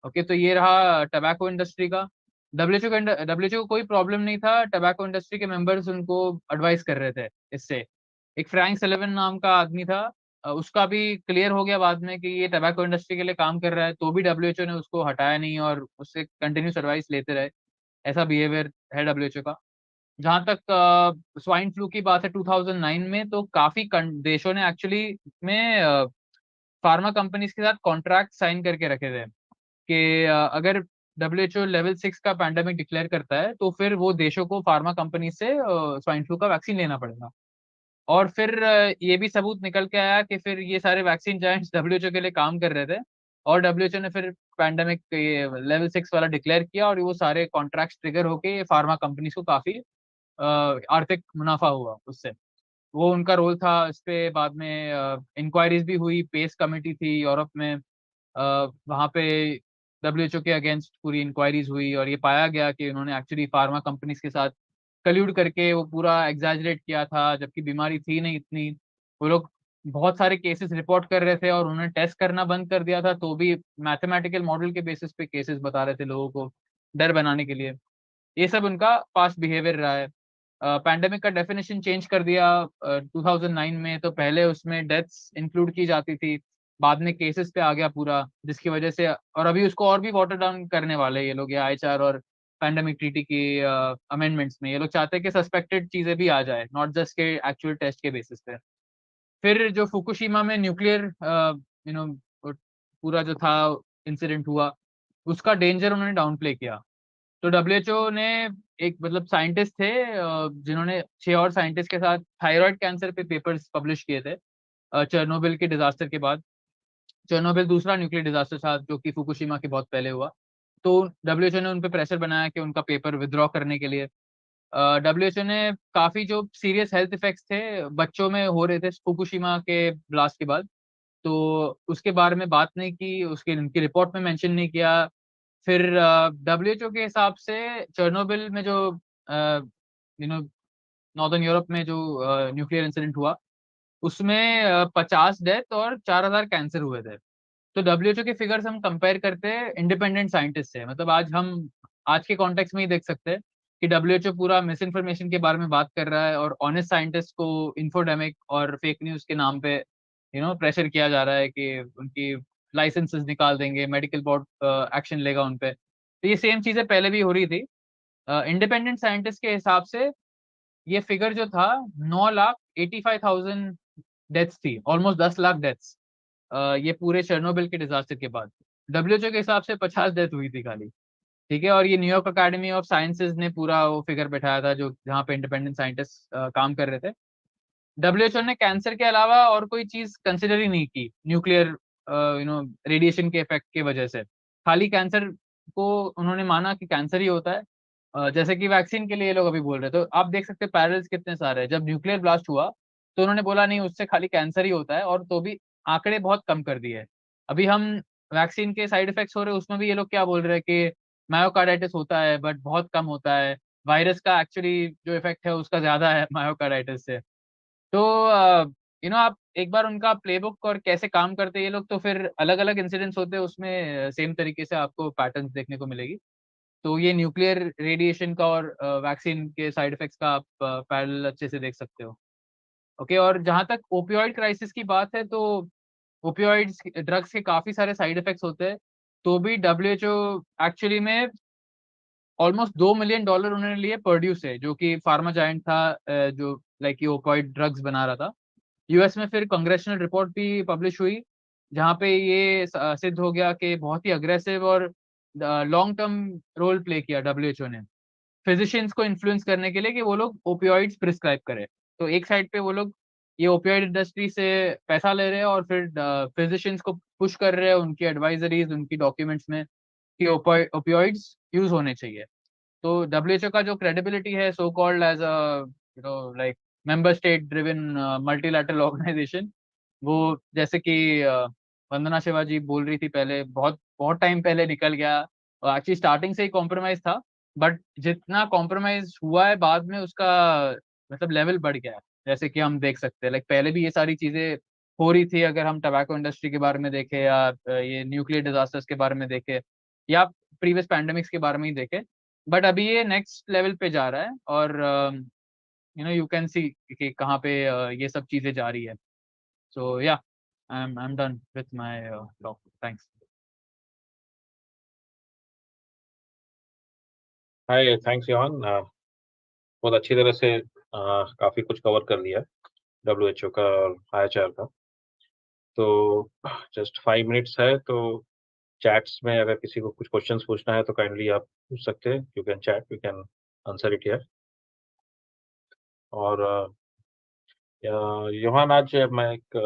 ओके, तो ये रहा टबैको इंडस्ट्री का। डब्ल्यूएचओ को कोई प्रॉब्लम नहीं था, टबैको इंडस्ट्री के मेंबर्स उनको एडवाइस कर रहे थे इससे। एक फ्रैंक सलिवन नाम का आदमी था, उसका भी क्लियर हो गया बाद में कि ये टबैको इंडस्ट्री के लिए काम कर रहा है, तो भी डब्ल्यूएचओ ने उसको हटाया नहीं और उससे कंटिन्यूस एडवाइस लेते रहे। ऐसा बिहेवियर है डब्ल्यूएचओ का। जहां तक स्वाइन फ्लू की बात है 2009 में, तो काफी देशों ने एक्चुअली में फार्मा कंपनीज के साथ कॉन्ट्रैक्ट साइन करके रखे थे कि अगर डब्ल्यूएचओ लेवल 6 का पैंडेमिक डिक्लेयर करता है तो फिर वो देशों को फार्मा कंपनी से स्वाइन फ्लू का वैक्सीन लेना पड़ेगा। और फिर ये भी सबूत निकल के आया कि फिर ये सारे वैक्सीन जायंट्स डब्ल्यूएचओ के लिए काम कर रहे थे, और डब्ल्यूएचओ ने फिर पैंडेमिक लेवल 6 वाला डिक्लेयर किया, और वो सारे कॉन्ट्रैक्ट ट्रिगर होके फार्मा कंपनीज को काफी आर्थिक मुनाफा हुआ उससे। वो उनका रोल था इस पे। बाद में इंक्वायरीज भी हुई, पेस कमेटी थी यूरोप में, वहाँ पे डब्ल्यूएचओ के अगेंस्ट पूरी इंक्वायरीज हुई, और ये पाया गया कि उन्होंने एक्चुअली फार्मा कंपनीज के साथ कल्यूड करके वो पूरा एग्जैजरेट किया था, जबकि बीमारी थी नहीं इतनी। वो लोग बहुत सारे केसेस रिपोर्ट कर रहे थे और उन्होंने टेस्ट करना बंद कर दिया था, तो भी मैथमेटिकल मॉडल के बेसिस पे केसेस बता रहे थे लोगों को डर बनाने के लिए। ये सब उनका पास्ट बिहेवियर रहा है। पैंडेमिक का डेफिनेशन चेंज कर दिया 2009 में, तो पहले उसमें डेथ्स इंक्लूड की जाती थी, बाद में केसेस पे आ गया पूरा, जिसकी वजह से और अभी उसको और भी वाटर डाउन करने वाले हैं ये लोग, ये आईएचआर और पैंडेमिक ट्रीटी की अमेंडमेंट्स में। ये लोग चाहते हैं कि सस्पेक्टेड चीजें भी आ जाए, नॉट जस्ट के एक्चुअल टेस्ट के बेसिस पे। फिर जो फुकुशिमा में न्यूक्लियर यू नो पूरा जो था इंसिडेंट हुआ, उसका डेंजर उन्होंने डाउन प्ले किया। तो डब्ल्यूएचओ ने एक मतलब साइंटिस्ट थे जिन्होंने 6 और साइंटिस्ट के साथ थायराइड कैंसर पे पेपर्स पब्लिश किए थे चेरनोबिल के डिजास्टर के बाद। चेरनोबिल दूसरा न्यूक्लियर डिजास्टर था जो कि फुकुशिमा के बहुत पहले हुआ। तो डब्ल्यूएचओ ने उन पे प्रेशर बनाया कि उनका पेपर विथड्रॉ करने के लिए। डब्ल्यूएचओ ने काफी जो सीरियस हेल्थ इफेक्ट्स थे बच्चों में हो रहे थे फुकुशिमा के ब्लास्ट के बाद, तो उसके बारे में बात नहीं की, उसके उनकी रिपोर्ट में मेंशन नहीं किया। फिर डब्ल्यूएचओ के हिसाब से चेर्नोबिल में जो नॉर्दर्न यूरोप में जो न्यूक्लियर इंसिडेंट हुआ उसमें 50 डेथ और 4,000 कैंसर हुए थे। तो डब्ल्यूएचओ के फिगर्स हम कंपेयर करते हैं इंडिपेंडेंट साइंटिस्ट से, मतलब आज के कॉन्टेक्स्ट में ही देख सकते हैं कि डब्ल्यूएचओ पूरा मिस इन्फॉर्मेशन के बारे में बात कर रहा है और ऑनेस्ट साइंटिस्ट को इन्फोडेमिक और फेक न्यूज के नाम पे प्रेशर किया जा रहा है कि उनकी लाइसेंसेस निकाल देंगे, मेडिकल बोर्ड एक्शन लेगा उन पे। तो ये सेम चीजें पहले भी हो रही थी। इंडिपेंडेंट साइंटिस्ट के हिसाब से ये फिगर जो था 9,85,000 डेथ्स थी, ऑलमोस्ट 10 लाख डेथ्स ये पूरे चेर्नोबिल के डिजास्टर के बाद। डब्ल्यूएचओ के हिसाब से 50 डेथ हुई थी खाली, ठीक है। और ये न्यूयॉर्क अकेडमी ऑफ साइंसेज ने पूरा वो फिगर बैठाया था जो जहाँ पे इंडिपेंडेंट साइंटिस्ट काम कर रहे थे। डब्ल्यूएचओ ने कैंसर के अलावा और कोई चीज कंसिडर ही नहीं की न्यूक्लियर रेडिएशन के इफेक्ट की वजह से। खाली कैंसर को उन्होंने माना कि कैंसर ही होता है, जैसे कि वैक्सीन के लिए ये लोग अभी बोल रहे हैं। तो आप देख सकते हैं पैरेलल्स कितने सारे हैं। जब न्यूक्लियर ब्लास्ट हुआ तो उन्होंने बोला नहीं उससे खाली कैंसर ही होता है, और तो भी आंकड़े बहुत कम कर दिए। अभी हम वैक्सीन के साइड इफेक्ट्स हो रहे हैं उसमें भी ये लोग क्या बोल रहे हैं कि मायोकार्डाइटिस होता है बट बहुत कम होता है, वायरस का एक्चुअली जो इफेक्ट है उसका ज्यादा है मायोकार्डाइटिस से। तो आप एक बार उनका प्लेबुक और कैसे काम करते हैं ये लोग, तो फिर अलग अलग इंसिडेंट्स होते हैं उसमें सेम तरीके से आपको पैटर्न्स देखने को मिलेगी। तो ये न्यूक्लियर रेडिएशन का और वैक्सीन के साइड इफेक्ट्स का आप पैरेलल अच्छे से देख सकते हो। ओके, और जहां तक ओपियोइड क्राइसिस की बात है तो ओपियोइड्स ड्रग्स के काफी सारे साइड इफेक्ट्स होते हैं, तो भी डब्ल्यूएचओ एक्चुअली में ऑलमोस्ट $2 मिलियन उन्होंने लिए पर्ड्यू से, जो कि फार्मा जायंट था जो लाइक ये ओपियोइड ड्रग्स बना रहा था। यूएस में फिर कांग्रेशनल रिपोर्ट भी पब्लिश हुई जहाँ पे ये सिद्ध हो गया कि बहुत ही अग्रेसिव और लॉन्ग टर्म रोल प्ले किया डब्ल्यूएचओ ने फिजिशियंस को इन्फ्लुएंस करने के लिए कि वो लोग ओपियोइड्स प्रिस्क्राइब करें। तो एक साइड पे वो लोग ये ओपियोइड इंडस्ट्री से पैसा ले रहे हैं और फिर फिजिशियंस को पुश कर रहे हैं उनकी एडवाइजरीज उनकी डॉक्यूमेंट्स में कि ओपियोइड्स यूज होने चाहिए। तो डब्ल्यूएचओ का जो क्रेडिबिलिटी है so called as like member state driven multilateral organisation, वो जैसे कि वंदना शिवा जी बोल रही थी पहले, बहुत बहुत टाइम पहले निकल गया। एक्चुअली स्टार्टिंग से ही कॉम्प्रोमाइज था, बट जितना कॉम्प्रोमाइज हुआ है बाद में उसका मतलब लेवल बढ़ गया है। जैसे कि हम देख सकते हैं लाइक पहले भी ये सारी चीजें हो रही थी, अगर हम टबैको इंडस्ट्री के बारे में देखें या ये न्यूक्लियर डिजास्टर्स के बारे में देखें या प्रीवियस पैंडेमिक्स के बारे में ही देखें, बट अभी ये नेक्स्ट लेवल पे जा रहा है और यू कैन सी कि कहाँ पे ये सब चीजें जा रही है। सो या I'm done with my talk. Thanks. Hi, thanks Johan. बहुत अच्छी तरह से काफी कुछ कवर कर लिया डब्ल्यूएचओ का और आईएचआर का। तो जस्ट 5 मिनट्स है, तो चैट्स में अगर किसी को कुछ क्वेश्चंस पूछना है तो काइंडली आप पूछ सकते हैं। You can chat, you can answer it here. और योहान, आज मैं एक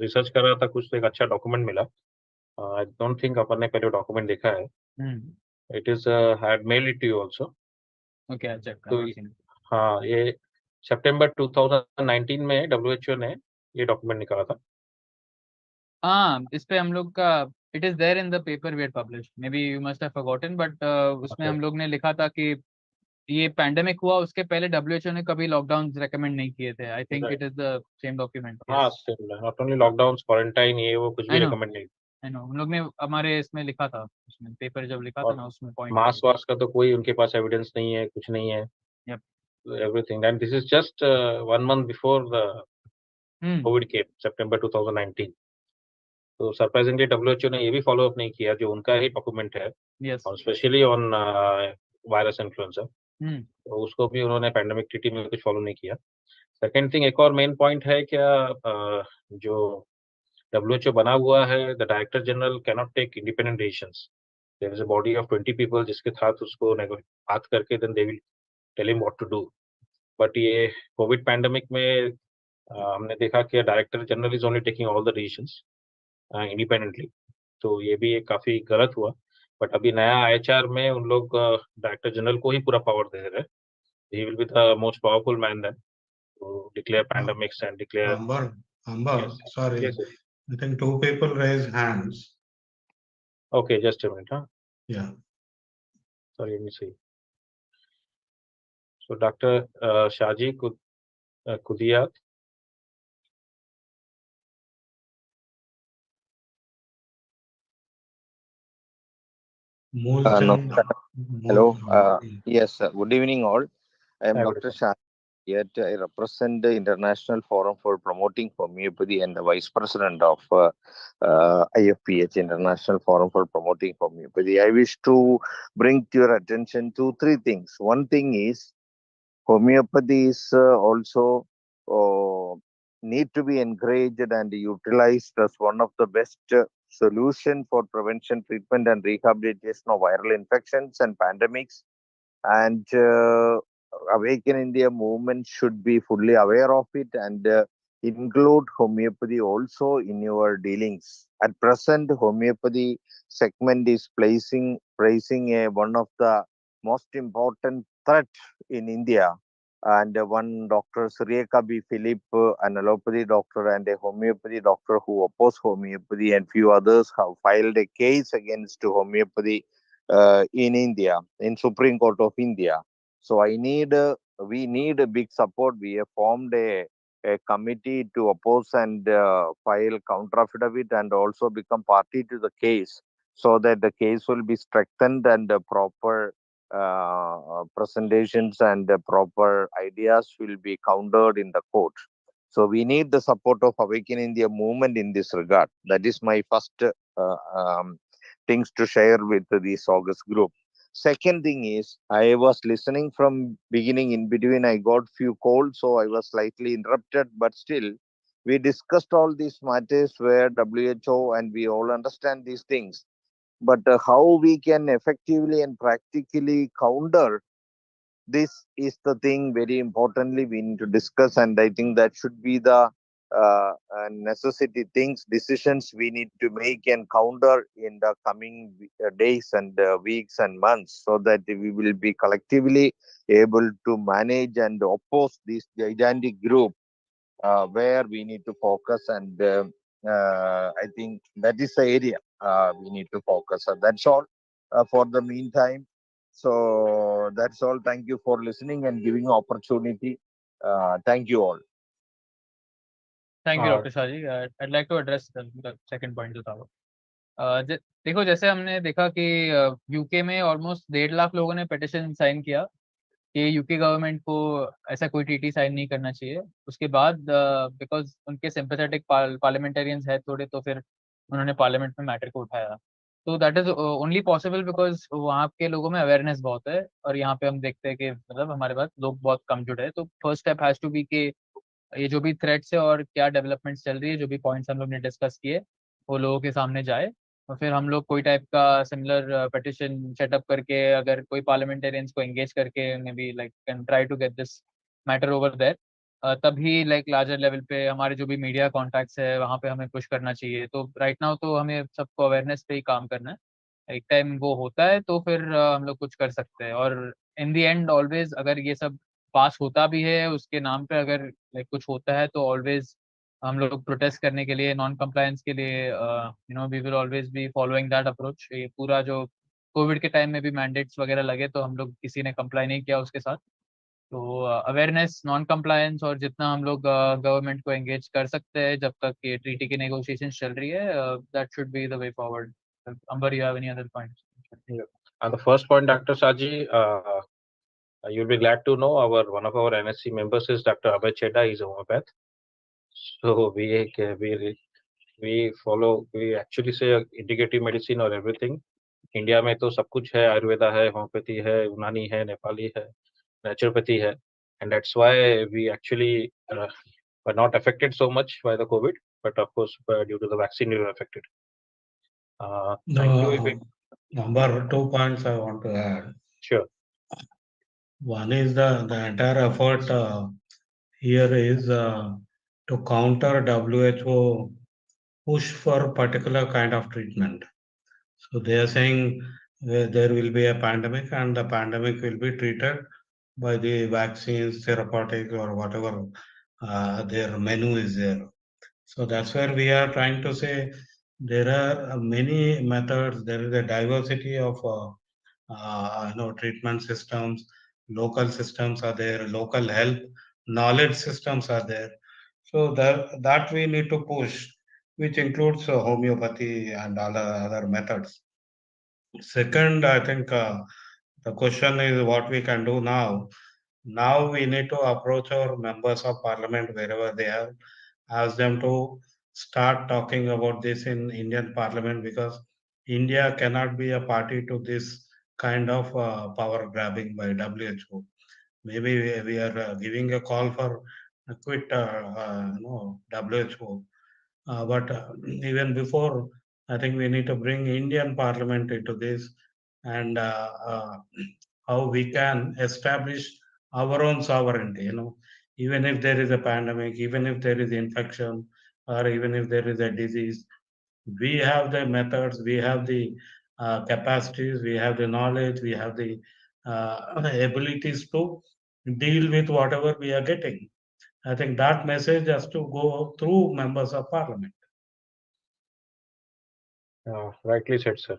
रिसर्च कर रहा था कुछ, तो एक अच्छा डॉक्यूमेंट मिला। आई डोंट थिंक अपन ने पहले डॉक्यूमेंट देखा है। It is had mail it to you also. Okay, I'll check. तो हाँ, ये सितंबर 2019 में डब्ल्यूएचओ ने ये डॉक्यूमेंट निकाला था। हाँ, इस पे हम लोग का it is there in the paper we had published, maybe you must have forgotten, but उसमें हम लोग ने लिखा था कि ये पैंडेमिक हुआ उसके पहले डब्ल्यूएचओ ने कभी लॉकडाउन रेकमेंड नहीं किए थे। I think it is the same document. हाँ, नॉट ओनली लॉकडाउन, क्वारंटाइन, ये वो कुछ भी रेकमेंड नहीं। आई नो, हम लोग ने हमारे इसमें लिखा था, उसमें पेपर जब लिखा था ना उसमें पॉइंट मास वास का तो कोई उनके पास एविडेंस नहीं है, कुछ नहीं है। Yep. Everything, and this is just 1 month before the COVID came, September 2019. तो सरप्राइजिंगली डब्ल्यूएचओ ने ये भी फॉलो अप नहीं किया जो उनका ही डॉक्यूमेंट है, और स्पेशली ऑन वायरस इन्फ्लुएंजा, तो उसको भी उन्होंने पैंडेमिक ट्रीटी में कुछ फॉलो नहीं किया। सेकेंड थिंग, एक और मेन पॉइंट है क्या, जो डब्ल्यूएचओ बना हुआ है, the director general can not take independent decisions. There is a body of 20 people जिसके साथ उसको बात करके then they will tell him what to do. But ये कोविड पैंडेमिक में हमने देखा कि director general is only taking all the decisions independently, तो ये भी एक काफी गलत हुआ। बट अभी नया आईएचआर में उन लोग डायरेक्टर जनरल को ही पूरा पावर दे रहे हैं He will be the most powerful man then to declare pandemics and declare. Amber, Yes. sorry. Yes, sir. I think two people raised hands. Okay, just a minute, huh? Yeah. Sorry, let me see. So Dr. Shaji Kudiyat. Hello. Yes, good evening, all. I am Hi, Dr. good Shah. Yet I represent the International Forum for Promoting Homeopathy and the Vice President of IFPH, International Forum for Promoting Homeopathy. I wish to bring to your attention three things. One thing is homeopathy is also need to be encouraged and utilized as one of the best solution for prevention, treatment, and rehabilitation of viral infections and pandemics. And Awaken India movement should be fully aware of it and include homeopathy also in your dealings. At present, homeopathy segment is placing a one of the most important threat in India. And one Dr. Suryeka B. Philip, an allopathy doctor and a homeopathy doctor who oppose homeopathy, and few others have filed a case against homeopathy in India, in Supreme Court of India. So we need a big support. We have formed a committee to oppose and file counter affidavit and also become party to the case, so that the case will be strengthened and proper presentations and proper ideas will be countered in the court. So we need the support of Awaken India movement in this regard. That is my first things to share with this August group. Second thing is, I was listening from beginning. In between I got few calls, so I was slightly interrupted, but still we discussed all these matters where WHO and we all understand these things. But how we can effectively and practically counter this is the thing very importantly we need to discuss, and I think that should be the necessity things, decisions we need to make and counter in the coming days and weeks and months, so that we will be collectively able to manage and oppose this gigantic group where we need to focus. And I think that is the area we need to focus. That's all for the meantime. So that's all. Thank you for listening and giving opportunity. Thank you all. Thank you, Dr. Shah ji. I'd like to address the second point जो था वो. देखो, जैसे हमने देखा कि UK में almost 1.5 lakh लोगों ने पिटिशन साइन किया कि यूके गवर्नमेंट को ऐसा कोई ट्रीटी साइन नहीं करना चाहिए. उसके बाद बिकॉज उनके सिंपैथेटिक पार्लियामेंटेरियंस है थोड़े, तो फिर उन्होंने पार्लियामेंट में मैटर को उठाया. तो that is only possible because वहाँ के लोगों में अवेयरनेस बहुत है, और यहाँ पे हम देखते हैं कि मतलब हमारे पास लोग बहुत कम जुड़े हैं. तो first step has to be कि ये जो भी थ्रेट्स है और क्या डेवलपमेंट्स चल रही है, जो भी पॉइंट्स हम लोग ने डिस्कस किए, वो लोगों के सामने जाए, और फिर हम लोग कोई टाइप का सिमिलर पिटिशन सेटअप करके, अगर कोई पार्लियामेंटेरियंस को एंगेज करके maybe like can try to get this matter over there, तभी लाइक लार्जर लेवल पे हमारे जो भी मीडिया कॉन्टैक्ट्स है वहाँ पे हमें पुश करना चाहिए. तो राइट नाउ तो हमें सबको अवेयरनेस पे ही काम करना है. एक टाइम वो होता है तो फिर हम लोग कुछ कर सकते हैं. और इन दी एंड ऑलवेज अगर ये सब पास होता भी है उसके नाम पे, अगर लाइक कुछ होता है तो ऑलवेज हम लोग प्रोटेस्ट करने के लिए, नॉन कंप्लायंस के लिए, we will always be following that approach. ये पूरा जो कोविड के टाइम में भी मैंडेट्स वगैरह लगे तो हम लोग किसी ने कंप्लाई नहीं किया उसके साथ. तो अवेयरनेस, नॉन कंप्लायंस, और जितना हम लोग गवर्नमेंट को एंगेज कर सकते हैं जब तक ये ट्रीटी की नेगोशिएशन चल रही है, that should be the way forward. Amber, you have any other points? Yeah. And the first point, Dr. Shaji, you'll be glad to know one of our NSC members is Dr. Abhay Chedda. He's a homeopath. So we actually say integrative medicine or everything. India में तो सब कुछ है, आयुर्वेदा है, homeopathy है, यूनानी है, नेपाली है, नेचुरोपैथी है, and that's why we actually were not affected so much by the COVID, but of course due to the vaccine we were affected. Thank you. Number 2 points I want to add. Sure. One is the entire effort here is to counter WHO push for particular kind of treatment. So they are saying there will be a pandemic and the pandemic will be treated by the vaccines, therapeutics, or whatever their menu is there. So that's where we are trying to say there are many methods. There is a diversity of treatment systems. Local systems are there. Local health knowledge systems are there. So that we need to push, which includes homeopathy and other methods. Second, I think the question is what we can do now. Now we need to approach our members of parliament wherever they are, ask them to start talking about this in Indian parliament, because India cannot be a party to this kind of power grabbing by WHO. Maybe we are giving a call for a quit WHO. But even before, I think we need to bring Indian Parliament into this, and how we can establish our own sovereignty. Even if there is a pandemic, even if there is infection, or even if there is a disease, we have the methods, we have the capacities, we have the knowledge, we have the abilities to deal with whatever we are getting. I think that message has to go through members of parliament. Rightly said, sir.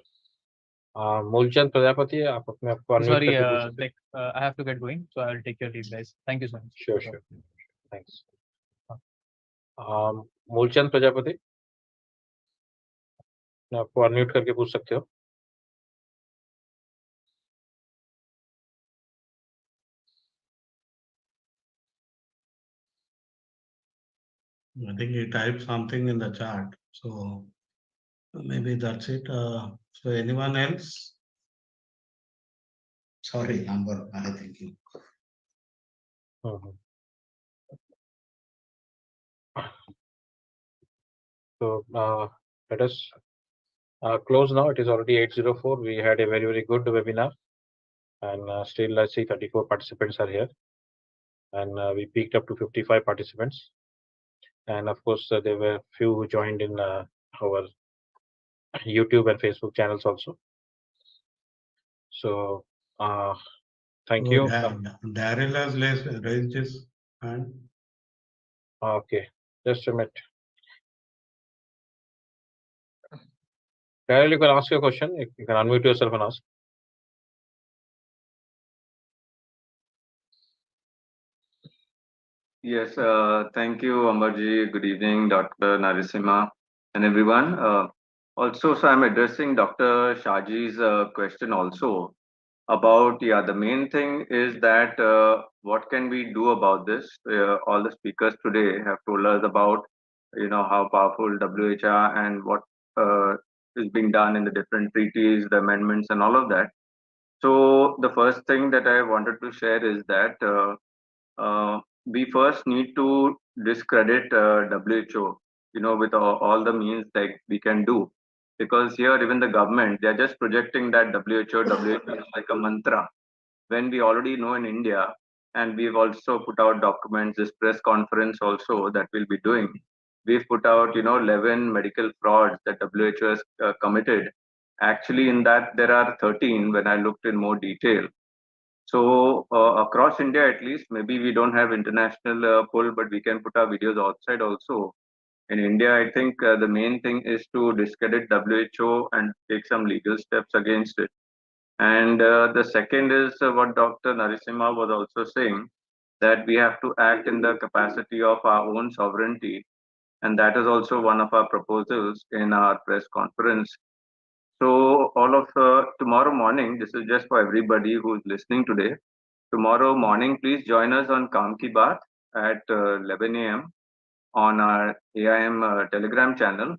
Mulchand Prajapati, आप अपने आप को unmute Sorry, करके पूछ सकते हैं। I have to get going, so I'll take your leave, guys. Thank you so much. Sure. Thanks. Moolchand Prajapati, अपने आप को unmute करके पूछ सकते हो। I think he typed something in the chat, so maybe that's it. So anyone else? Sorry, number, I think. So let us close now. It is already 8:04. We had a very good webinar, and still I see 34 participants are here, and we peaked up to 55 participants. And of course, there were few who joined in our YouTube and Facebook channels also. So thank you. Daryl has raised his hand. Okay, just a minute. Daryl, you can ask your question. You can unmute yourself and ask. Yes, thank you, Ambarji. Good evening, Dr. Narasimha and everyone. Also, so I'm addressing Dr. Shaji's question also about, the main thing is that what can we do about this? All the speakers today have told us about, how powerful WHR and what is being done in the different treaties, the amendments and all of that. So the first thing that I wanted to share is that we first need to discredit WHO, with all the means like we can do. Because here, even the government, they're just projecting that WHO is like a mantra. When we already know in India, and we've also put out documents, this press conference also that we'll be doing, we've put out, 11 medical frauds that WHO has committed. Actually, in that, there are 13 when I looked in more detail. So across India, at least, maybe we don't have international pull, but we can put our videos outside also. In India, I think the main thing is to discredit WHO and take some legal steps against it. And the second is what Dr. Narasimha was also saying, that we have to act in the capacity of our own sovereignty. And that is also one of our proposals in our press conference. So all of tomorrow morning, this is just for everybody who's listening today. Tomorrow morning, please join us on Kaam Ki Baat at 11 a.m. on our AIM Telegram channel,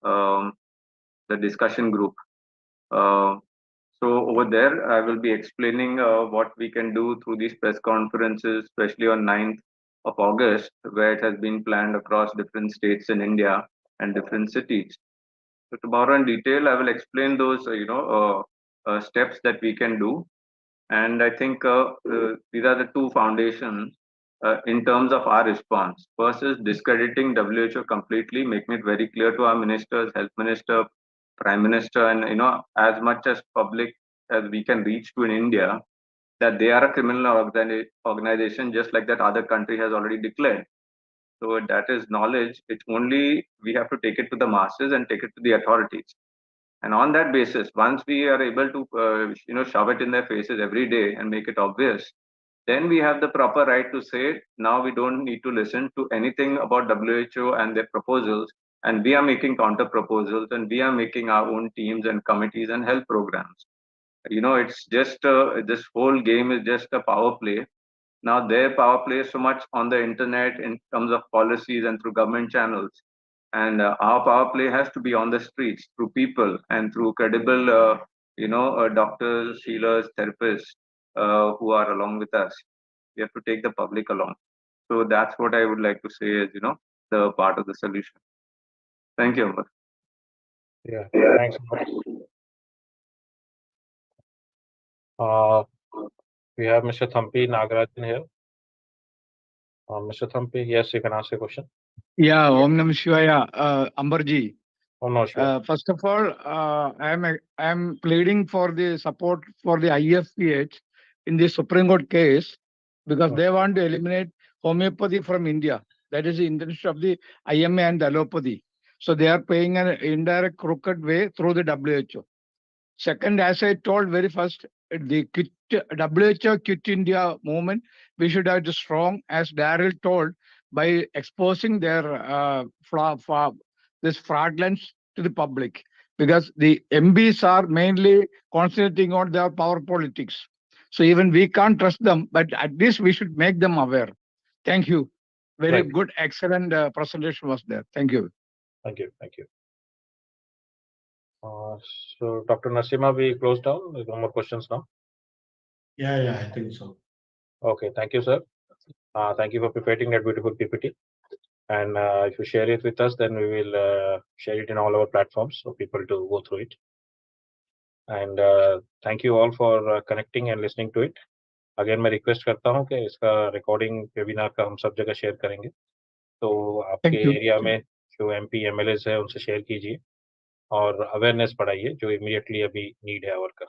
the discussion group. So over there, I will be explaining what we can do through these press conferences, especially on 9th of August, where it has been planned across different states in India and different cities. So tomorrow in detail, I will explain those, steps that we can do. And I think these are the two foundations in terms of our response. First is discrediting WHO completely, making it very clear to our ministers, health minister, prime minister, and as much as public as we can reach to in India, that they are a criminal organization, just like that other country has already declared. So that is knowledge. It's only we have to take it to the masses and take it to the authorities. And on that basis, once we are able to, shove it in their faces every day and make it obvious, then we have the proper right to say, now we don't need to listen to anything about WHO and their proposals. And we are making counter proposals, and we are making our own teams and committees and health programs. It's just this whole game is just a power play. Now their power play is so much on the internet in terms of policies and through government channels. And our power play has to be on the streets through people and through credible, doctors, healers, therapists who are along with us. We have to take the public along. So that's what I would like to say is, the part of the solution. Thank you, Amber. Yeah, thanks. We have Mr. Thampi Nagarajan here. Mr. Thampi, yes, you can ask a question. Yeah, Om Namah Shivaya, Amberji. Oh, no, sure. First of all, I am pleading for the support for the IFPH in the Supreme Court case because they want to eliminate homeopathy from India. That is the intention of the IMA and allopathy. So they are paying an indirect crooked way through the WHO. Second, as I told very first, the WHO Quit India movement, we should have it strong, as Daryl told, by exposing their this fraudulence to the public, because the MPs are mainly concentrating on their power politics. So even we can't trust them, but at least we should make them aware. Thank you. Very Right. good, excellent presentation was there. Thank you. Thank you. Thank you. So, Dr. Narasimha, we close down. There's no more questions now. Yeah, I think so. Okay, thank you, sir. Thank you for preparing that beautiful PPT. And if you share it with us, then we will share it in all our platforms so people to go through it. And thank you all for connecting and listening to it. Again, मैं request करता हूँ कि इसका recording webinar का हम सब जगह share करेंगे, तो आपके एरिया में जो MP MLAs है उनसे शेयर कीजिए और अवेयरनेस बढ़ाइए जो इमीडिएटली अभी नीड है आवर का।